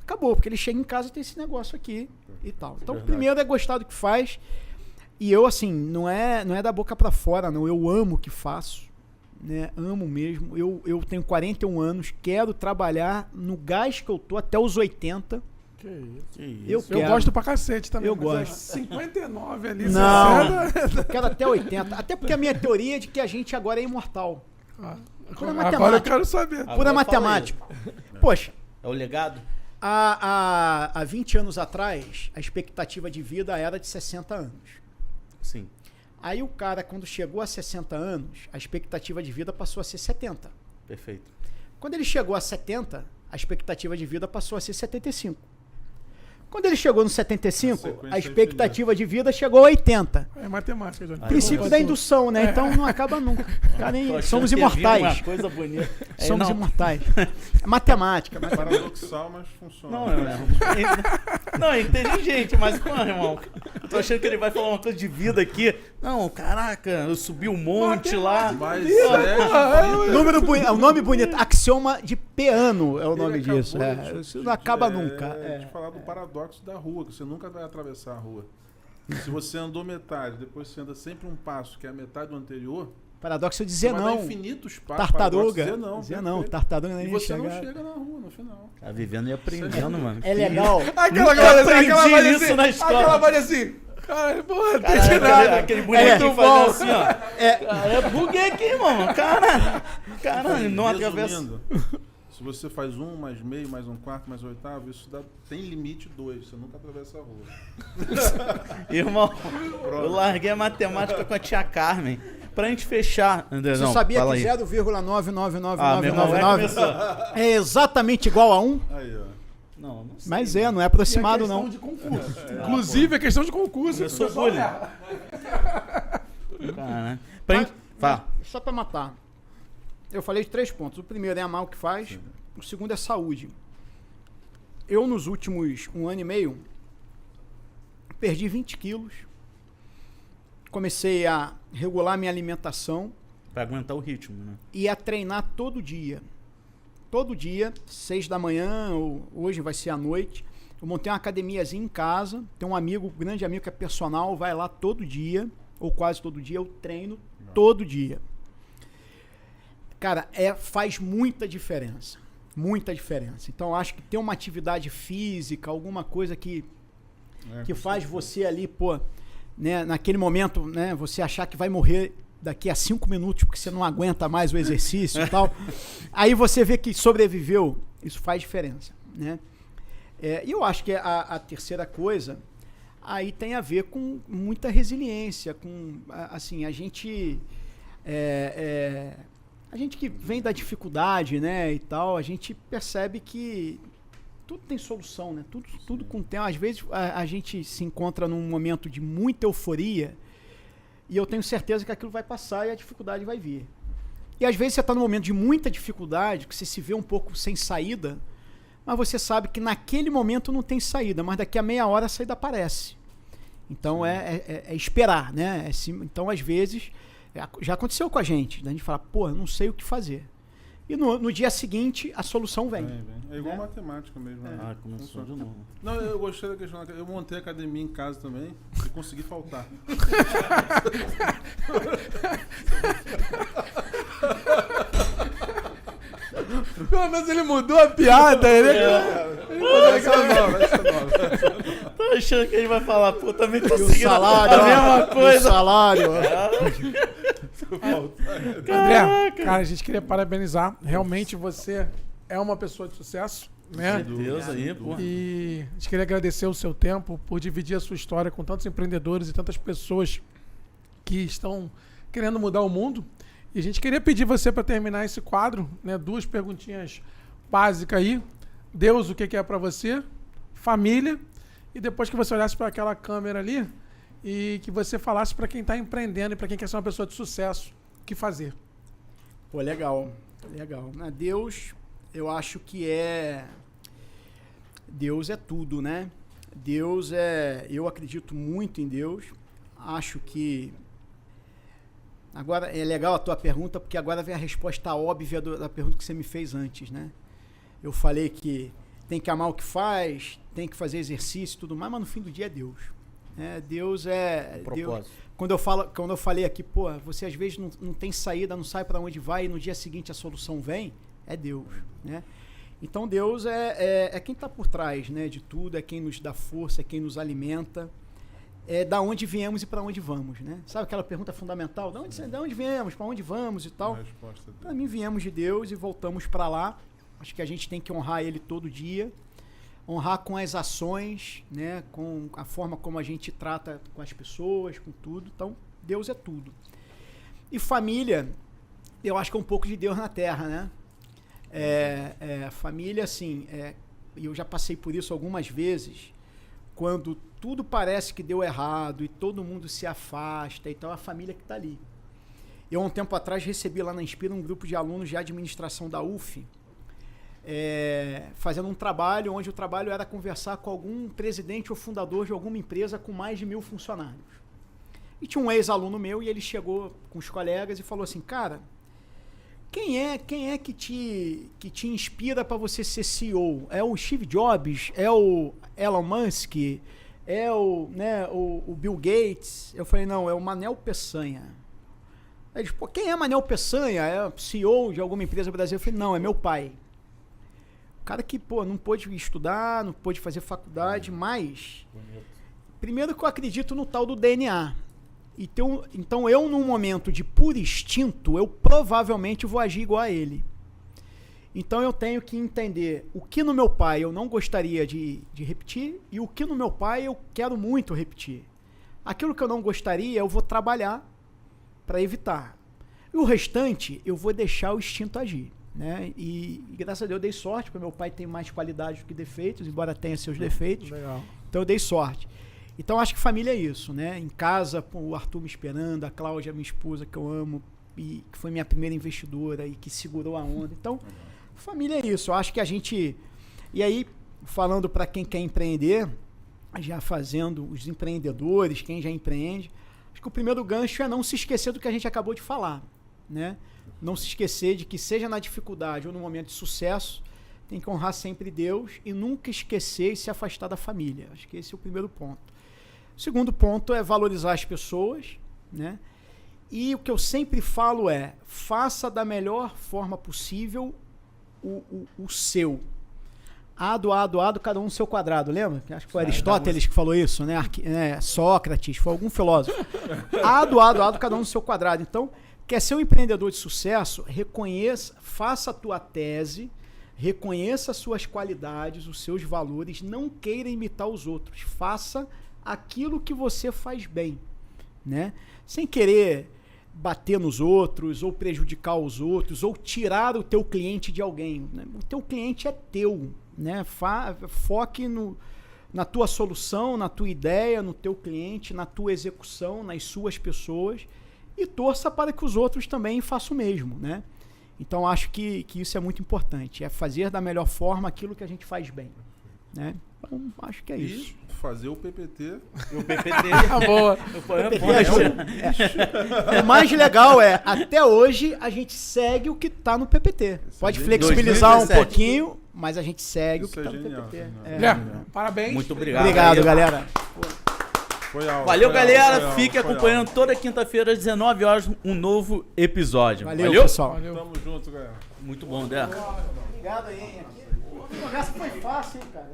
Acabou, porque ele chega em casa e tem esse negócio aqui e tal. Então, primeiro é gostar do que faz. E eu, assim, não é da boca pra fora, não. Eu amo o que faço, né? Amo mesmo. Eu tenho 41 anos, quero trabalhar no gás que eu tô até os 80. Que isso. Eu gosto pra cacete também. Eu mas gosto. 59 ali, Não, 60. eu quero até 80. Até porque a minha teoria é de que a gente agora é imortal. Pura Agora eu matemática. quero saber. Agora Pura fala matemática. Poxa, É o legado? há 20 anos atrás, a expectativa de vida era de 60 anos. Sim. Aí o cara, quando chegou a 60 anos, a expectativa de vida passou a ser 70. Perfeito. Quando ele chegou a 70, a expectativa de vida passou a ser 75. Quando ele chegou no 75, a expectativa de vida chegou a 80. É matemática, Johnny. Princípio da indução, né? Então não acaba nunca. Cara, somos imortais. Uma coisa bonita. Somos não. imortais. É matemática. Paradoxal, mas funciona. Não, é inteligente, mas, pô, irmão, eu tô achando que ele vai falar uma coisa de vida aqui. Não, caraca, eu subi um monte lá. Mas O nome bonito, axioma de Peano é o nome acabou disso. de- Isso não acaba de nunca. falar do paradoxo da rua, que você nunca vai atravessar a rua. Se você andou metade, depois você anda sempre um passo, que é a metade do anterior, Paradoxo é você dizer vai dar não. infinitos passos. Tartaruga. Dizer não. Perfeito. Tartaruga E nem você não enxergar. chega na rua no final. Tá vivendo e aprendendo, mano. É legal. Aquela aprendi voz isso assim, na escola. aquela voz assim. Cara, porra, tem Caralho, tirado. aquele bonequinho muito fazendo bom. assim, ó. Cara, buguei aqui, mano. Caralho, não atravessa. Resumindo, se você faz 1 mais meio, mais 1/4, mais 1/8, isso tem limite 2. Você nunca atravessa a rua. Irmão, eu larguei a matemática com a tia Carmen. Pra gente fechar, Andrezão, Você sabia fala que aí. 0,99999 é exatamente igual a 1? Aí, ó. Não sei. Mas não é aproximado É questão não. de concurso. Inclusive, é questão de concurso. Eu sou pessoal bullying. erra. Cara, pra gente... Fala. Só pra matar. Eu falei de 3 pontos. O primeiro é amar o que faz. O segundo é saúde. Eu, nos últimos 1 ano e meio, perdi 20 quilos. Comecei a regular minha alimentação Pra aguentar o ritmo, né? e a treinar todo dia. Todo dia, 6 da manhã, ou hoje vai ser à noite. Eu montei uma academiazinha em casa. Tem um amigo, um grande amigo que é personal, vai lá todo dia, ou quase todo dia. Eu treino todo dia. Cara, faz muita diferença. Muita diferença. Então, eu acho que ter uma atividade física, alguma coisa que faz você ali, pô, né, naquele momento, né, você achar que vai morrer daqui a 5 minutos porque você não aguenta mais o exercício e tal. Aí você vê que sobreviveu, isso faz diferença, né? E eu acho que a terceira coisa aí tem a ver com muita resiliência, com, assim, a gente que vem da dificuldade, né, e tal, a gente percebe que tudo tem solução, né? Tudo com tempo. Às vezes a gente se encontra num momento de muita euforia e eu tenho certeza que aquilo vai passar e a dificuldade vai vir. E às vezes você está num momento de muita dificuldade, que você se vê um pouco sem saída, mas você sabe que naquele momento não tem saída, mas daqui a meia hora a saída aparece. Então é esperar, né? Então às vezes, já aconteceu com a gente fala, pô, eu não sei o que fazer. E no dia seguinte, a solução vem. É igual matemática mesmo. Né? Ah, começou de novo. Não, eu gostei da questão. Eu montei academia em casa também e consegui faltar. Pelo menos ele mudou a piada, né? Tô achando que ele vai falar, pô, também tô E o seguindo salário, a mesma o coisa. salário. André, cara, a gente queria parabenizar. Realmente você é uma pessoa de sucesso, Com né? certeza aí, pô. E a gente queria agradecer o seu tempo por dividir a sua história com tantos empreendedores e tantas pessoas que estão querendo mudar o mundo. E a gente queria pedir você para terminar esse quadro, né? 2 perguntinhas básicas aí. Deus, o que é para você? Família. E depois que você olhasse para aquela câmera ali e que você falasse para quem está empreendendo e para quem quer ser uma pessoa de sucesso, o que fazer? Pô, legal. Deus, eu acho que Deus é tudo, né? Eu acredito muito em Deus. Acho que agora é legal a tua pergunta, porque agora vem a resposta óbvia da pergunta que você me fez antes, né? Eu falei que tem que amar o que faz, tem que fazer exercício e tudo mais, mas no fim do dia é Deus. Deus é... Propósito. Quando eu falei aqui, pô, você às vezes não tem saída, não sabe para onde vai e no dia seguinte a solução vem, é Deus, né? Então Deus é quem está por trás, né, de tudo, é quem nos dá força, é quem nos alimenta, é da onde viemos e para onde vamos, né? Sabe aquela pergunta fundamental? Da onde viemos, para onde vamos e tal? Para mim viemos de Deus e voltamos para lá. Acho que a gente tem que honrar Ele todo dia, honrar com as ações, né, com a forma como a gente trata com as pessoas, com tudo. Então, Deus é tudo. E família, eu acho que é um pouco de Deus na Terra, né? Família, assim, eu já passei por isso algumas vezes, quando tudo parece que deu errado e todo mundo se afasta, então é a família que está ali. Eu, há um tempo atrás, recebi lá na Inspira um grupo de alunos de administração da UF, fazendo um trabalho onde o trabalho era conversar com algum presidente ou fundador de alguma empresa com mais de 1000 funcionários. E tinha um ex-aluno meu e ele chegou com os colegas e falou assim, cara, quem é que te inspira para você ser CEO? É o Steve Jobs? É o Elon Musk? É o Bill Gates? Eu falei, não, é o Manel Peçanha. Ele disse, pô, quem é Manel Peçanha? É CEO de alguma empresa brasileira? Eu falei, não, é meu pai. O cara que, pô, não pôde estudar, não pôde fazer faculdade, mas... Primeiro que eu acredito no tal do DNA. Então eu, num momento de puro instinto, eu provavelmente vou agir igual a ele. Então eu tenho que entender o que no meu pai eu não gostaria de repetir e o que no meu pai eu quero muito repetir. Aquilo que eu não gostaria, eu vou trabalhar para evitar. E o restante, eu vou deixar o instinto agir. Né? E graças a Deus eu dei sorte, porque meu pai tem mais qualidade do que defeitos, embora tenha seus defeitos. Legal. Então eu dei sorte. Então acho que família é isso, né? Em casa, o Arthur me esperando, a Cláudia, minha esposa, que eu amo, e que foi minha primeira investidora e que segurou a onda. Então, família é isso. Eu acho que a gente... E aí, falando para quem quer empreender, já fazendo os empreendedores, quem já empreende, acho que o primeiro gancho é não se esquecer do que a gente acabou de falar, né? Não se esquecer de que, seja na dificuldade ou no momento de sucesso, tem que honrar sempre Deus e nunca esquecer e se afastar da família. Acho que esse é o primeiro ponto. O segundo ponto é valorizar as pessoas, né? E o que eu sempre falo é, faça da melhor forma possível o seu. Ado, cada um no seu quadrado, lembra? Acho que foi Aristóteles que falou isso, né? Sócrates, foi algum filósofo. Ado, cada um no seu quadrado. Então, quer ser um empreendedor de sucesso, reconheça, faça a tua tese, reconheça as suas qualidades, os seus valores, não queira imitar os outros. Faça aquilo que você faz bem, né? Sem querer bater nos outros, ou prejudicar os outros, ou tirar o teu cliente de alguém, né? O teu cliente é teu, né? Foque na tua solução, na tua ideia, no teu cliente, na tua execução, nas suas pessoas, e torça para que os outros também façam o mesmo, né? Então acho que isso é muito importante, é fazer da melhor forma aquilo que a gente faz bem, né? Então, acho que é isso. Fazer o PPT. O PPT. Boa. O mais legal é, até hoje, a gente segue o que está no PPT. Pode flexibilizar 2017. um pouquinho, mas a gente segue o que está no PPT. Parabéns. Muito obrigado. Obrigado, galera. Foi aula. Valeu, foi galera. aula, Fique foi acompanhando aula. toda quinta-feira às 19 horas um novo episódio. Valeu, pessoal. Valeu. Tamo junto, galera. Muito bom, Dé. Obrigado aí, hein? A conversa foi fácil, hein, cara?